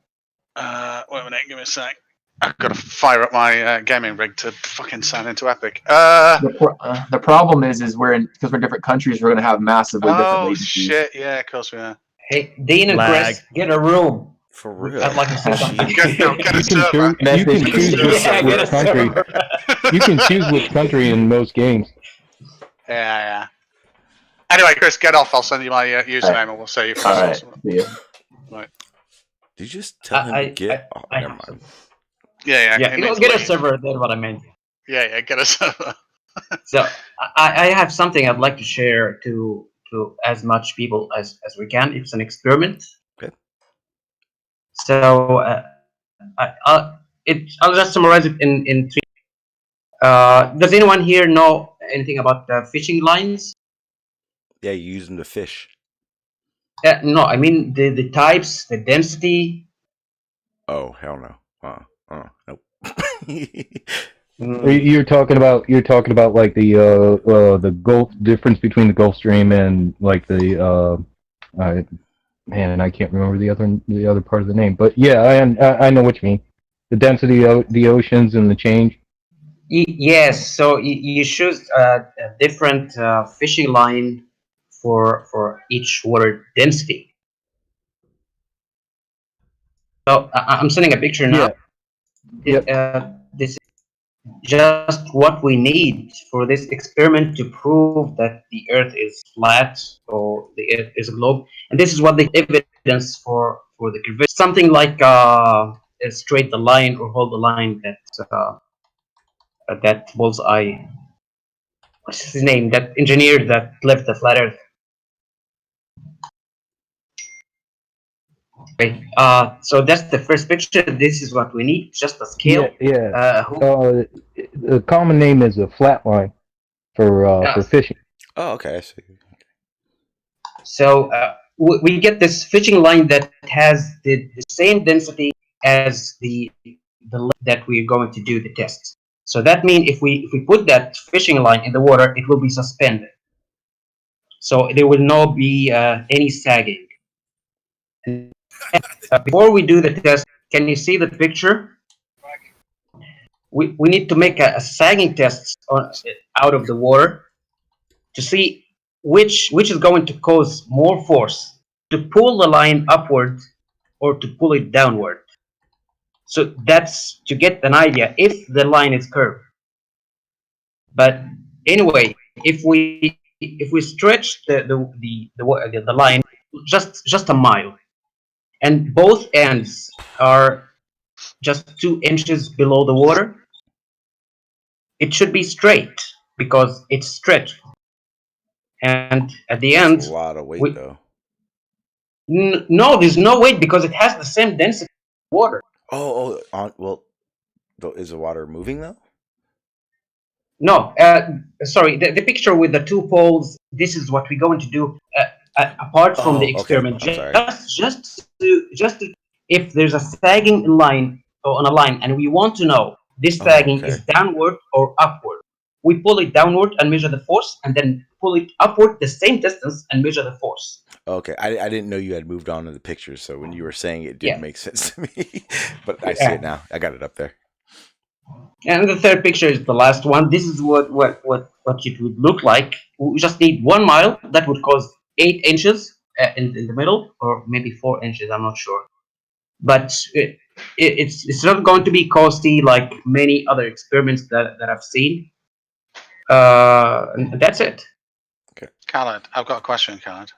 Wait a minute. Give me a sec. I've got to fire up my gaming rig to fucking sign into Epic. The problem is because we're in different countries, we're going to have massively different Oh latencies. shit! Yeah, of course we are. Hey, Dean and Chris, get a room. For real. I'd like to say something. You can choose which country. You can choose which country in most games. Yeah. Anyway, Chris, get off. I'll send you my username and we'll say you first. All right. See ya. Right. Did you just tell him to get off? Never mind. Yeah. Get a server. That's what I meant. Yeah, get a server. So I have something I'd like to share to as much people as we can. It's an experiment. Okay. So I'll just summarize it in three. Does anyone here know anything about fishing lines? Yeah, you use them to fish. No, I mean the types, the density. Oh, hell no. Nope. You're talking about like the Gulf difference between the Gulf Stream and like the man, I can't remember the other part of the name, but yeah, I know what you mean. The density of the oceans and the change. Yes, so you choose a different fishing line for each water density. So I'm sending a picture now. This is just what we need for this experiment to prove that the Earth is flat or the Earth is a globe. And this is what the evidence for the curvature. Something like straight the line or hold the line that bullseye. What's his name? That engineer that left the flat Earth. Okay, so that's the first picture. This is what we need, just a scale. Yeah. The common name is a flat line for fishing. Oh, okay. I see. So we get this fishing line that has the same density as the that we're going to do the test. So that means if we put that fishing line in the water, it will be suspended. So there will not be any sagging. Before we do the test, can you see the picture? We need to make a sagging test out of the water to see which is going to cause more force, to pull the line upward or to pull it downward. So that's to get an idea if the line is curved. But anyway, if we stretch the line just a mile, and both ends are just 2 inches below the water, it should be straight because it's stretched. And at the end, that's a lot of weight, though. No, there's no weight because it has the same density of water. Well, is the water moving though? No, sorry. The picture with the 2 poles. This is what we're going to do. Apart from the experiment, just to if there's a sagging line on a line, and we want to know this sagging is downward or upward, we pull it downward and measure the force, and then pull it upward the same distance and measure the force. Okay, I didn't know you had moved on to the pictures, so when you were saying it didn't make sense to me, but I see it now. I got it up there. And the third picture is the last one. This is what it would look like. We just need 1 mile. That would cause 8 inches, in the middle, or maybe 4 inches. I'm not sure, but it's not going to be costly like many other experiments that I've seen. And that's it. Okay. Khaled, I've got a question, Khaled.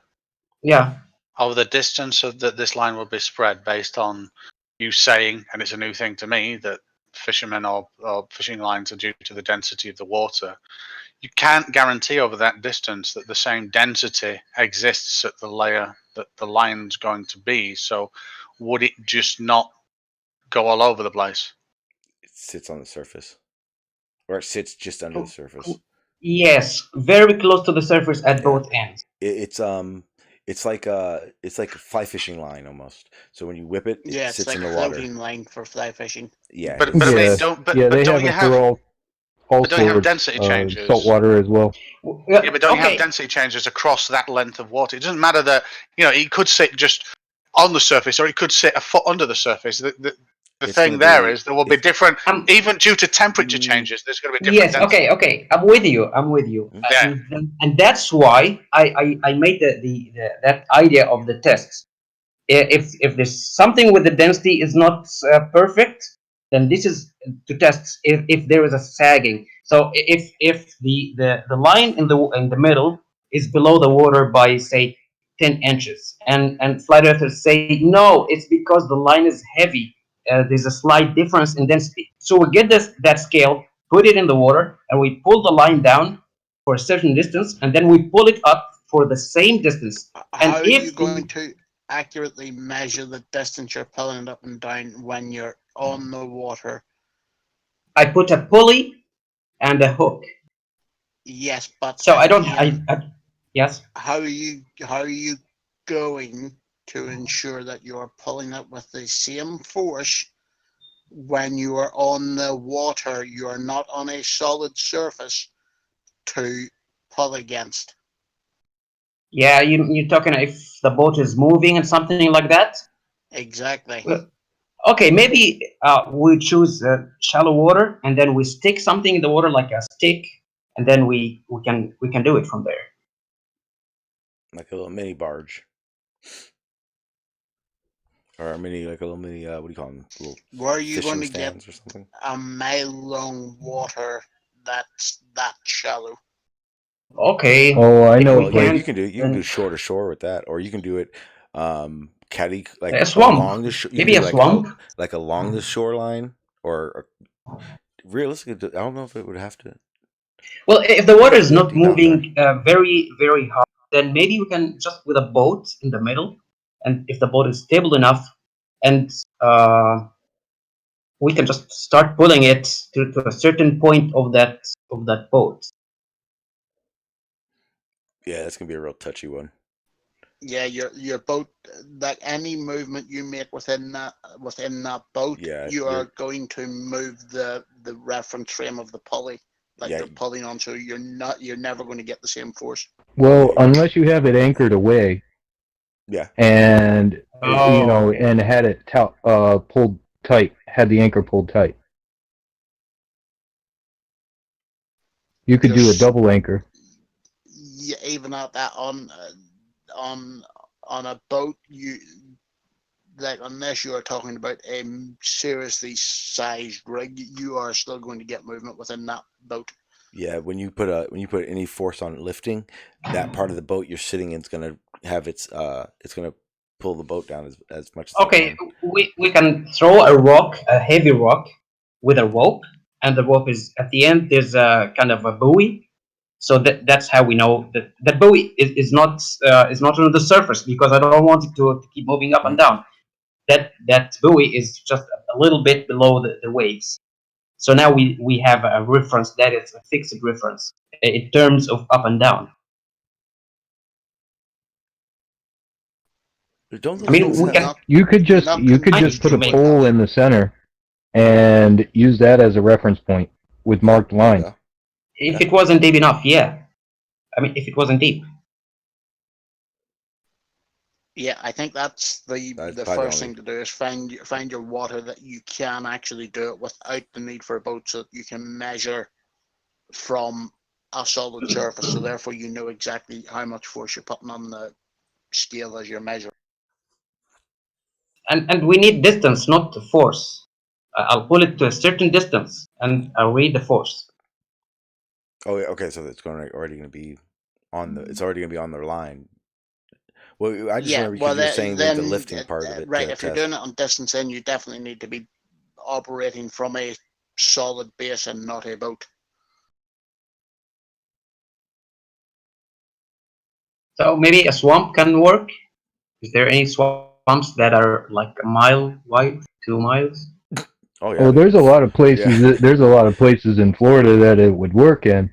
Yeah. Of the distance of that this line will be spread based on you saying, and it's a new thing to me, that fishermen or fishing lines are due to the density of the water. You can't guarantee over that distance that the same density exists at the layer that the line's going to be. So would it just not go all over the place? It sits on the surface. Or it sits just under the surface. Yes, very close to the surface at both ends. It's like a fly fishing line almost. So when you whip it, it Yeah, it's sits like in a the water. floating line for fly fishing. Yeah. But I mean, don't they don't have you it have for all don't you have sorts, density changes? saltwater as well. Yeah, but don't you have density changes across that length of water? It doesn't matter that it could sit just on the surface, or it could sit a foot under the surface. The thing there is there will be different, even due to temperature changes. There's going to be different. Yes. density. Okay. I'm with you. Yeah. And that's why I made that idea of the tests. If there's something with the density is not perfect, then this is to test if there is a sagging. So if the line in the middle is below the water by say 10 inches, and flat earthers say no, it's because the line is heavy. There's a slight difference in density. So we get that scale, put it in the water, and we pull the line down for a certain distance, and then we pull it up for the same distance. And How are you going to accurately measure the distance you're pulling it up and down when you're on the water? I put a pulley and a hook. Yes, but so I don't. Yes. How are you going to ensure that you are pulling it with the same force when you are on the water? You are not on a solid surface to pull against. Yeah, you're talking if the boat is moving and something like that. Exactly. Well, okay, maybe we choose shallow water, and then we stick something in the water like a stick, and then we can do it from there. Like a little mini barge. Or a little mini, what do you call them? Little Where are you fishing going to stands get or something? a mile-long water that's that shallow? Okay. Oh, I know. Well, you can do shore to shore with that, or you can do it caddy like a swamp. along the Maybe a swamp. like along the shoreline, or realistically, I don't know if it would have to. Well, if the water is not moving very, very hard, then maybe we can just with a boat in the middle, and if the boat is stable enough, and we can just start pulling it to a certain point of that boat. Yeah, that's gonna be a real touchy one. Yeah, your boat, that any movement you make within that boat, you are going to move the reference frame of the pulley, like they're pulling on, so you're never going to get the same force. Well, unless you have it anchored away. Yeah. And and had it pulled tight, had the anchor pulled tight. You could do a double anchor. Yeah, even at that on a boat, unless you are talking about a seriously sized rig, you are still going to get movement within that boat. Yeah, when you put any force on lifting, that part of the boat you're sitting in is gonna have it's gonna pull the boat down as much as Okay, we can throw a heavy rock with a rope, and the rope is at the end. There's a kind of a buoy, so that's how we know that buoy is not on the surface, because I don't want it to keep moving up and down. That buoy is just a little bit below the waves. So now we have a reference that is a fixed reference in terms of up and down. I mean, you could just put a pole in the center and use that as a reference point with marked lines. If it wasn't deep enough, yeah. I mean, if it wasn't deep. Yeah, I think that's the first thing to do is find your water that you can actually do it without the need for a boat, so that you can measure from a solid surface. So therefore, you know exactly how much force you're putting on the scale as your measure. And we need distance, not force. I'll pull it to a certain distance, and I'll read the force. Oh, yeah, okay. So it's already going to be on the. It's already going to be on their line. Well, I just remember you were saying the lifting part of it. Right, if you're doing it on distance, then you definitely need to be operating from a solid base and not a boat. So maybe a swamp can work. Is there any swamps that are like a mile wide, 2 miles? Oh yeah. Well, there's a lot of places. Yeah. There's a lot of places in Florida that it would work in,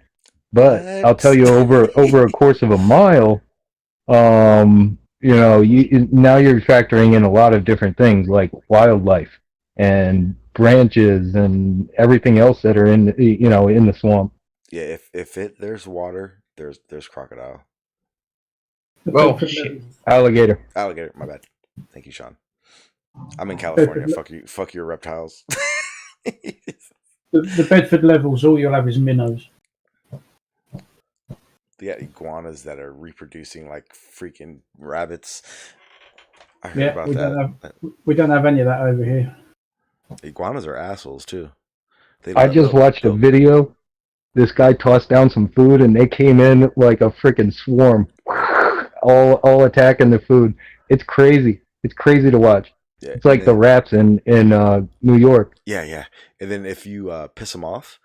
but I'll tell you, over a course of a mile, you know, now you're factoring in a lot of different things like wildlife and branches and everything else that are in the swamp. Yeah, if there's water, there's crocodile. Oh shit! Alligator. My bad. Thank you, Sean. I'm in California. Fuck your reptiles. The Bedford levels, all you'll have is minnows. Yeah, iguanas that are reproducing like freaking rabbits. I heard about that. We don't have any of that over here. Iguanas are assholes too. I just watched a video. This guy tossed down some food and they came in like a freaking swarm, all attacking the food. It's crazy. It's crazy to watch. Yeah, it's like the rats in New York. Yeah. And then if you piss them off,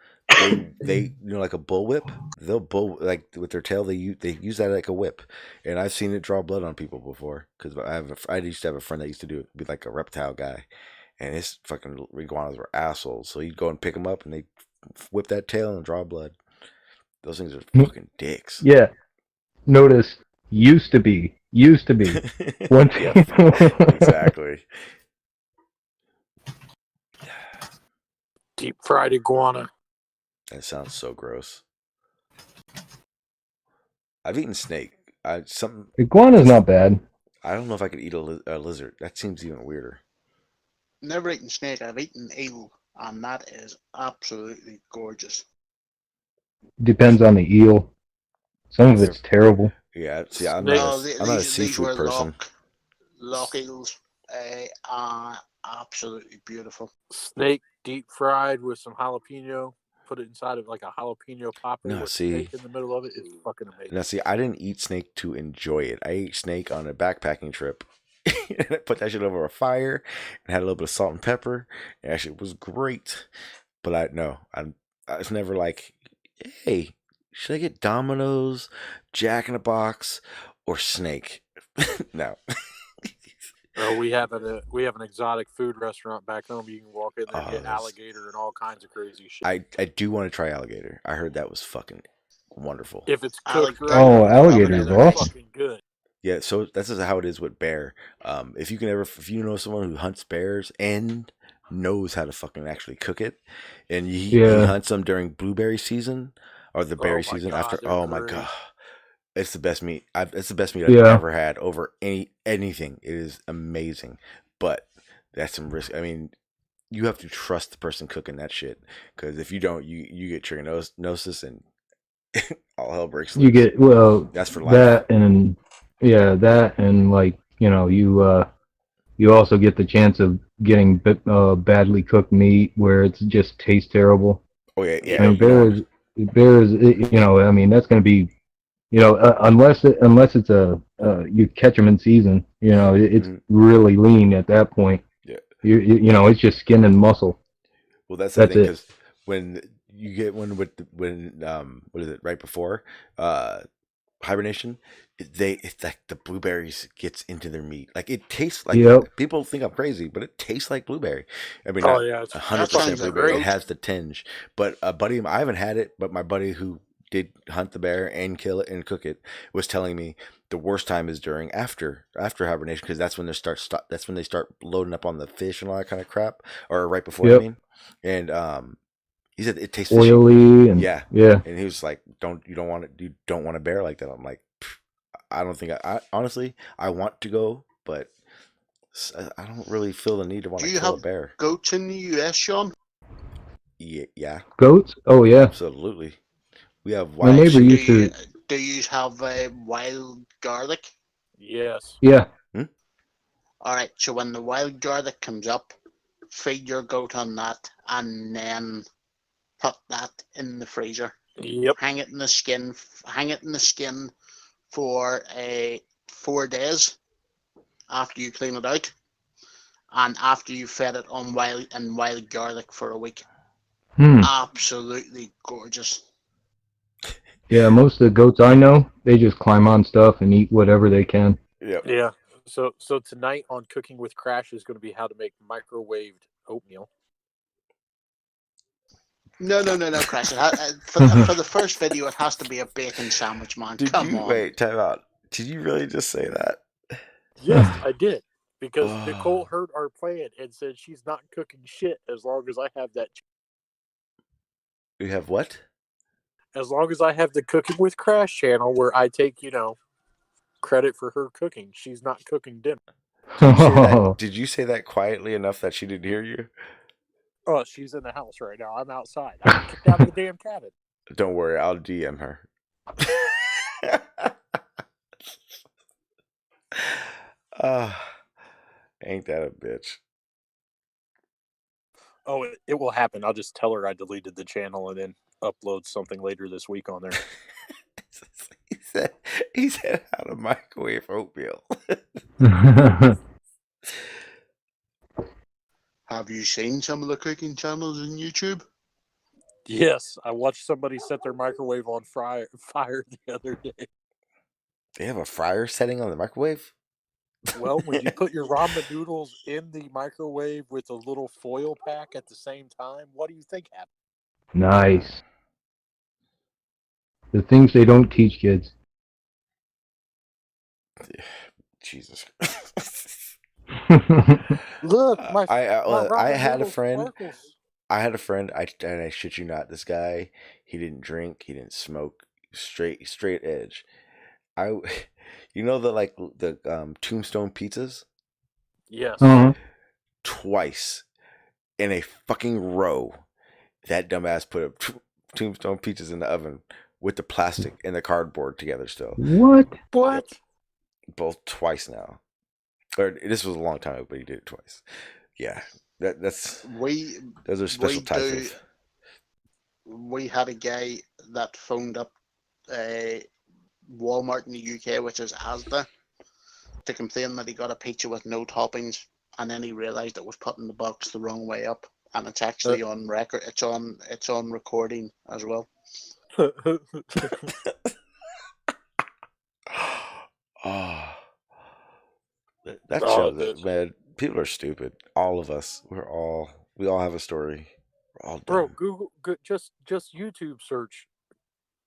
they like a bullwhip. They'll like with their tail. They use that like a whip, and I've seen it draw blood on people before. Because I used to have a friend that used to do it, be like a reptile guy, and his fucking iguanas were assholes. So he'd go and pick them up, and they whip that tail and draw blood. Those things are fucking dicks. Yeah. Notice used to be. Once exactly. Deep fried iguana. That sounds so gross. I've eaten snake. Iguana's not bad. I don't know if I could eat a lizard. That seems even weirder. Never eaten snake. I've eaten eel, and that is absolutely gorgeous. Depends on the eel. Some of it's terrible. Yeah, see, I'm not a seafood person. Loch eels are absolutely beautiful. Snake deep fried with some jalapeno. Put it inside of like a jalapeno popper with snake in the middle of it. It's fucking amazing. Now, see, I didn't eat snake to enjoy it. I ate snake on a backpacking trip. And I put that shit over a fire and had a little bit of salt and pepper. And that shit was great. But I was never like, hey, should I get Domino's, Jack in the Box, or snake? No. We have an exotic food restaurant back home. You can walk in there and get alligator and all kinds of crazy shit. I do want to try alligator. I heard that was fucking wonderful. If it's cooked right, alligator is awesome. Fucking good. Yeah, so that's just how it is with bear. If you know someone who hunts bears and knows how to fucking actually cook it, and he hunts them during blueberry season or the berry season after. Oh my god. It's the best meat. It's the best meat I've ever had over anything. It is amazing, but that's some risk. I mean, you have to trust the person cooking that shit, because if you don't, you get trichinosis and all hell breaks loose. You get that's for life. That and like you also get the chance of getting badly cooked meat where it just tastes terrible. Oh yeah. I mean, bears. I mean, that's going to be. Unless it's you catch them in season, it's really lean at that point. Yeah. It's just skin and muscle. Well, that's the thing, because when you get one what is it, right before hibernation, it's like the blueberries gets into their meat. Like it tastes like people think I'm crazy, but it tastes like blueberry. I mean, it's 100% blueberry. It has the tinge. But a buddy of mine, I haven't had it, but my buddy who did hunt the bear and kill it and cook it was telling me the worst time is after hibernation, because that's when they start loading up on the fish and all that kind of crap, or right before. I mean, and he said it tastes oily fishy. Yeah, and he was like, you don't want a bear like that. I'm like, I don't think I honestly I want to go, but I don't really feel the need to want to kill a bear. Goats in the U.S., Sean? Yeah. Goats? Oh yeah, absolutely. We have wild. My neighbor used to. Do you have wild garlic? Yes. Yeah. Alright, so when the wild garlic comes up, feed your goat on that, and then put that in the freezer. Yep. Hang it in the skin. For 4 days after you clean it out, and after you fed it on wild garlic for a week. Absolutely gorgeous. Yeah, most of the goats I know, they just climb on stuff and eat whatever they can. Yep. Yeah. So tonight on Cooking with Crash is going to be how to make microwaved oatmeal. No, Crash. For the first video, it has to be a bacon sandwich, man. Come on. Wait, time out. Did you really just say that? Yes, I did. Because Nicole heard our plan and said she's not cooking shit as long as I have that. You have what? As long as I have the Cooking with Crash channel where I take, credit for her cooking. She's not cooking dinner. Did you say that quietly enough that she didn't hear you? Oh, she's in the house right now. I'm outside. I got kicked out of the damn cabin. Don't worry, I'll DM her. Ain't that a bitch? Oh, it will happen. I'll just tell her I deleted the channel and then upload something later this week on there. He said how to microwave oatmeal. Have you seen some of the cooking channels on YouTube? Yes, I watched somebody set their microwave on fire the other day. They have a fryer setting on the microwave? Well, when you put your ramen noodles in the microwave with a little foil pack at the same time, what do you think happened? Nice. The things they don't teach kids. Jesus. Look, I had a friend. Sparkles. I had a friend. And I shit you not. This guy, he didn't drink. He didn't smoke. Straight edge. The Tombstone pizzas. Yes. Twice in a fucking row, that dumbass put up Tombstone pizzas in the oven with the plastic and the cardboard together still. What? What? Both twice now. Or this was a long time ago, but he did it twice. Yeah, those are special types of. We had a guy that phoned up Walmart in the UK, which is Asda, to complain that he got a pizza with no toppings, and then he realised it was putting the box the wrong way up, and it's actually on record. It's on recording as well. That shows that, man, people are stupid. All of us. We all have a story. We're all dumb. Bro, Google, just YouTube search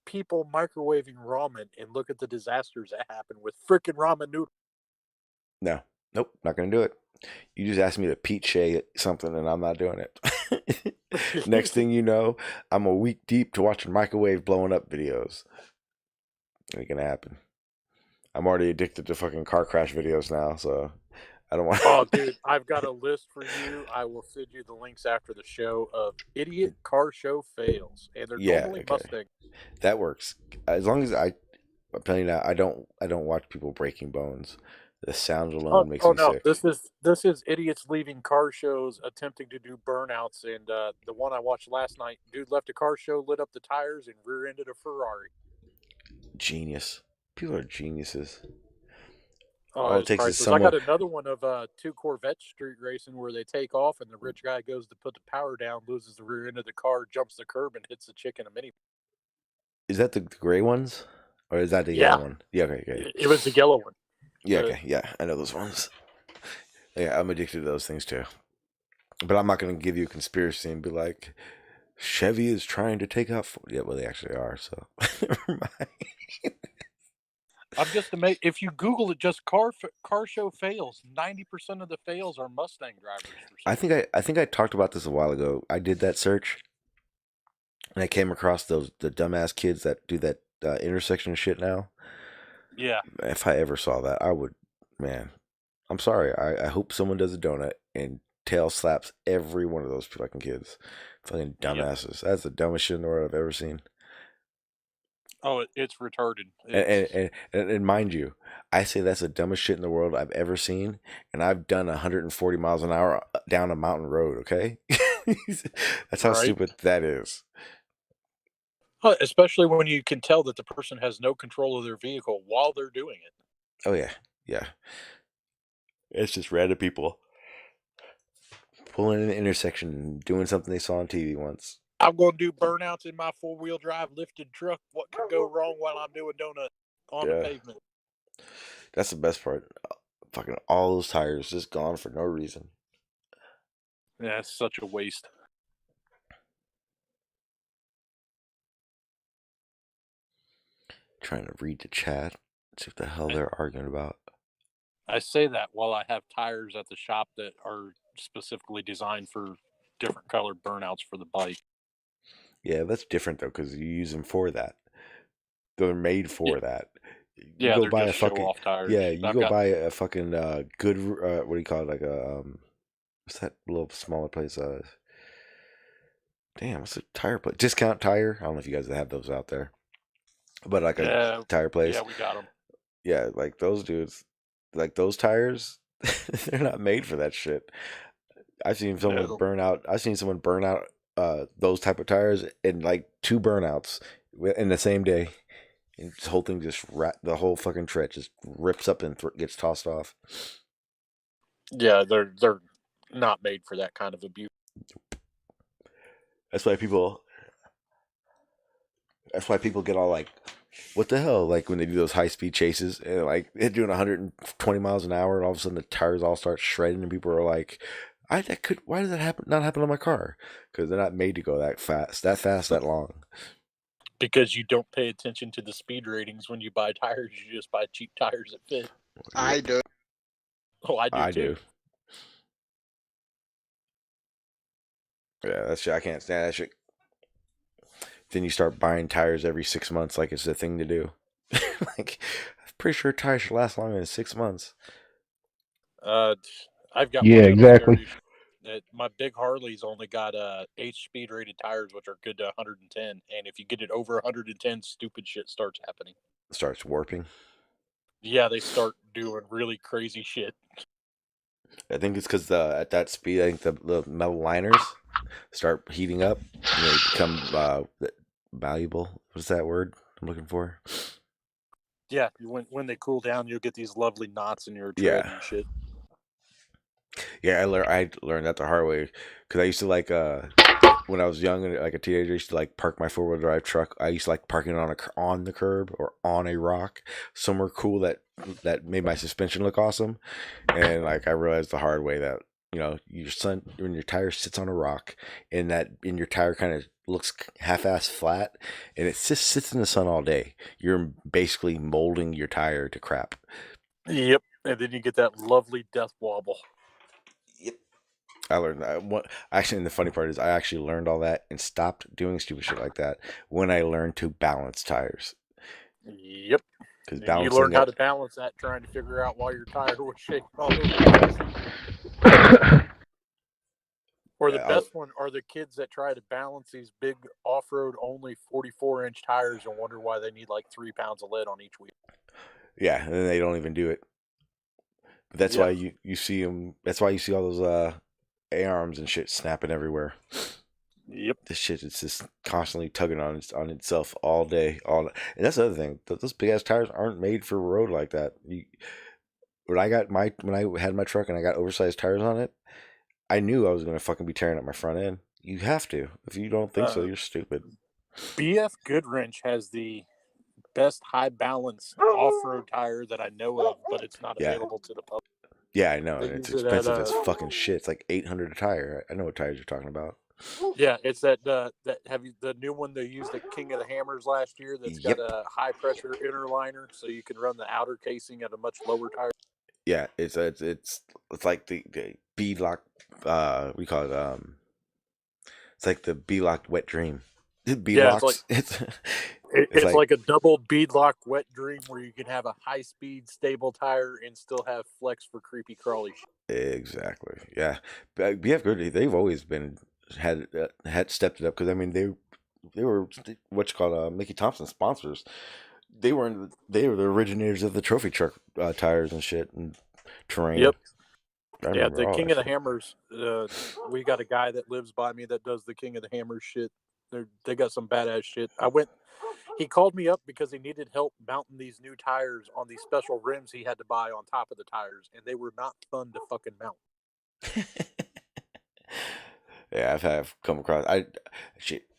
people microwaving ramen and look at the disasters that happen with freaking ramen noodles. Nope, not gonna do it. You just asked me to Pete Shea something, and I'm not doing it. Next thing you know, I'm a week deep to watching microwave blowing up videos. Ain't gonna happen. I'm already addicted to fucking car crash videos now, so I don't want. Oh, dude, I've got a list for you. I will send you the links after the show of idiot car show fails, and they're normally Mustang. That works as long as I'm telling you now. I don't watch people breaking bones. The sound alone makes me sick. This is idiots leaving car shows attempting to do burnouts, and the one I watched last night, dude left a car show, lit up the tires, and rear-ended a Ferrari. Genius. People are geniuses. All it takes is someone. I got another one of two Corvettes street racing where they take off, and the rich guy goes to put the power down, loses the rear end of the car, jumps the curb, and hits the chick in a mini. Is that the gray ones, or is that the yellow one? Yeah, okay. It was the yellow one. Yeah, okay, yeah, I know those ones. Yeah, I'm addicted to those things too. But I'm not going to give you a conspiracy and be like, Chevy is trying to take out. Yeah, well, they actually are. So never mind. I'm just amazed. If you Google it, just car show fails. 90% of the fails are Mustang drivers. I think I talked about this a while ago. I did that search, and I came across the dumbass kids that do that intersection shit now. Yeah. If I ever saw that, I would. Man, I'm sorry. I hope someone does a donut and tail slaps every one of those fucking kids. Fucking dumbasses. That's the dumbest shit in the world I've ever seen. Oh, it's retarded. And mind you, I say that's the dumbest shit in the world I've ever seen, and I've done 140 miles an hour down a mountain road. Okay, that's how stupid that is. Especially when you can tell that the person has no control of their vehicle while they're doing it. Oh yeah, yeah. It's just random people pulling in an intersection and doing something they saw on TV once. I'm going to do burnouts in my 4-wheel drive lifted truck. What could go wrong while I'm doing donut on the pavement? That's the best part. Fucking all those tires just gone for no reason. Yeah, it's such a waste. Trying to read the chat, see what the hell they're arguing about. I say that while I have tires at the shop that are specifically designed for different colored burnouts for the bike. Yeah, that's different though, because you use them for that. They're made for that. You Yeah, go they're buy just a fucking show-off tires. yeah. You go buy a fucking good what do you call it? Like a what's that little smaller place? Damn, what's a tire place? Discount Tire. I don't know if you guys have those out there, but like a tire place. Yeah, we got them. Yeah, like those dudes, like those tires, they're not made for that shit. I've seen someone burn out. I've seen someone burn out those type of tires in like 2 burnouts in the same day. And this whole thing just the whole fucking tread just rips up and gets tossed off. Yeah, they're not made for that kind of abuse. That's why people get all like, what the hell? Like when they do those high speed chases and like they're doing 120 miles an hour and all of a sudden the tires all start shredding and people are like, why did that not happen on my car? Because they're not made to go that fast, that long. Because you don't pay attention to the speed ratings when you buy tires. You just buy cheap tires that fit. I do. Oh, I do too. Yeah, that shit. I can't stand that shit. Then you start buying tires every 6 months like it's the thing to do. Like, I'm pretty sure tires should last longer than 6 months. I've got exactly. My big Harley's only got 8-speed rated tires, which are good to 110. And if you get it over 110, stupid shit starts happening. Starts warping. Yeah, they start doing really crazy shit. I think it's because at that speed, I think the metal liners start heating up and they become valuable. What's that word I'm looking for? Yeah, when they cool down, you'll get these lovely knots in your tread and shit. Yeah, I learned that the hard way because I used to like when I was young and like a teenager, I used to like park my 4-wheel drive truck. I used to like parking it on the curb or on a rock somewhere cool that made my suspension look awesome. And like I realized the hard way that when your tire sits on a rock and your tire kind of looks half-ass flat and it just sits in the sun all day, you're basically molding your tire to crap. Yep, and then you get that lovely death wobble. I learned that. Actually, and the funny part is I actually learned all that and stopped doing stupid shit like that when I learned to balance tires. Yep. Because you learned how to balance that trying to figure out why your tire was shaking all over the place. Or the best one are the kids that try to balance these big off-road only 44-inch tires and wonder why they need like 3 pounds of lead on each wheel. Yeah, and then they don't even do it. But that's why you see them. That's why you see all those A-arms and shit snapping everywhere. Yep. This shit is just constantly tugging on itself all day, And that's the other thing. Those big ass tires aren't made for road like that. When I had my truck and I got oversized tires on it, I knew I was going to fucking be tearing up my front end. You have to. If you don't think so, you're stupid. BF Goodwrench has the best high balance off-road tire that I know of, but it's not available to the public. Yeah, I know. It's expensive as fucking shit. It's like $800 a tire. I know what tires you're talking about. Yeah, it's that have you the new one they used at King of the Hammers last year that's got a high pressure inner liner so you can run the outer casing at a much lower tire. Yeah, it's like the beadlock we call it it's like the beadlocked wet dream. Beadlocks. It's like a double beadlock wet dream where you can have a high speed stable tire and still have flex for creepy crawly shit. Exactly. Yeah. BF Goodwrench, they've always had stepped it up because I mean they were what you call Mickey Thompson sponsors. they were the originators of the trophy truck tires and shit and terrain. Yep. I Yeah, remember the all King that of the shit. Hammers. We got a guy that lives by me that does the King of the Hammers shit. They got some badass shit. He called me up because he needed help mounting these new tires on these special rims he had to buy on top of the tires, and they were not fun to fucking mount. Yeah, I've come across.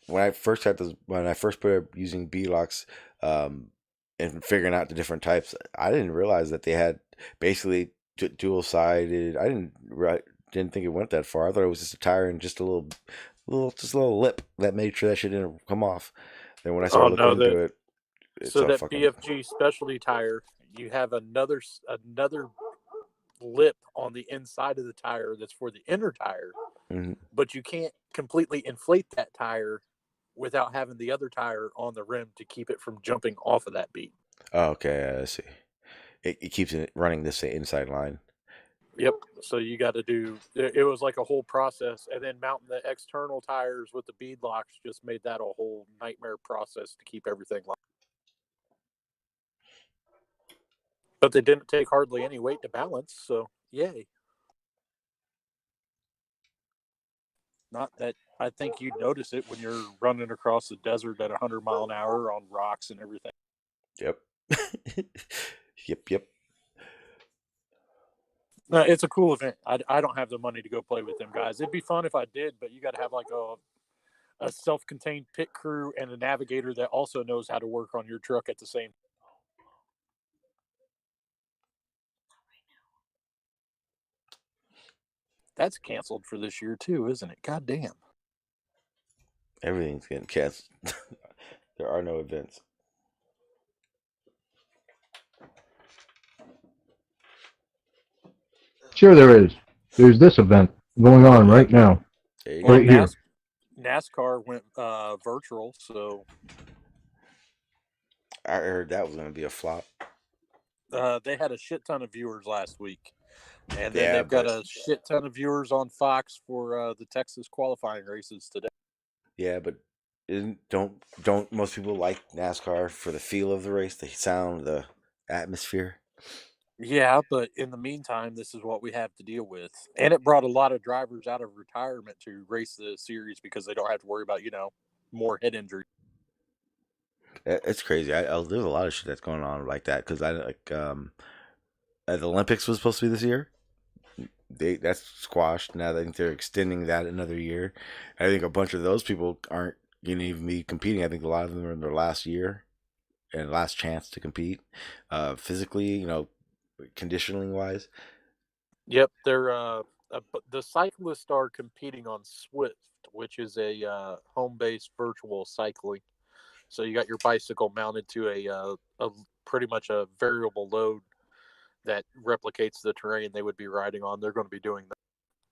When I first started using B-locks, and figuring out the different types, I didn't realize that they had basically dual sided. I didn't think it went that far. I thought it was just a tire and just a little lip that made sure that shit didn't come off. Then when I started looking into it, it's so all that fucking. BFG specialty tire, you have another lip on the inside of the tire that's for the inner tire, but you can't completely inflate that tire without having the other tire on the rim to keep it from jumping off of that bead. Oh, okay, I see. It keeps it running this inside line. Yep. So you got to do. It was like a whole process, and then mounting the external tires with the bead locks just made that a whole nightmare process to keep everything locked. But they didn't take hardly any weight to balance, so yay. Not that I think you'd notice it when you're running across the desert at 100 mile an hour on rocks and everything. Yep. Yep. No, it's a cool event. I don't have the money to go play with them guys. It'd be fun if I did, but you got to have like a self-contained pit crew and a navigator that also knows how to work on your truck at the same time. That's canceled for this year too, isn't it? God damn. Everything's getting canceled. There are no events. Sure, there is. There's this event going on right now. Right here. NASCAR went virtual, so I heard that was going to be a flop. They had a shit ton of viewers last week, and then they've got a shit ton of viewers on Fox for the Texas qualifying races today. Yeah, but don't most people like NASCAR for the feel of the race, the sound, the atmosphere? Yeah, but in the meantime, this is what we have to deal with. And it brought a lot of drivers out of retirement to race the series because they don't have to worry about, more head injury. It's crazy. There's a lot of shit that's going on like that because the Olympics was supposed to be this year. That's squashed. Now I think they're extending that another year. I think a bunch of those people aren't going to even be competing. I think a lot of them are in their last year and last chance to compete physically, conditioning wise. Yep, they're the cyclists are competing on Swift, which is a home-based virtual cycling. So you got your bicycle mounted to a pretty much a variable load that replicates the terrain they would be riding on. They're going to be doing that.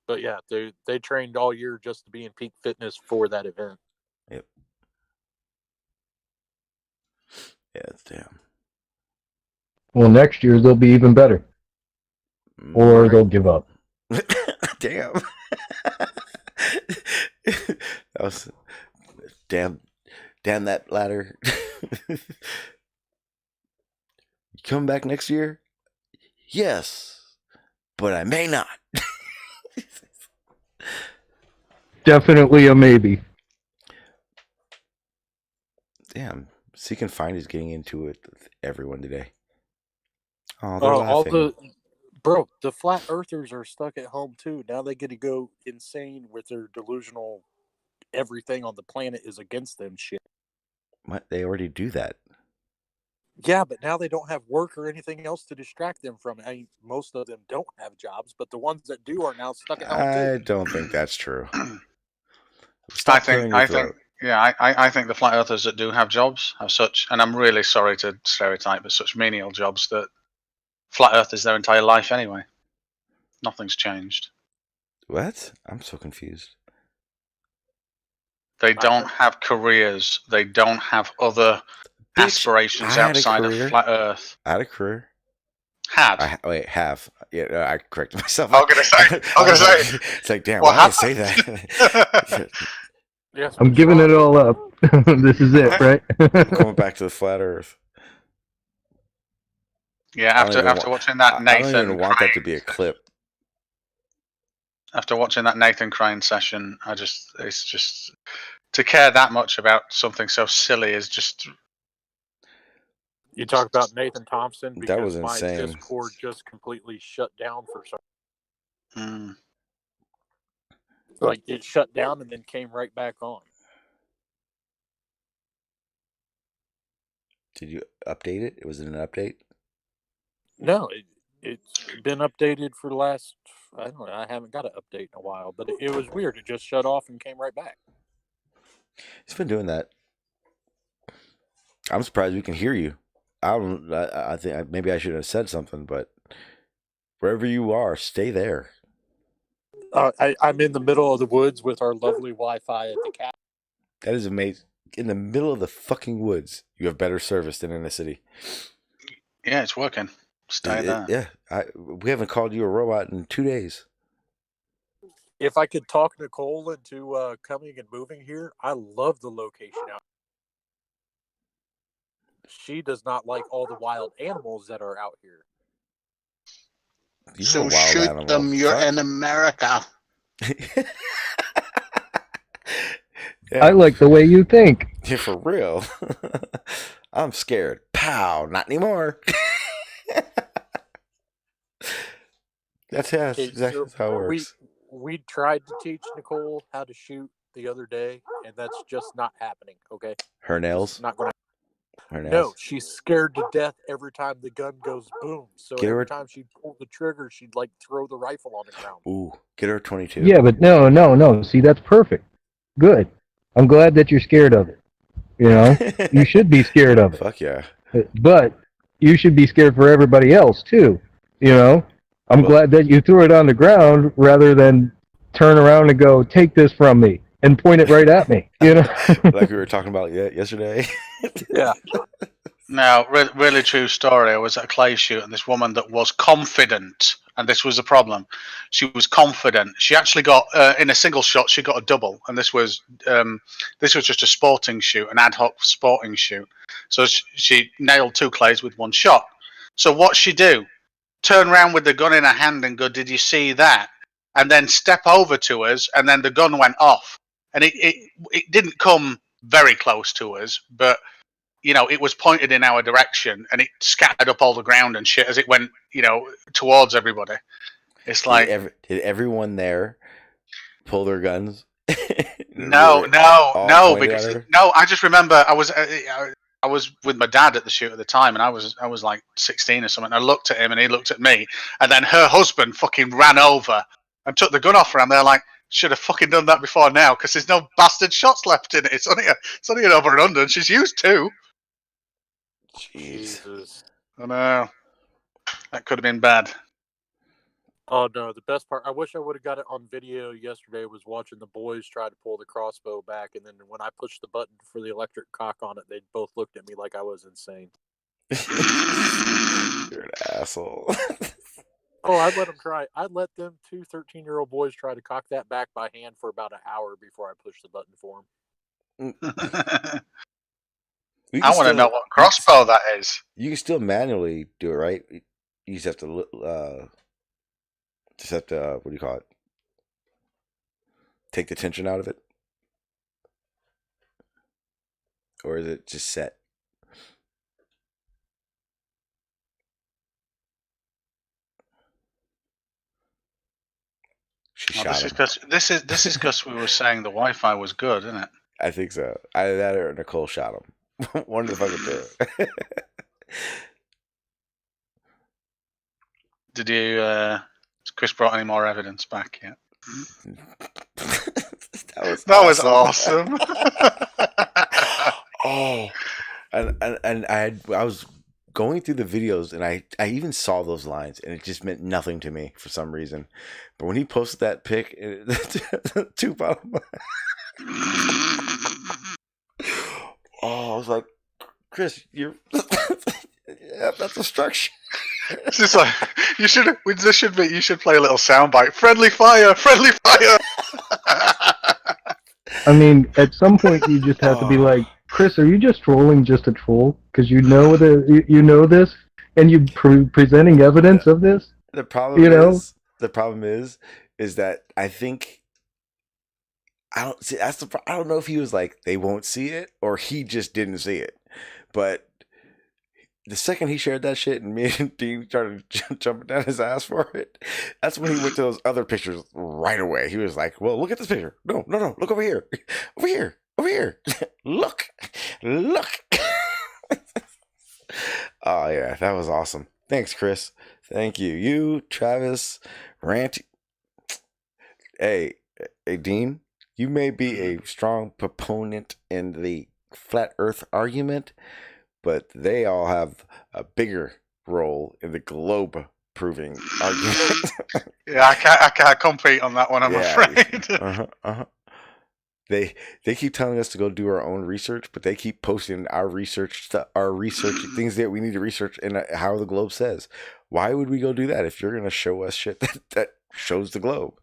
But yeah, they trained all year just to be in peak fitness for that event. Yep. Yeah, it's damn. Well, next year they'll be even better. Or they'll give up. Damn. That was damn that ladder. You coming back next year? Yes, but I may not. Definitely a maybe. Damn, Seek and Find is getting into it with everyone today. Oh, they're laughing. The flat earthers are stuck at home too. Now they get to go insane with their delusional everything on the planet is against them shit. What? They already do that. Yeah, but now they don't have work or anything else to distract them from it. I mean, most of them don't have jobs, but the ones that do are now stuck at home too. I don't think that's true. I think the flat earthers that do have jobs have such, and I'm really sorry to stereotype, but such menial jobs that flat earth is their entire life anyway. Nothing's changed. What? I'm so confused. They don't have careers. They don't have other aspirations outside of flat earth. I had a career. Have. Have. Yeah, I corrected myself. I'm gonna say. It's like, damn, why did I say that? Yes, I'm giving it all up. This is it, right? I'm going back to the flat earth. Yeah, after watching that Nathan, I don't even want that to be a clip. After watching that Nathan crying session, it's just to care that much about something so silly is just. You talk about Nathan Thompson because that was my insane. Discord just completely shut down for some. Like it shut down and then came right back on. Did you update it? Was it an update? No, it's been updated for the last. I don't know. I haven't got an update in a while, but it was weird. It just shut off and came right back. It's been doing that. I'm surprised we can hear you. I think maybe I should have said something, but wherever you are, stay there. I'm in the middle of the woods with our lovely Wi-Fi at the cabin. That is amazing. In the middle of the fucking woods, you have better service than in the city. Yeah, it's working. Stay there. Yeah, we haven't called you a robot in 2 days. If I could talk Nicole into coming and moving here, I love the location out. She does not like all the wild animals that are out here. So shoot them. You're in America. Yeah. I like the way you think. Yeah, for real. I'm scared. Pow! Not anymore. That's exactly how it works. We tried to teach Nicole how to shoot the other day, and that's just not happening. Okay. Her nails. Not going to. Her nails. No, she's scared to death every time the gun goes boom. So every time she'd pull the trigger, she'd like throw the rifle on the ground. Ooh, get her 22. Yeah, but no. See, that's perfect. Good. I'm glad that you're scared of it. You know, you should be scared of it. Fuck yeah. But you should be scared for everybody else too. You know, I'm glad that you threw it on the ground rather than turn around and go, "Take this from me," and point it right at me. You know, like we were talking about yesterday. Yeah. Now, really true story. I was at a clay shoot, and this woman that was confident, and this was the problem. She was confident. She actually got in a single shot. She got a double, and this was just a sporting shoot, an ad hoc sporting shoot. So she nailed 2 clays with 1 shot. So what she do? Turn around with the gun in her hand and go, "Did you see that?" And then step over to us, and then the gun went off, and it didn't come very close to us, but. You know, it was pointed in our direction, and it scattered up all the ground and shit as it went, towards everybody. It's like, did everyone there pull their guns? No. Because I just remember I was with my dad at the shoot at the time, and I was like 16 or something. I looked at him, and he looked at me, and then her husband fucking ran over and took the gun off her, and they're like, should have fucking done that before now, because there's no bastard shots left in it. It's only an over and under, and she's used 2. Jesus. I know. That could have been bad. Oh no, the best part, I wish I would have got it on video yesterday, was watching the boys try to pull the crossbow back, and then when I pushed the button for the electric cock on it, they both looked at me like I was insane. You're an asshole. Oh, I'd let them try. I'd let them 2 13-year-old boys try to cock that back by hand for about an hour before I pushed the button for them. I want to know what crossbow that is. You can still manually do it, right? You just have to, what do you call it? Take the tension out of it? Or is it just set? This is because we were saying the Wi-Fi was good, isn't it? I think so. Either that or Nicole shot him. One of the fucking two. Did you? Has Chris brought any more evidence back yet? That was awesome. Oh, and I was going through the videos, and I even saw those lines, and it just meant nothing to me for some reason. But when he posted that pic, 2 bottom. Oh, I was like, Chris, you're. Yeah, that's a structure. It's just like you should play a little soundbite. Friendly fire, friendly fire. I mean, at some point you just have to be like, Chris, are you just trolling just to troll? Because you know this. and you presenting evidence of this. The problem is that I think I don't see. I don't know if he was like they won't see it or he just didn't see it, but the second he shared that shit and me and Dean started jumping down his ass for it, that's when he went to those other pictures right away. He was like, well, look at this picture. No, look over here. Over here. Over here. Look. Oh, yeah, that was awesome. Thanks, Chris. Thank you. You, Travis, Ranty. Hey, Dean, you may be a strong proponent in the flat earth argument, but they all have a bigger role in the globe proving argument. Yeah, I can't compete on that one, I'm afraid. They keep telling us to go do our own research, but they keep posting our research things that we need to research and how the globe says. Why would we go do that if you're going to show us shit that shows the globe?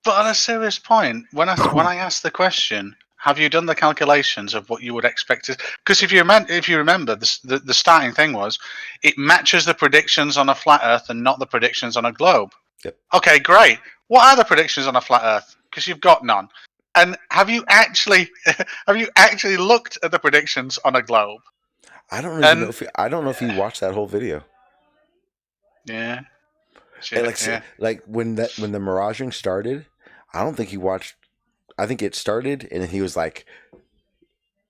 But on a serious point, when I asked the question, have you done the calculations of what you would expect to? Because if you remember, the starting thing was it matches the predictions on a flat Earth and not the predictions on a globe. Yep. Okay, great. What are the predictions on a flat Earth? Because you've got none. And have you actually looked at the predictions on a globe? I don't even know if he watched that whole video. Yeah. Like when the miraging started, I don't think he watched. I think it started and he was like,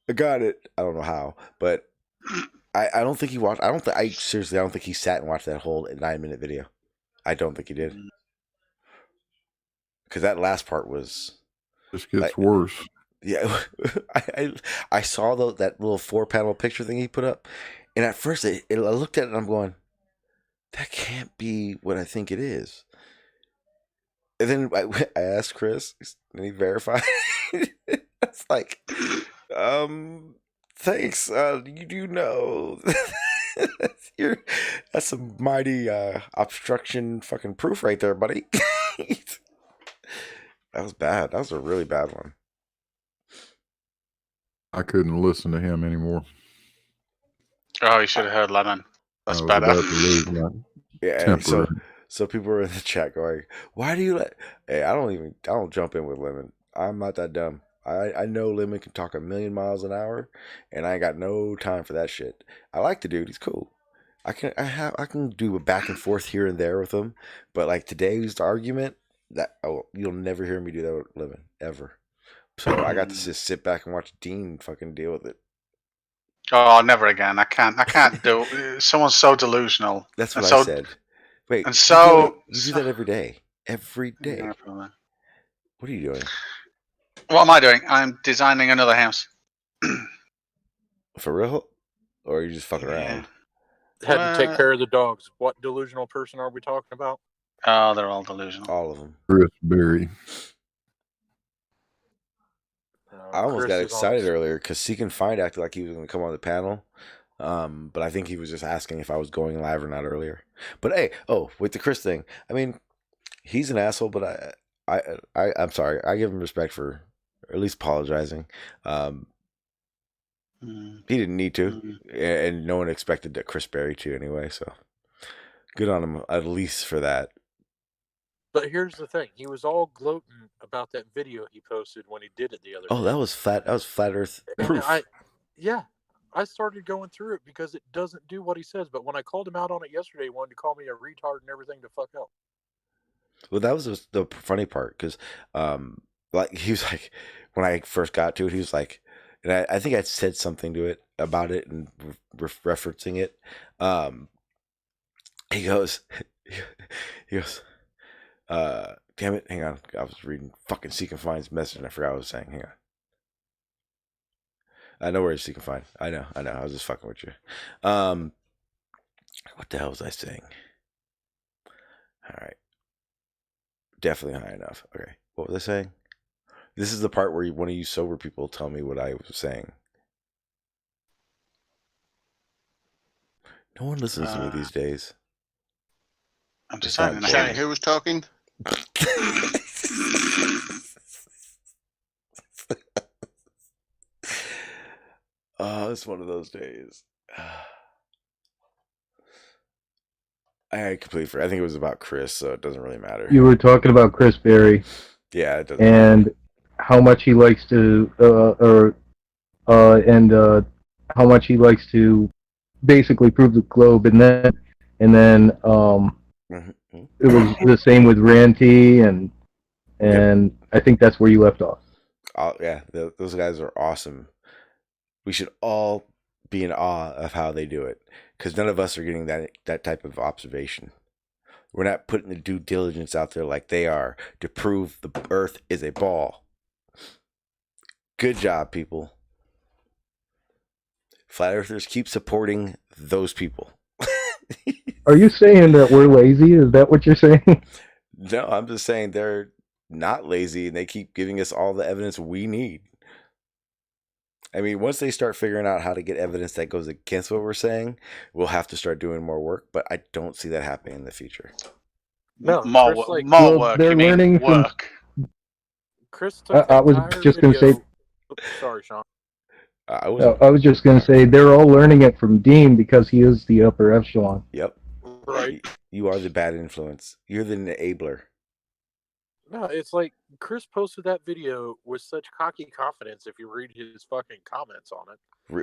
I got it. I don't know how, but I don't think he watched. I seriously don't think he sat and watched that whole 9-minute video. I don't think he did. Because that last part was. This gets worse. Yeah, I saw that little 4-panel picture thing he put up, and at first I looked at it and I'm going, that can't be what I think it is. And then I asked Chris, and he verified. It's like, thanks. You do know. That's some mighty obstruction fucking proof right there, buddy. That was bad. That was a really bad one. I couldn't listen to him anymore. Oh, you should have heard Lemon. That's better. Yeah, so people were in the chat going, why do you let... Hey, I don't jump in with Lemon. I'm not that dumb. I know Lemon can talk 1,000,000 miles an hour, and I ain't got no time for that shit. I like the dude. He's cool. I can do a back and forth here and there with him, but like today's argument, you'll never hear me do that with Lemon, ever. So I got to just sit back and watch Dean fucking deal with it. Oh, never again. I can't do it. Someone's so delusional. That's what I said. Wait, and so you do that every day. Every day. Yeah, what are you doing? What am I doing? I'm designing another house. For real? Or are you just fucking around? Had to take care of the dogs. What delusional person are we talking about? Oh, they're all delusional. All of them. Chris Berry. I almost got excited earlier because Seek and Find acted like he was going to come on the panel. But I think he was just asking if I was going live or not earlier. But hey, with the Chris thing, I mean, he's an asshole, but I'm sorry. I give him respect for at least apologizing. He didn't need to, and no one expected Chris Berry to anyway. So good on him at least for that. But here's the thing: he was all gloating about that video he posted when he did it the other day. Oh, that was flat Earth proof. I started going through it because it doesn't do what he says. But when I called him out on it yesterday, he wanted to call me a retard and everything to fuck up. Well, that was the funny part because, like he was like, when I first got to it, he was like, and I think I said something to it about it and referencing it. He goes, damn it, hang on, I was reading fucking Seek and Find's message and I forgot what I was saying. Hang on. I know where Seek and Find. I know. I was just fucking with you. What the hell was I saying? All right. Definitely high enough. Okay. What was I saying? This is the part where one of you sober people tell me what I was saying. No one listens to me these days. I'm deciding who was talking. Oh, it's one of those days. I completely forgot. I think it was about Chris, so it doesn't really matter. You were talking about Chris Berry. Yeah, it doesn't and matter. how much he likes to, how much he likes to basically prove the globe, and then it was the same with Ranty, and I think that's where you left off. Oh yeah, those guys are awesome. We should all be in awe of how they do it, because none of us are getting that type of observation. We're not putting the due diligence out there like they are to prove the Earth is a ball. Good job, people. Flat Earthers, keep supporting those people. Are you saying that we're lazy? Is that what you're saying? No, I'm just saying they're not lazy and they keep giving us all the evidence we need. I mean, once they start figuring out how to get evidence that goes against what we're saying, we'll have to start doing more work, but I don't see that happening in the future. No, more Chris, like, more work. You mean work? Chris took I was just going to say. Oops, sorry, Sean. I was just going to say they're all learning it from Dean because he is the upper echelon. Yep. Right. You are the bad influence. You're the enabler. No, it's like Chris posted that video with such cocky confidence if you read his fucking comments on it.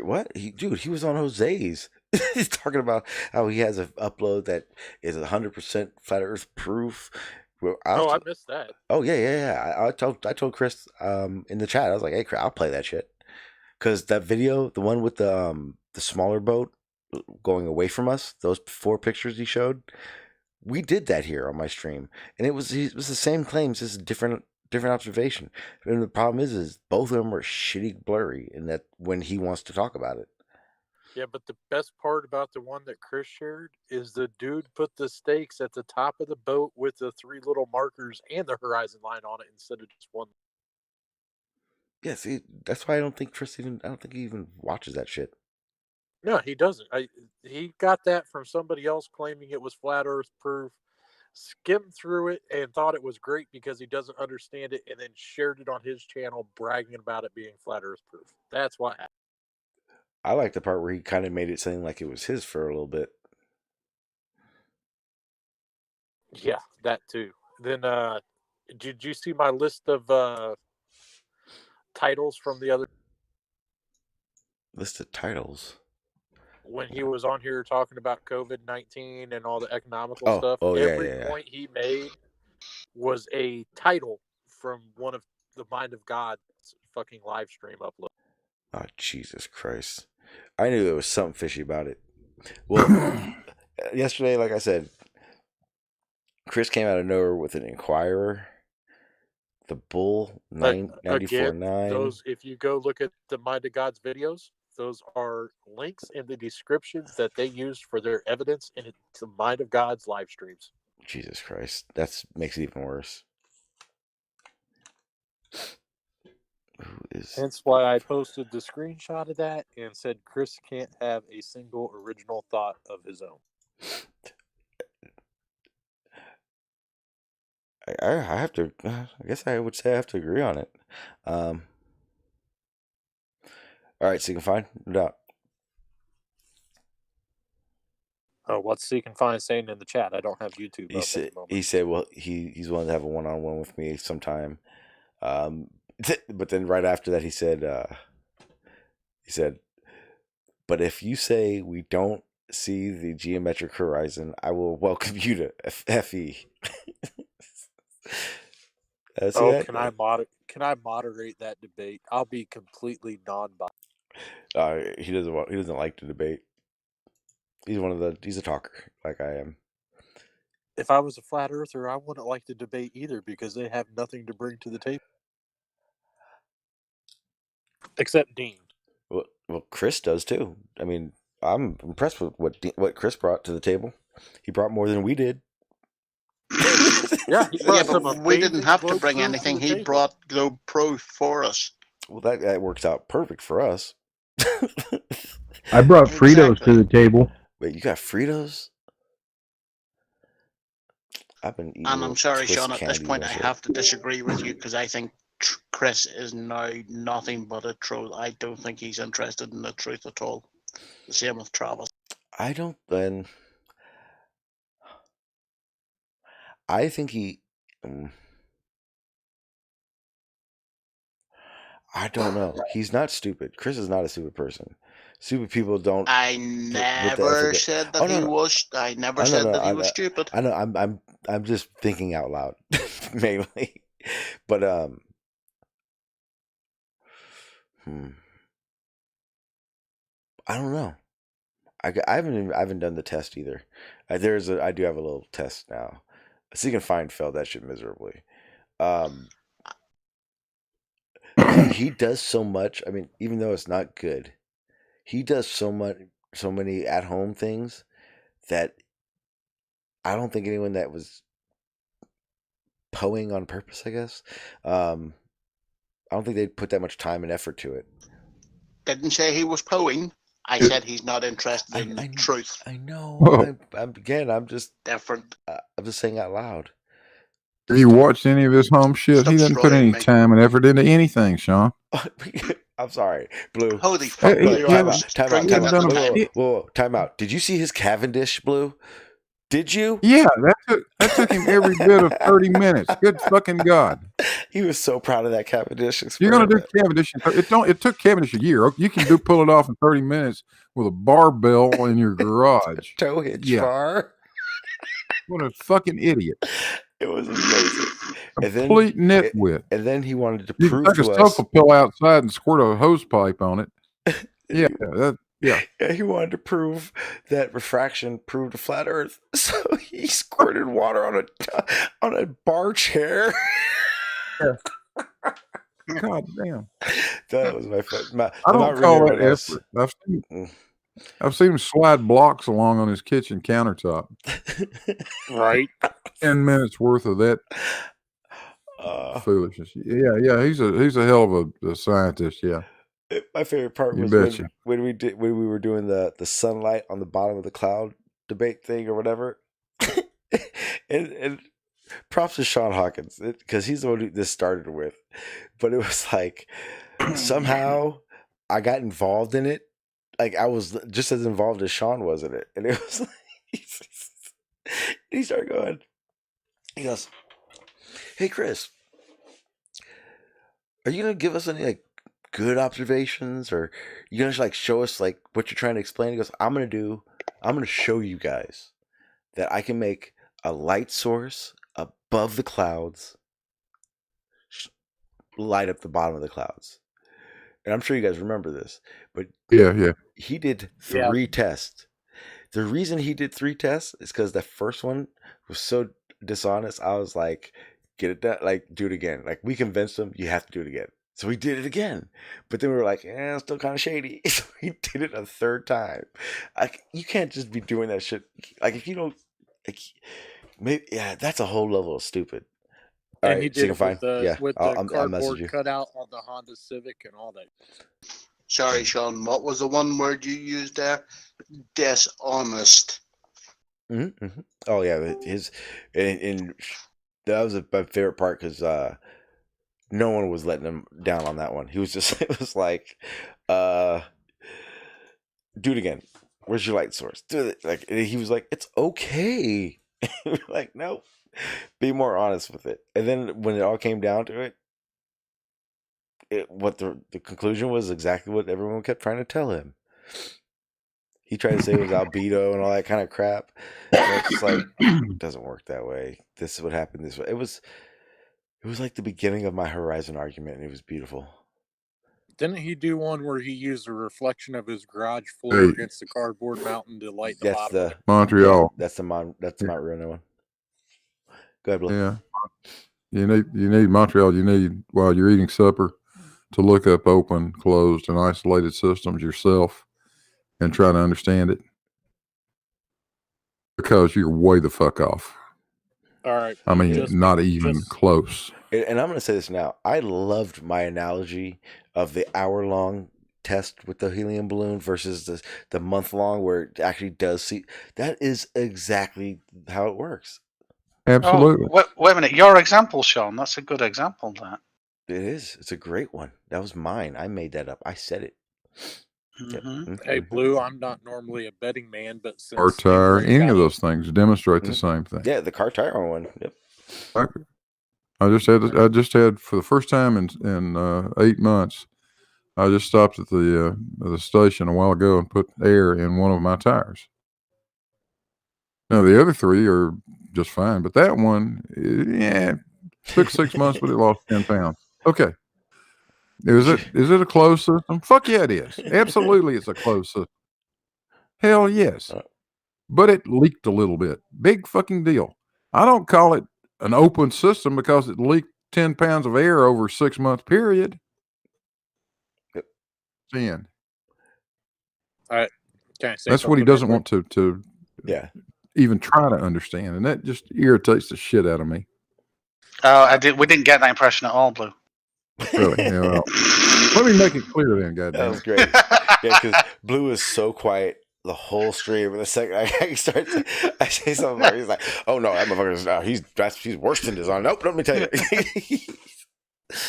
What? Dude, he was on Jose's. He's talking about how he has an upload that is 100% flat Earth proof. Well, I missed that. Oh yeah. I told Chris in the chat. I was like, hey, Chris, I'll play that shit. Because that video, the one with the smaller boat going away from us, those 4 pictures he showed, we did that here on my stream, and it was the same claims, just a different observation. And the problem is both of them are shitty blurry in that when he wants to talk about it. Yeah, but the best part about the one that Chris shared is the dude put the stakes at the top of the boat with the 3 little markers and the horizon line on it instead of just one. Yeah, see, that's why I don't think Chris I don't think he even watches that shit. No, he doesn't. He got that from somebody else claiming it was flat Earth proof, skimmed through it and thought it was great because he doesn't understand it, and then shared it on his channel bragging about it being flat Earth proof. That's what happened. I like the part where he kind of made it seem like it was his for a little bit. Yeah, that too. Then did you see my list of titles from the other list of titles? When he was on here talking about COVID-19 and all the economical stuff, every point he made was a title from one of the Mind of God's fucking live stream upload. Oh, Jesus Christ. I knew there was something fishy about it. Well, yesterday, like I said, Chris came out of nowhere with an Inquirer, the Bull 94.9. Those, if you go look at the Mind of God's videos, those are links in the descriptions that they used for their evidence in the Mind of God's live streams. Jesus Christ. That makes it even worse. Hence why I posted the screenshot of that and said Chris can't have a single original thought of his own. I have to, I guess I would say I have to agree on it. All right, Seek and Find, no doubt. Oh, what's Seek and Find saying in the chat? I don't have YouTube. He said, well, he's willing to have a one-on-one with me sometime. But then right after that, he said, but if you say we don't see the geometric horizon, I will welcome you to FE. Can I moderate that debate? I'll be completely non-biased. He doesn't like to debate. He's a talker like I am. If I was a flat earther, I wouldn't like to debate either because they have nothing to bring to the table. Except Dean. Well, Chris does too. I mean, I'm impressed with what Chris brought to the table. He brought more than we did. Yeah, but we didn't have to bring anything. He brought Globe Pro for us. Well, that works out perfect for us. I brought Fritos to the table. Wait, you got Fritos? I've been eating. And I'm sorry, Sean, at this point I have to disagree with you because I think Chris is now nothing but a troll. I don't think he's interested in the truth at all. The same with Travis. I don't then. I think he. I don't know. He's not stupid. Chris is not a stupid person. Stupid people don't. I never said that he was. I never said that he was stupid. I know. I'm just thinking out loud, mainly. But I don't know. I haven't done the test either. I do have a little test now. So you can failed that shit miserably. He does so much. I mean, even though it's not good, he does so many at home things that I don't think anyone that was poeing on purpose, I guess, I don't think they'd put that much time and effort to it. Didn't say he was poeing. I said he's not interested in the truth. I know. I'm just different. I'm just saying out loud. Have you watched any of his home shit? He doesn't put any time and effort into anything, Sean. I'm sorry, Blue. Holy fuck! Time out. Did you see his Cavendish, Blue? Did you? Yeah, that took him every bit of 30 minutes. Good fucking God. He was so proud of that Cavendish experiment. You're gonna do Cavendish. It took Cavendish a year. You can pull it off in 30 minutes with a barbell in your garage. Toe hitch bar. What a fucking idiot. It was amazing. Complete nitwit. And then he wanted to you prove take to a us. sofa pill outside and squirt a hose pipe on it. Yeah. He wanted to prove that refraction proved a flat Earth, so he squirted water on a bar chair. God damn. That was my favorite. I don't call it effort. I've seen him slide blocks along on his kitchen countertop. Right. 10 minutes worth of that foolishness. Yeah. He's a hell of a scientist. Yeah. My favorite part was when we were doing the sunlight on the bottom of the cloud debate thing or whatever. and props to Sean Hawkins because he's the one who this started with. But it was like somehow I got involved in it. Like I was just as involved as Sean was in it. And it was like he started going. He goes, "Hey Chris, are you gonna give us any like good observations, or you gonna like show us like what you're trying to explain?" He goes, I'm gonna show you guys that I can make a light source above the clouds light up the bottom of the clouds. And I'm sure you guys remember this, but yeah, he did 3 tests. The reason he did 3 tests is because the first one was so dishonest. I was like, get it done, like do it again. Like we convinced him you have to do it again. So we did it again. But then we were like, it's still kind of shady. So we did it a 3rd time. Like you can't just be doing that shit. Like if you don't maybe that's a whole level of stupid. And he did it with the cardboard cutout on the Honda Civic and all that. Sorry, Sean. What was the one word you used there? Dishonest. Mm-hmm. Oh yeah, and that was my favorite part because no one was letting him down on that one. He was just it was like, do it again. Where's your light source? Do it. Like he was like, it's okay. We're like, nope. Be more honest with it. And then when it all came down to what the conclusion was exactly what everyone kept trying to tell him. He tried to say it was albedo and all that kind of crap. And it's just like it doesn't work that way. This is what happened this way. It was like the beginning of my Horizon argument, and it was beautiful. Didn't he do one where he used a reflection of his garage floor against the cardboard mountain to light the bottom? That's Montreal. Yeah, that's the Mount Reno one. Go ahead, Blue. Yeah. You need Montreal. You need while you're eating supper to look up open, closed, and isolated systems yourself and try to understand it. Because you're way the fuck off. All right. I mean, not even close. And I'm going to say this now. I loved my analogy of the hour-long test with the helium balloon versus the month-long where it actually does see. That is exactly how it works. Absolutely. Oh, wait a minute. Your example, Sean, that's a good example, that. It is. It's a great one. That was mine. I made that up. I said it. Mm-hmm. Hey, Blue, I'm not normally a betting man, but since car tire, any of those things demonstrate the same thing. Yeah, the car tire one. Yep. I just had for the first time in 8 months. I just stopped at the station a while ago and put air in one of my tires. Now the other 3 are just fine, but that one, took 6 months, but it lost 10 pounds. Okay, is it a closed system? Fuck yeah, it is. Absolutely, it's a closed system. Hell yes, but it leaked a little bit. Big fucking deal. I don't call it an open system because it leaked 10 pounds of air over a 6-month period. 10. That's what he doesn't want to even try to understand, and that just irritates the shit out of me. Oh, we didn't get that impression at all, Blue. Really? Yeah, well, let me make it clear then, goddamn. That was great. Yeah, because Blue is so quiet the whole stream. And the second I say something, he's like, "Oh no, that motherfucker's he's worse than design." Nope, let me tell you.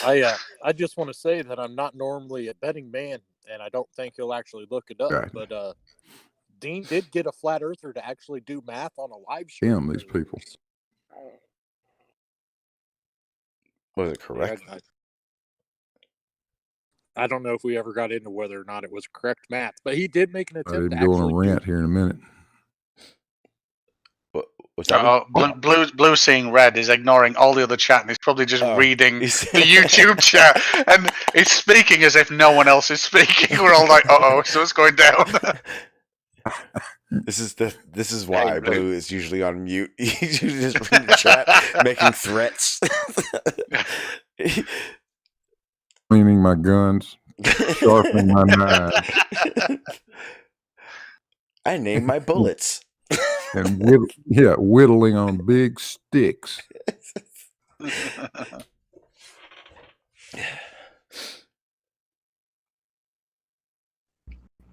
I just want to say that I'm not normally a betting man, and I don't think he'll actually look it up. Right. But Dean did get a flat earther to actually do math on a live show. Damn these people. Was it correct? I don't know if we ever got into whether or not it was correct math, but he did make an attempt. I'm going on a rant here in a minute. What's that? Blue seeing red is ignoring all the other chat, and he's probably just reading the YouTube chat, and he's speaking as if no one else is speaking. We're all like, "Uh-oh, so it's going down." This is why Blue is usually on mute. He's usually just reading the chat, making threats. Cleaning my guns, sharpening my knives. I named my bullets. And whittling on big sticks.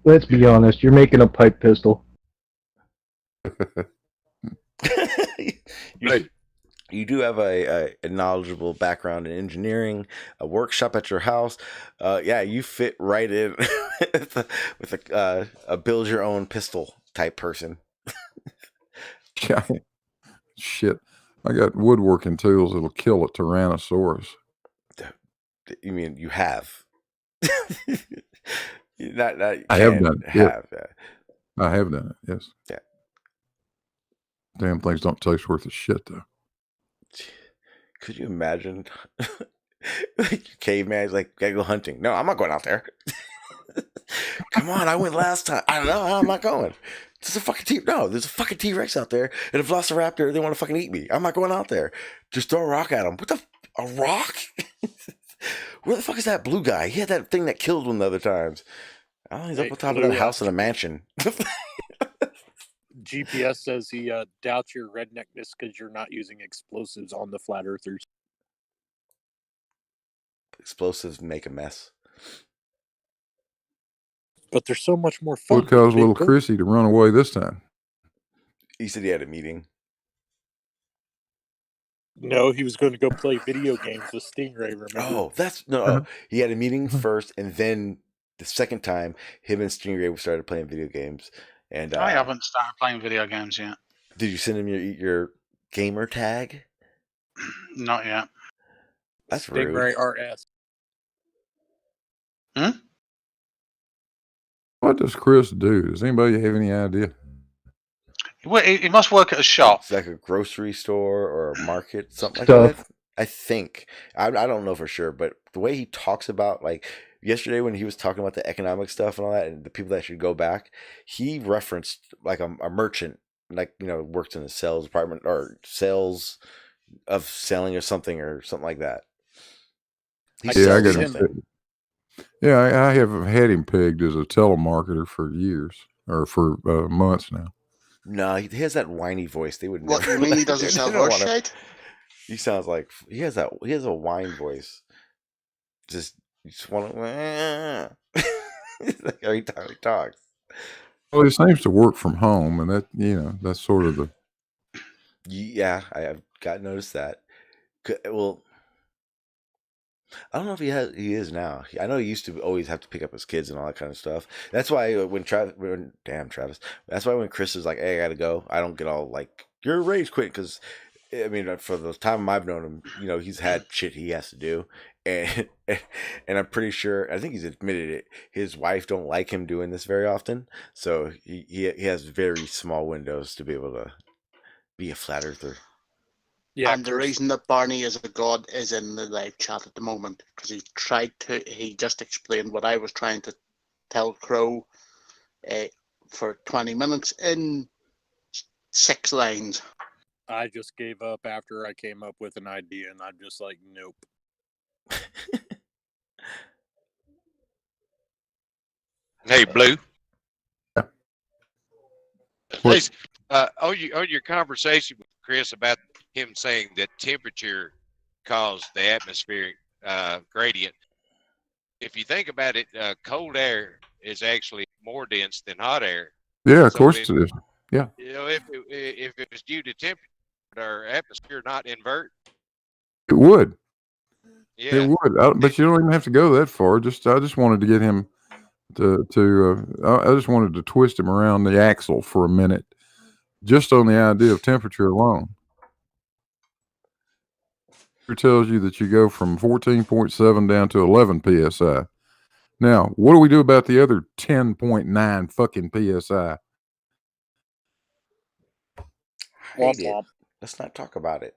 Let's be honest, you're making a pipe pistol. You do have a knowledgeable background in engineering, a workshop at your house. You fit right in with a build your own pistol type person. Yeah. Shit. I got woodworking tools that'll kill a Tyrannosaurus. You mean you have? I have done it. Yeah. I have done it, yes. Yeah. Damn things don't taste worth a shit, though. Could you imagine? Like caveman's like, gotta go hunting. No, I'm not going out there. Come on, I went last time. I don't know, I'm not going. There's a fucking there's a fucking T-Rex out there and a Velociraptor. They want to fucking eat me. I'm not going out there. Just throw a rock at them. A rock? Where the fuck is that blue guy? He had that thing that killed one the other times. Oh, he's up on top of that house in a mansion. GPS says he doubts your redneckness because you're not using explosives on the flat earthers. Explosives make a mess. But they're so much more fun. What caused little Chrissy to run away this time? He said he had a meeting. No, he was going to go play video games with Stingray, remember? Oh, that's... No, he had a meeting first, and then the second time, him and Stingray started playing video games. And I haven't started playing video games yet. Did you send him your gamer tag? Not yet. That's Stingray rude. RS. What does Chris do? Does anybody have any idea? Well, he must work at a shop. It's like a grocery store or a market, something like that. I think. I don't know for sure, but the way he talks about, like, yesterday when he was talking about the economic stuff and all that, and the people that should go back, he referenced like a merchant, like, works in the sales department or sales of selling or something like that. I got him. Yeah, I have had him pegged as a telemarketer for years or for months now. No, he has that whiny voice. They would. What, you mean he doesn't sell horse shit? He sounds like he has a whine voice. You just want to. Like every time he talks. Well, he seems to work from home, and that that's sort of the. Yeah, I've got noticed that. Well, I don't know if he is now. I know he used to always have to pick up his kids and all that kind of stuff. That's why when Travis. That's why when Chris is like, "Hey, I gotta go," I don't get all like, "You're raised quick," because I mean, for the time I've known him, he's had shit he has to do, and I'm pretty sure, I think he's admitted it. His wife don't like him doing this very often, so he has very small windows to be able to be a flat earther. Yeah, and the reason that Barney is a god is in the live chat at the moment, because he just explained what I was trying to tell Crow for 20 minutes in 6 lines. I just gave up after I came up with an idea, and I'm just like, nope. Hey, Blue. What? On your conversation with Chris about him saying that temperature caused the atmospheric gradient, if you think about it, cold air is actually more dense than hot air. Yeah, of course it is. Yeah. If it was due to temperature, our atmosphere not invert. It would. Yeah. It would. But you don't even have to go that far. I just wanted to get him I just wanted to twist him around the axle for a minute, just on the idea of temperature alone. It tells you that you go from 14.7 down to 11 psi. Now, what do we do about the other 10.9 fucking psi? Hate it. Let's not talk about it.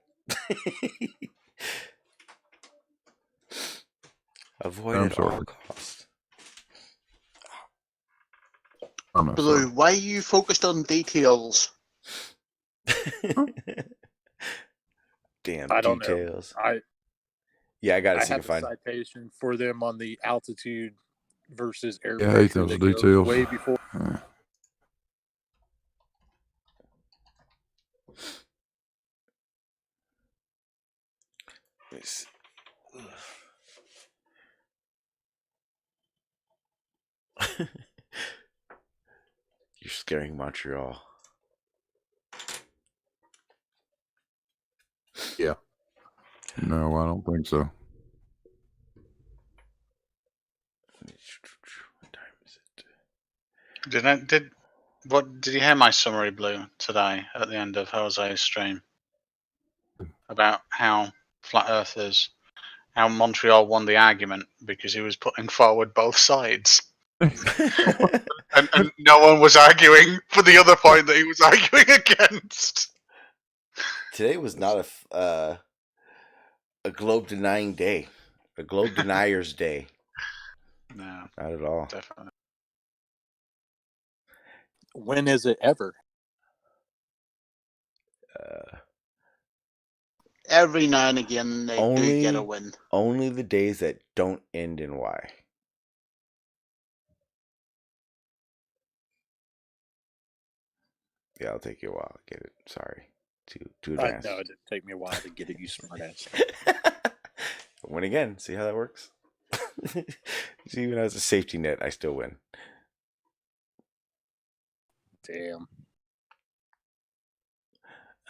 Avoid I'm at sorry. all costs. Blue, why are you focused on details? Damn I don't details. know. I got to see have if I a citation for them on the altitude versus air Yeah, I hate pressure those that goes details. way before. You're scaring Montreal. Yeah. No, I don't think so. What time is it? Did you hear my summary, Blue, today at the end of Jose's stream about how flat Earth is, how Montreal won the argument because he was putting forward both sides, and no one was arguing for the other point that he was arguing against. Today was not a globe denying day, a globe denier's day. No, not at all. Definitely. When is it ever? Every now and again, they do get a win. Only the days that don't end in Y. Yeah, it'll take you a while to get it. Sorry. Too advanced. No, it didn't take me a while to get it, you smartass. Win again. See how that works? See, even as a safety net, I still win. Damn.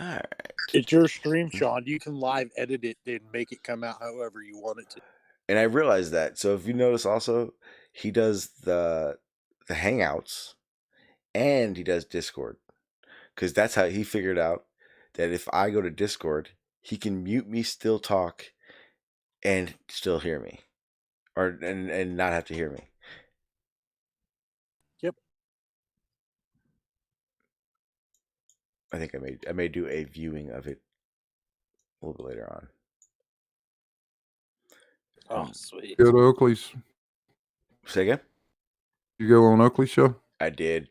All right. It's your stream, Sean. You can live edit it and make it come out however you want it to. And I realized that. So if you notice also, he does the Hangouts and he does Discord. Because that's how he figured out that if I go to Discord, he can mute me, still talk, and still hear me. And not have to hear me. Yep. I think I may do a viewing of it a little bit later on. Oh, sweet. Go to Oakley's. Say again? You go on Oakley's show? I did.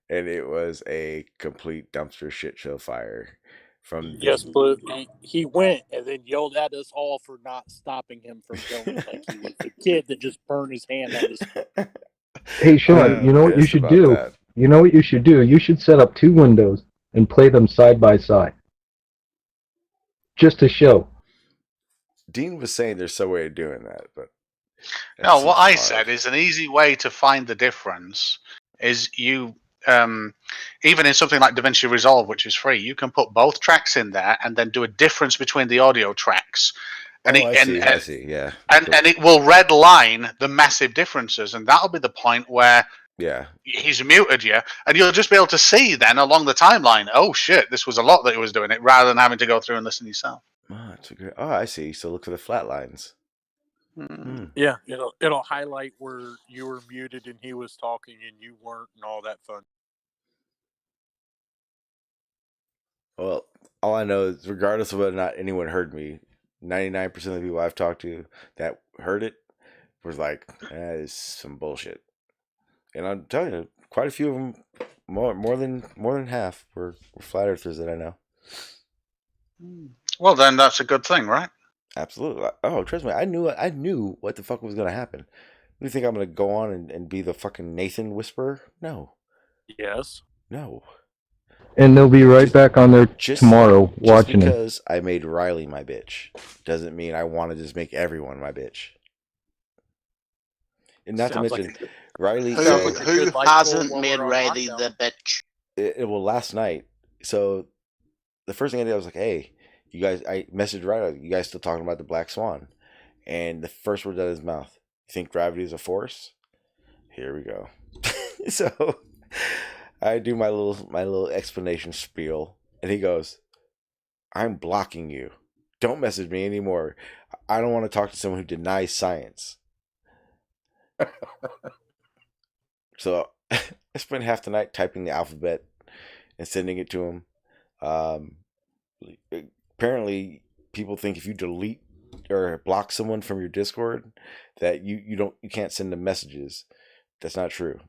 And it was a complete dumpster shit show fire. Yes, Blue. He went and then yelled at us all for not stopping him from going. Like he was the kid that just burned his hand on his. Hey, Sean, you know what you should do? That. You know what you should do? You should set up 2 windows and play them side by side. Just to show. Dean was saying there's some way of doing that, but no, what I said is an easy way to find the difference is you even in something like DaVinci Resolve, which is free, you can put both tracks in there and then do a difference between the audio tracks. And I see, yeah. And it will red line the massive differences, and that'll be the point where Yeah. He's muted you, and you'll just be able to see then along the timeline. Oh shit, this was a lot that he was doing it, rather than having to go through and listen yourself. Oh, that's a great. Oh, I see. So look for the flat lines. Yeah, it'll highlight where you were muted and he was talking and you weren't, and all that fun. Well, all I know is, regardless of whether or not anyone heard me, 99% of the people I've talked to that heard it was like, that is some bullshit. And I'm telling you, quite a few of them, more than half, were flat earthers that I know. Well, then that's a good thing, right? Absolutely. Oh, trust me, I knew what the fuck was gonna happen. You think I'm gonna go on and be the fucking Nathan whisperer? No. Yes. No. And they'll be right back on there tomorrow watching just it. because I made Riley my bitch doesn't mean I want to just make everyone my bitch. And not to mention, Riley said, who hasn't made Riley the bitch? Well, last night. So the first thing I did, I was like, hey, you guys, I messaged Riley, you guys still talking about the Black Swan? And the first word out of his mouth, you think gravity is a force? Here we go. So I do my little explanation spiel, and he goes, I'm blocking you. Don't message me anymore. I don't want to talk to someone who denies science. So I spent half the night typing the alphabet and sending it to him. Apparently, people think if you delete or block someone from your Discord, that you can't send them messages. That's not true.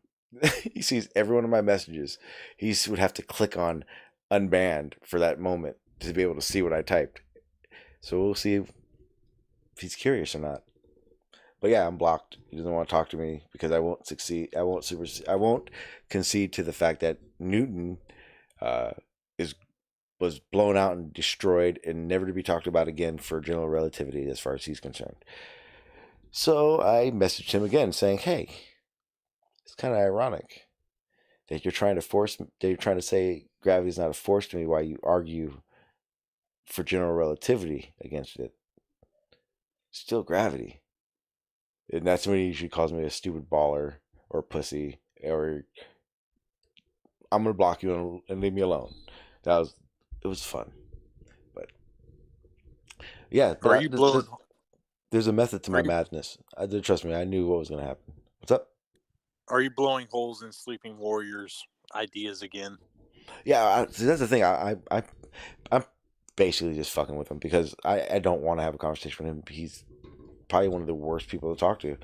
He sees every one of my messages. He would have to click on unbanned for that moment to be able to see what I typed. So we'll see if he's curious or not. But yeah, I'm blocked. He doesn't want to talk to me because I won't succeed. I won't concede to the fact that Newton was blown out and destroyed and never to be talked about again for general relativity as far as he's concerned. So I messaged him again saying, hey, it's kind of ironic that you're trying to say gravity is not a force to me while you argue for general relativity against it. Still gravity. And that's when he usually calls me a stupid baller or a pussy, or I'm gonna block you and leave me alone. It was fun. But yeah, Are you blowing? There's a method to my madness. Trust me, I knew what was gonna happen. What's up? Are you blowing holes in Sleeping Warriors ideas again? Yeah, that's the thing. I'm basically just fucking with him because I don't want to have a conversation with him. He's probably one of the worst people to talk to.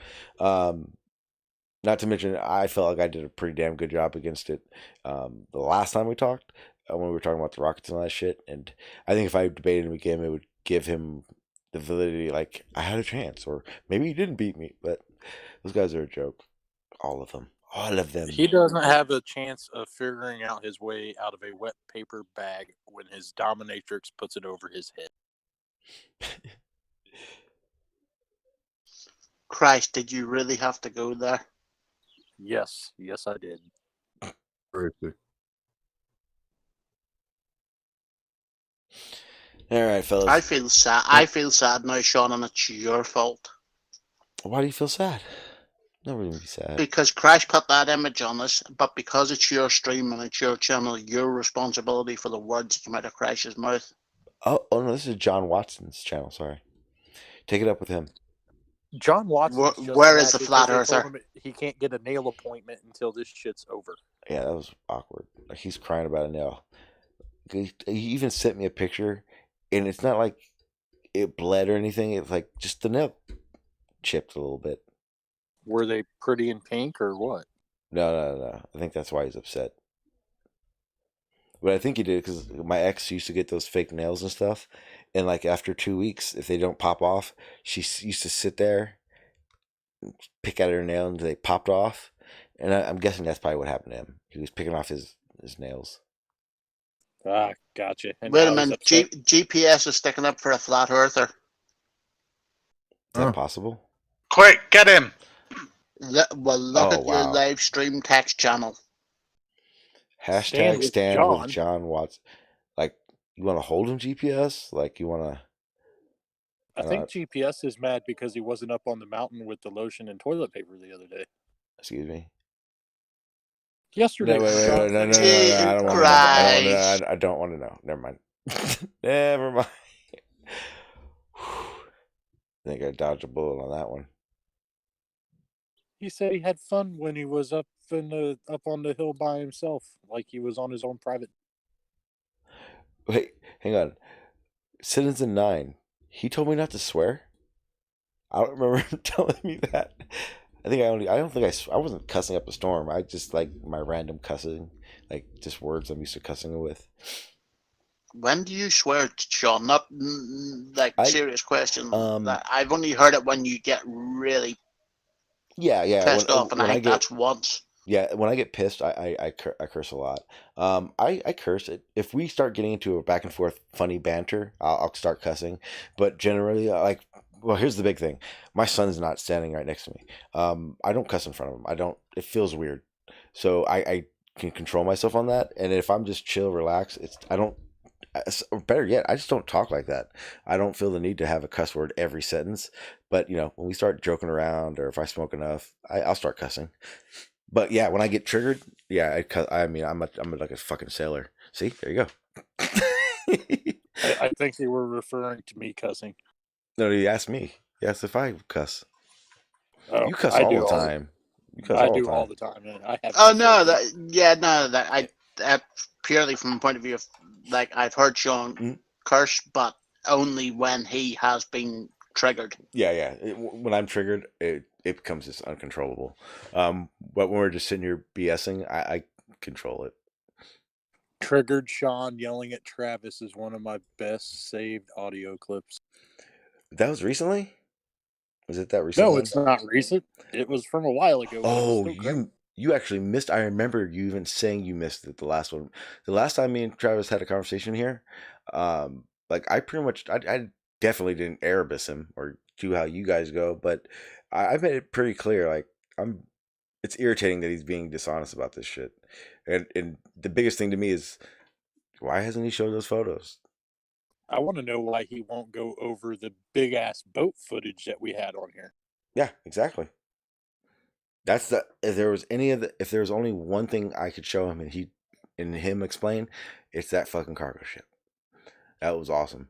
Not to mention, I felt like I did a pretty damn good job against it the last time we talked, when we were talking about the rockets and all that shit. And I think if I debated him again, it would give him the validity, like, I had a chance, or maybe he didn't beat me. But those guys are a joke. All of them. All of them. He doesn't have a chance of figuring out his way out of a wet paper bag when his dominatrix puts it over his head. Christ, did you really have to go there? Yes, I did. Crazy. All right, fellas. I feel sad. I feel sad now, Sean, and it's your fault. Why do you feel sad? Nobody would be sad. Because Crash put that image on us, but because it's your stream and it's your channel, your responsibility for the words that come out of Crash's mouth. Oh no, this is John Watson's channel. Sorry, take it up with him. John Watson. Where is the flat earther? He can't get a nail appointment until this shit's over. Yeah, that was awkward. Like, he's crying about a nail. He even sent me a picture, and it's not like it bled or anything. It's like just the nail chipped a little bit. Were they pretty in pink or what? No. I think that's why he's upset. But I think he did because my ex used to get those fake nails and stuff, and like after 2 weeks, if they don't pop off, she used to sit there, pick at her nail until they popped off, and I'm guessing that's probably what happened to him. He was picking off his nails. Ah, gotcha. And wait a minute, GPS is sticking up for a flat earther. Is that possible? Quick, get him! Look at your live stream text channel. Hashtag stand with John Watson. Like, you want to hold him, GPS? Like, you want to... I think GPS is mad because he wasn't up on the mountain with the lotion and toilet paper the other day. Excuse me? Yesterday. No, wait, no, I don't want to know. I don't want to know. Never mind. Never mind. I think I dodged a bullet on that one. He said he had fun when he was up on the hill by himself, like he was on his own private. Wait, hang on. Citizen 9. He told me not to swear. I don't remember him telling me that. I wasn't cussing up a storm. I just like my random cussing, like just words I'm used to cussing with. When do you swear, Sean? Not like serious question. I've only heard it when you get really pissed off, and I think that's once. Yeah, when I get pissed, I curse a lot. I curse it. If we start getting into a back and forth funny banter, I'll start cussing. But generally, well, here's the big thing. My son's not standing right next to me. I don't cuss in front of him. I don't. It feels weird. So I can control myself on that. And if I'm just chill, relax, or better yet, I just don't talk like that. I don't feel the need to have a cuss word every sentence. But when we start joking around, or if I smoke enough, I'll start cussing. But yeah, when I get triggered, yeah, I'm like a fucking sailor. See, there you go. I think they were referring to me cussing. No, he asked me. He asked if I cuss. Oh, you cuss all the time. You cuss I all do the time. all the time. Man. I have. Oh no, that purely from the point of view of like I've heard Sean curse, but only when he has been triggered. Yeah. When I'm triggered, it becomes just uncontrollable. But when we're just sitting here BSing, I control it. Triggered Sean yelling at Travis is one of my best saved audio clips. That was recently? Was it that recent? No, it's not recent. It was from a while ago. Oh, you actually missed. I remember you even saying you missed it. The last one, the last time me and Travis had a conversation here, like I pretty much, I definitely didn't Erebus him or do how you guys go, but I made it pretty clear. Like it's irritating that he's being dishonest about this shit, and the biggest thing to me is why hasn't he showed those photos? I want to know why he won't go over the big ass boat footage that we had on here. Yeah, exactly. That's if there was only one thing I could show him and him explain, it's that fucking cargo ship. That was awesome.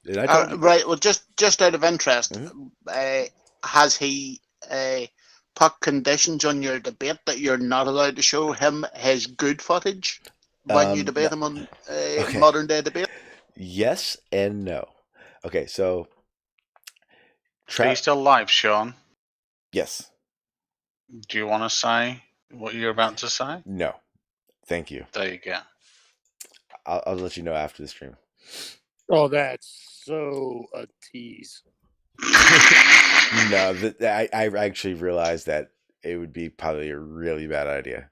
Right. Well, just out of interest, has he put conditions on your debate that you're not allowed to show him his good footage when you debate him on modern day debate? Yes and no. Okay, so Are you still live, Sean? Yes. Do you want to say what you're about to say? No. Thank you. There you go. I'll let you know after the stream. Oh, that's so a tease. No, I actually realized that it would be probably a really bad idea.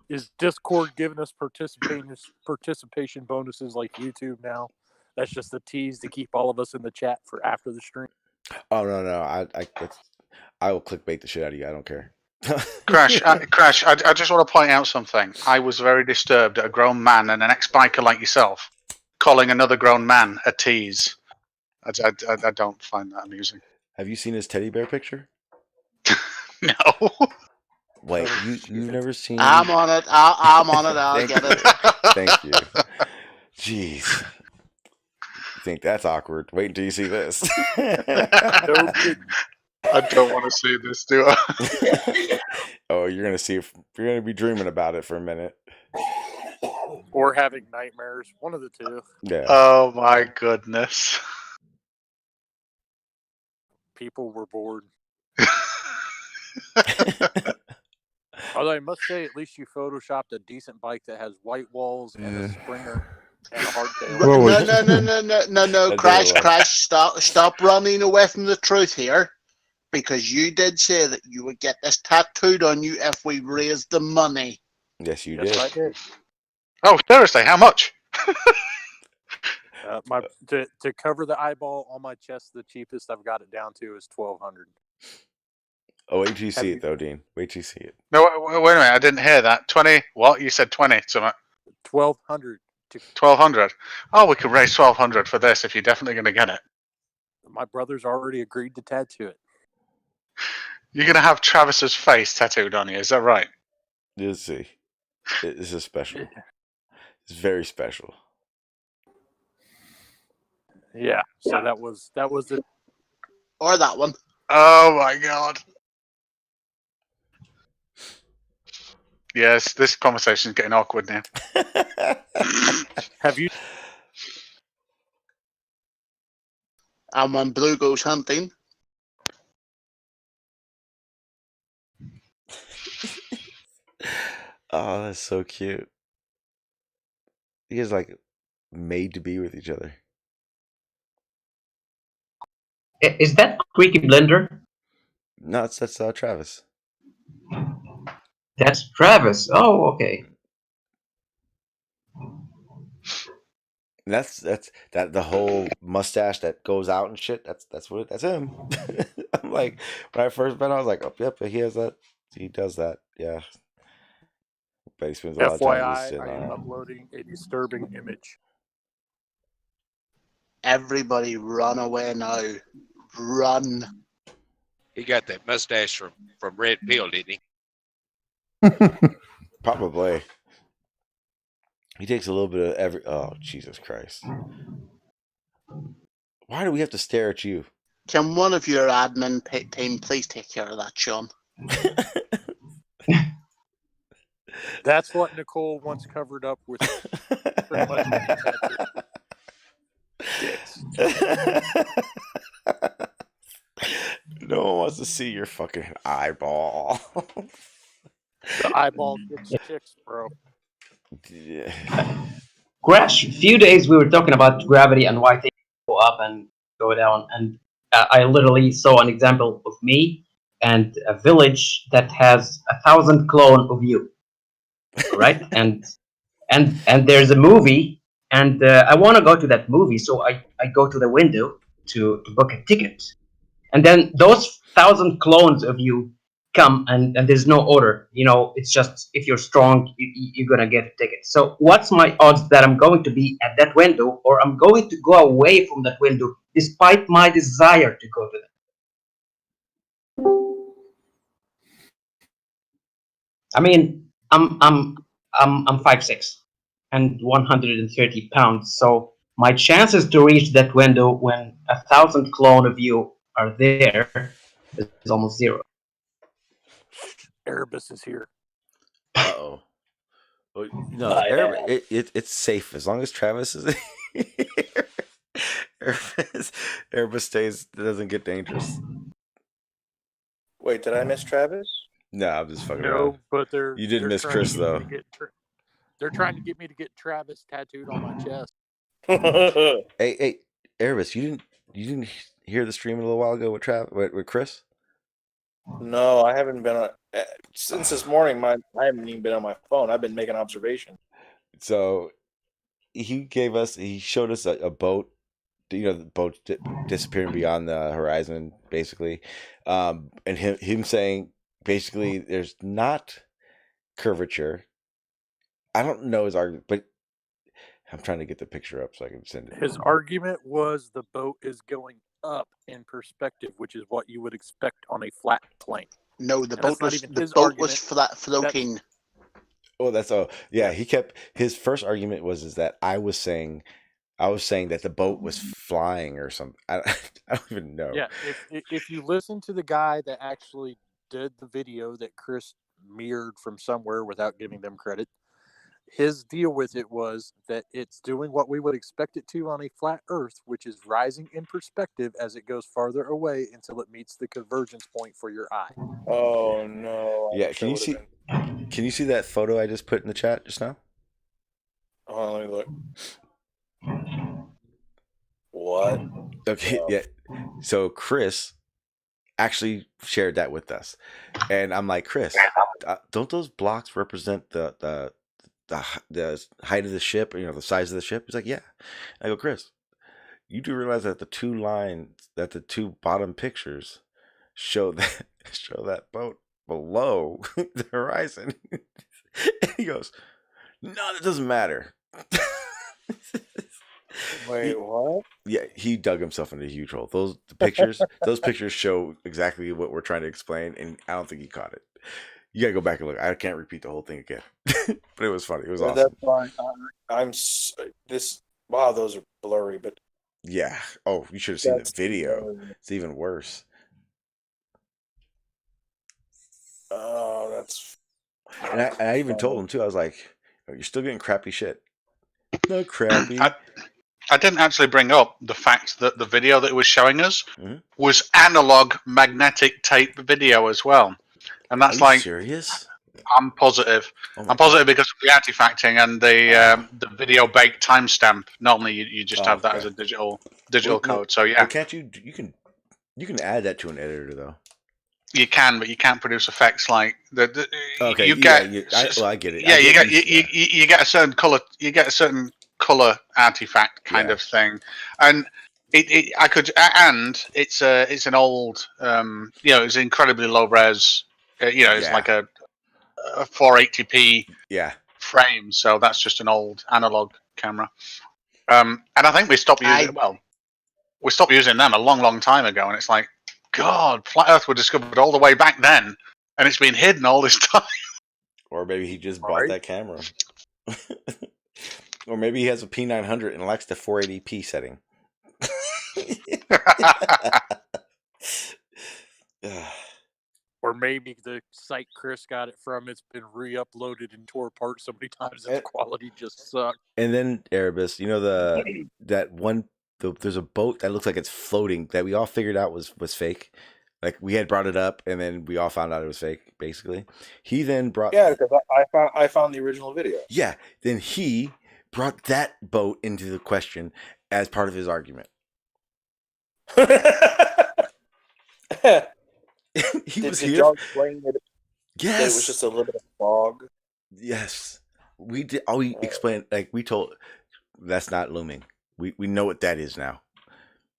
Is Discord giving us participation bonuses like YouTube now? That's just a tease to keep all of us in the chat for after the stream. Oh no! I will clickbait the shit out of you. I don't care. Crash, I just want to point out something. I was very disturbed at a grown man and an ex-biker like yourself calling another grown man a tease. I don't find that amusing. Have you seen his teddy bear picture? No. Wait, you've never seen? I'm on it. I'm on it. I'll get it. Thank you. Jeez. You think that's awkward? Wait until you see this. I don't want to see this, do I? Oh, you're gonna be dreaming about it for a minute. Or having nightmares. One of the two. Yeah. Oh my goodness. People were bored. Although I must say, at least you photoshopped a decent bike that has white walls and a Springer and a hardtail. No, Crash, stop running away from the truth here. Because you did say that you would get this tattooed on you if we raised the money. Yes, you did. I did. Oh, seriously, how much? To cover the eyeball on my chest, the cheapest I've got it down to is $1,200. Oh, wait till you see it, though, Dean. Wait till you see it. No, wait a minute. I didn't hear that. 20? What? You said 20. Something. 1,200. 1,200. Oh, we could raise 1,200 for this if you're definitely going to get it. My brother's already agreed to tattoo it. You're going to have Travis's face tattooed on you. Is that right? You'll see. This is special. It's very special. Yeah. So that was it. Or that one. Oh my god. Yes, this conversation is getting awkward now. Have you? And when Blue goes hunting. Oh, that's so cute. You guys like made to be with each other. Is that Creaky Blender? No, that's Travis. That's Travis. Oh, okay. And that's the whole mustache that goes out and shit. That's him. I'm like, when I first met him, I was like, oh, yep, he has that. He does that. Yeah. But he spends a lot of time FYI, I am uploading a disturbing image. Everybody run away now. Run. He got that mustache from Red Pill, didn't he? Probably. He takes a little bit of every. Oh, Jesus Christ! Why do we have to stare at you? Can one of your admin team please take care of that, Sean? That's what Nicole once covered up with. Pretty much No one wants to see your fucking eyeball. The eyeball gets chicks, bro. Yeah. Crash, a few days we were talking about gravity and why things go up and go down, and I literally saw an example of me and a village that has 1,000 clone of you, right? and there's a movie, and I want to go to that movie, so I go to the window to book a ticket, and then those 1,000 clones of you come, and there's no order. You know, it's just if you're strong, you're gonna get a ticket. So what's my odds that I'm going to be at that window, or I'm going to go away from that window despite my desire to go to that? I mean, I'm 5'6" and 130 pounds, so my chances to reach that window when 1,000 clone of you are there is almost zero. Erebus is here. Uh-oh. Well, no, it's safe as long as Travis is here. Erebus doesn't get dangerous. Wait, did I miss Travis? No, I'm just fucking No, around. but You did miss Chris though. They're trying to get me to get Travis tattooed on my chest. Hey, Erebus, you didn't hear the stream a little while ago with Chris? No, I haven't been on since this morning. I haven't even been on my phone. I've been making observations. So he showed us a boat, the boat disappearing beyond the horizon, basically, and him saying basically there's not curvature. I don't know his argument, but I'm trying to get the picture up so I can send it. His argument was the boat is going up in perspective, which is what you would expect on a flat plane. No, the boat was floating. Oh, yeah. He kept his first argument was that I was saying that the boat was flying or something. I don't even know. Yeah, if you listen to the guy that actually did the video that Chris mirrored from somewhere without giving them credit, his deal with it was that it's doing what we would expect it to on a flat Earth, which is rising in perspective as it goes farther away until it meets the convergence point for your eye. Oh no! Yeah, can you see that photo I just put in the chat just now? Hold on, let me look. What? Okay, yeah. So Chris actually shared that with us, and I'm like, Chris, don't those blocks represent the height of the ship, or the size of the ship? He's like, yeah. I go, Chris, you do realize that the two bottom pictures show that boat below the horizon? And he goes, no, that doesn't matter. Wait, what? Yeah, he dug himself into a huge hole. Those pictures show exactly what we're trying to explain, and I don't think he caught it. You gotta go back and look. I can't repeat the whole thing again, but it was funny. It was awesome. That's fine. Wow, those are blurry, but yeah. Oh, you should have seen the video. It's even worse. Oh, that's. And I even told him too. I was like, oh, "You're still getting crappy shit." No crappy. I didn't actually bring up the fact that the video that it was showing us was analog magnetic tape video as well, and that's like serious. I'm positive. I'm positive because of the artifacting and the video baked timestamp. Normally, you just have that as a digital code. So yeah, well, can't you can add that to an editor though. You can, but you can't produce effects like the okay. You get. I get it. Yeah, you get a certain color. You get a certain color artifact kind of thing, and it's an old it's incredibly low res. It's like a 480p frame, so that's just an old analog camera. And I think we stopped using we stopped using them a long time ago, and it's like, God, flat Earth was discovered all the way back then, and it's been hidden all this time. Or maybe he just bought that camera. Or maybe he has a P900 and likes the 480p setting. Or maybe the site Chris got it from, it's been re-uploaded and tore apart so many times that the quality just sucks. And then Erebus, there's a boat that looks like it's floating that we all figured out was fake. Like we had brought it up, and then we all found out it was fake. Basically, he then brought because I found the original video. Yeah, then he brought that boat into the question as part of his argument. He was here. Y'all explain it? Yes, it was just a little bit of fog. Yes, we did. All we explained, like we told, that's not looming. We know what that is now.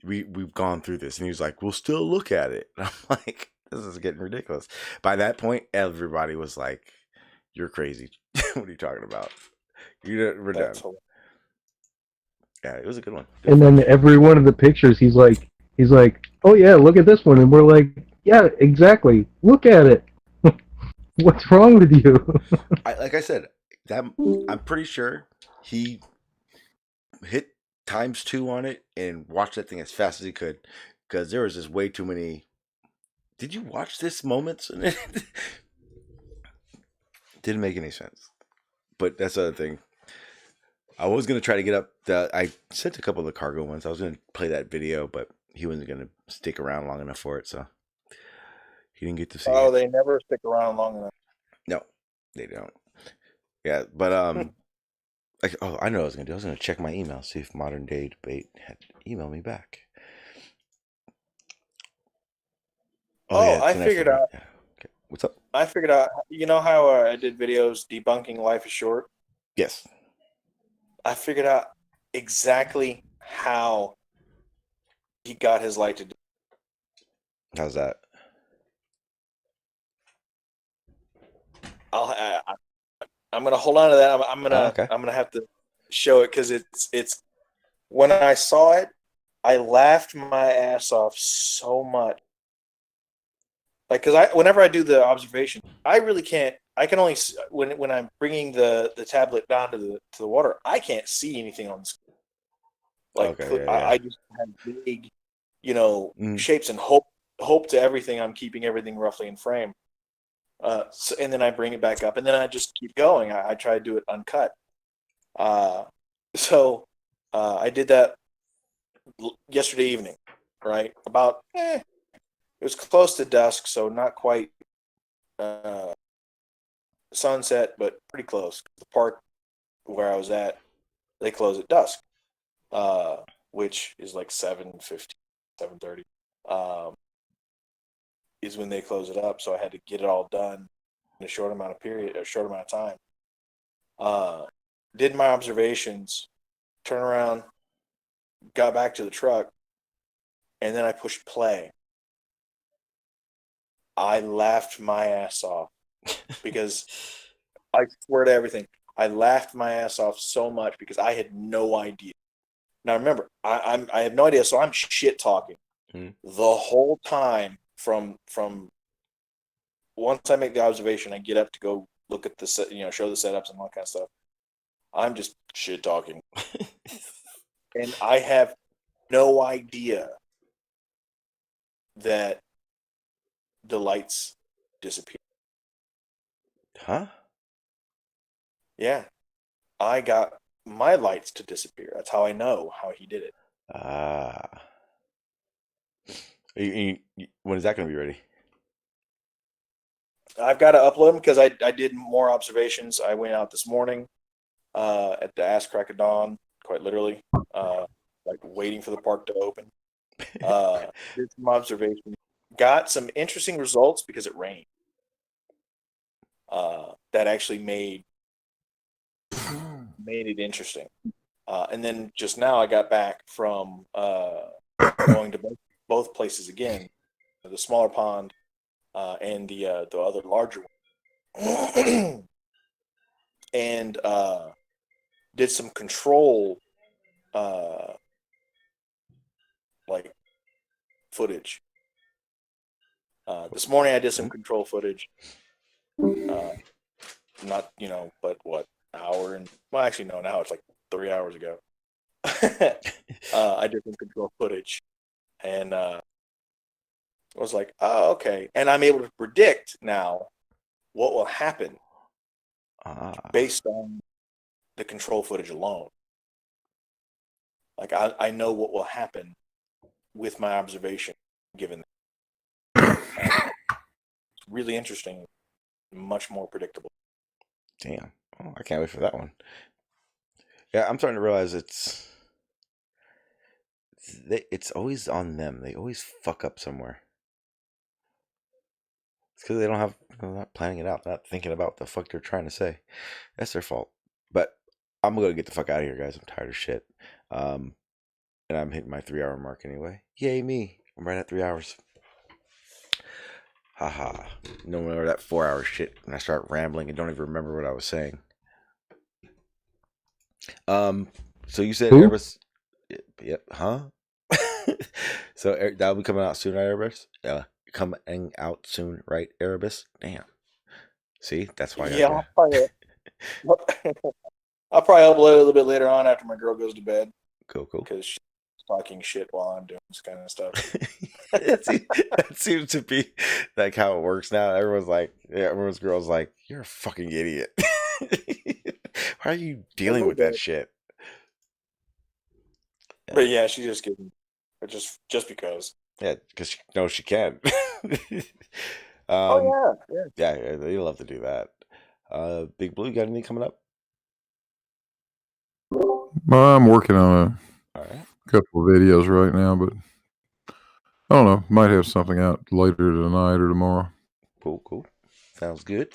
We've gone through this, and he was like, "We'll still look at it." And I'm like, "This is getting ridiculous." By that point, everybody was like, "You're crazy. What are you talking about? We're done." Yeah, it was a good one. And then every one of the pictures, he's like, "Oh yeah, look at this one," and we're like, "Yeah, exactly. Look at it. What's wrong with you?" Like I said, I'm pretty sure he hit ×2 on it and watched that thing as fast as he could, because there was just way too many. Did you watch this moments? Didn't make any sense. But that's the other thing. I was gonna try to get up I sent a couple of the cargo ones. I was gonna play that video, but he wasn't gonna stick around long enough for it, so he didn't get to see it. Oh, they never stick around long enough. No, they don't. Yeah, but I know what I was gonna do. I was gonna check my email, see if Modern Day Debate had emailed me back. I figured out. Yeah. Okay. What's up? I figured out. You know how I did videos debunking life is short? Yes. I figured out exactly how he got his light to do. How's that? I'm gonna hold on to that. I'm gonna have to show it, because it's when I saw it, I laughed my ass off so much. Like, because whenever I do the observation, I really can't. I can only when I'm bringing the tablet down to the water, I can't see anything on the screen. Like, I just have big, shapes, and hope to everything. I'm keeping everything roughly in frame. And then I bring it back up, and then I just keep going. I try to do it uncut. So I did that yesterday evening, right? About it was close to dusk, so not quite sunset, but pretty close. The park where I was at, they close at dusk, which is like 7:50, 7:30. Is when they close it up, so I had to get it all done in a short amount of time. Did my observations, turn around, got back to the truck, and then I pushed play. I laughed my ass off because I swear to everything, I laughed my ass off so much because I had no idea. Now remember, I had no idea, so I'm shit talking the whole time from once I make the observation, I get up to go look at the set, show the setups and all that kind of stuff. I'm just shit talking, and I have no idea that the lights disappear. Huh? Yeah, I got my lights to disappear. That's how I know how he did it. When is that going to be ready? I've got to upload them because I did more observations. I went out this morning at the ass crack of dawn, quite literally, like waiting for the park to open. Did some observations. Got some interesting results because it rained. That actually made it interesting. And then just now I got back from going to both places again, the smaller pond and the other larger one, and did some control like footage. This morning I did some control footage. Not but what, hour and actually no, now it's like 3 hours ago. I did some control footage, and I was like, oh, okay. And I'm able to predict now what will happen based on the control footage alone. Like I know what will happen with my observation given. It's really interesting, much more predictable. Damn. Oh, I can't wait for that one. Yeah, I'm starting to realize it's always on them. They always fuck up somewhere. It's because they're not planning it out, not thinking about what the fuck they're trying to say. That's their fault. But I'm going to get the fuck out of here, guys. I'm tired of shit. And I'm hitting my 3 hour mark anyway. Yay, me. I'm right at 3 hours. Haha. No more that 4 hour shit when I start rambling and don't even remember what I was saying. So you said Airbus. Yep. Huh? So that'll be coming out soon, right, Airbus? Yeah. Coming out soon, right, Erebus? Damn. See, that's why. Yeah, I'll probably upload a little bit later on after my girl goes to bed. Cool. Because she's talking shit while I'm doing this kind of stuff. That seems to be like how it works now. Everyone's girl's like, you're a fucking idiot. Why are you dealing with that shit? But yeah, she's just kidding. Just because. Yeah, because she knows she can. Yeah, they love to do that. Big Blue, you got anything coming up? Well, I'm working on a couple of videos right now, but I don't know. Might have something out later tonight or tomorrow. Cool. Sounds good.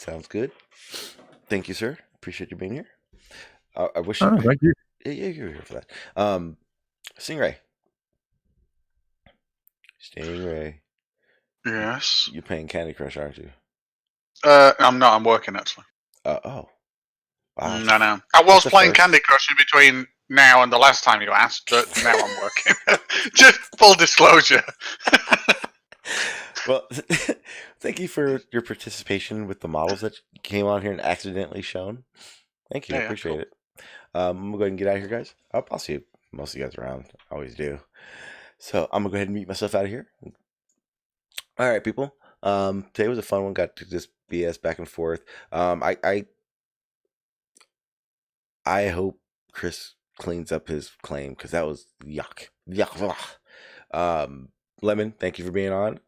Thank you, sir. Appreciate you being here. I wish. Thank you. Yeah, you're here for that. Stingray. Yes. You're playing Candy Crush, aren't you? I'm not. I'm working actually. Oh. Wow. No. I was playing Candy Crush in between now and the last time you asked, but now I'm working. Just full disclosure. Well, thank you for your participation with the models that came on here and accidentally shown. Thank you. I appreciate it. I'm going to go ahead and get out of here, guys. I'll see most of you guys around. I always do. So I'm going to go ahead and meet myself out of here. All right, people. Today was a fun one. Got to just BS back and forth. I hope Chris cleans up his claim because that was yuck. Lemon, thank you for being on.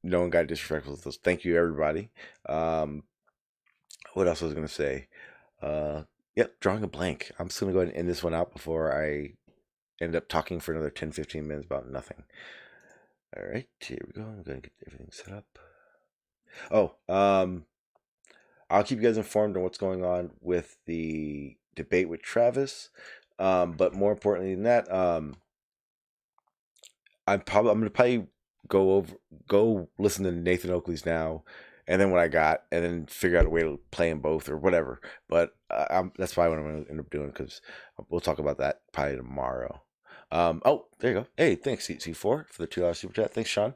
No one got disrespectful with those. Thank you, everybody. What else was I going to say? Drawing a blank. I'm just going to go ahead and end this one out before I end up talking for another 10-15 minutes about nothing. All right, here we go. I'm going to get everything set up. I'll keep you guys informed on what's going on with the debate with Travis. But more importantly than that, I'm going to probably go listen to Nathan Oakley's now, and then what I got, and then figure out a way to play them both or whatever. But that's probably what I'm going to end up doing because we'll talk about that probably tomorrow. Oh, there you go. Hey, thanks C4 for the $2 super chat. Thanks, Sean.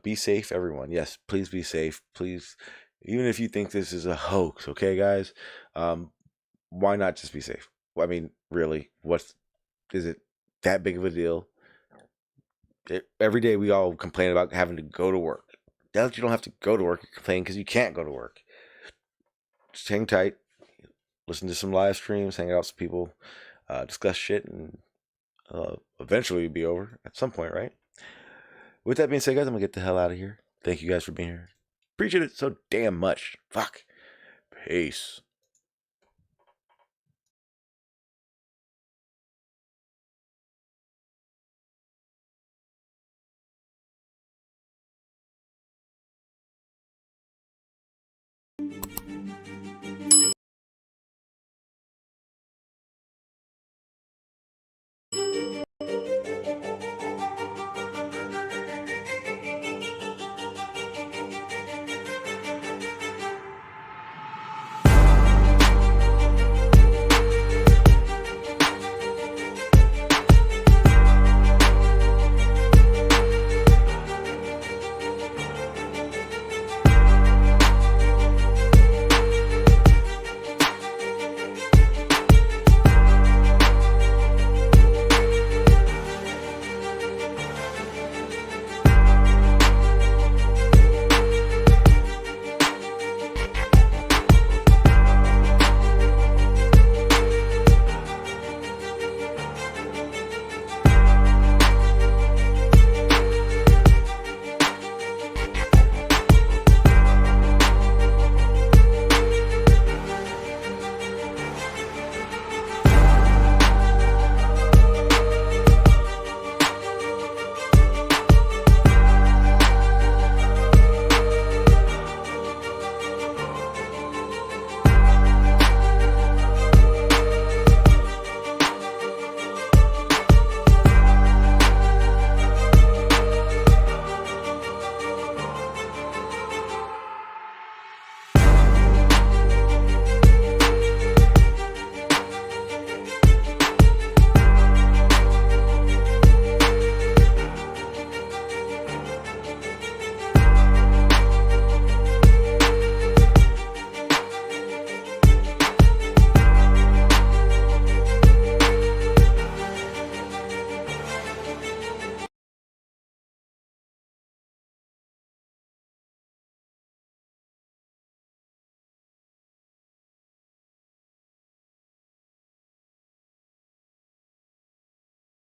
Be safe, everyone. Yes, please be safe. Please, even if you think this is a hoax, okay, guys. Why not just be safe? I mean, really, is it that big of a deal? Every day we all complain about having to go to work. Now that you don't have to go to work, you complain because you can't go to work. Just hang tight, listen to some live streams, hang out with some people, discuss shit, and eventually it'll be over at some point, right? With that being said, guys, I'm gonna get the hell out of here. Thank you guys for being here. Appreciate it so damn much. Fuck. Peace.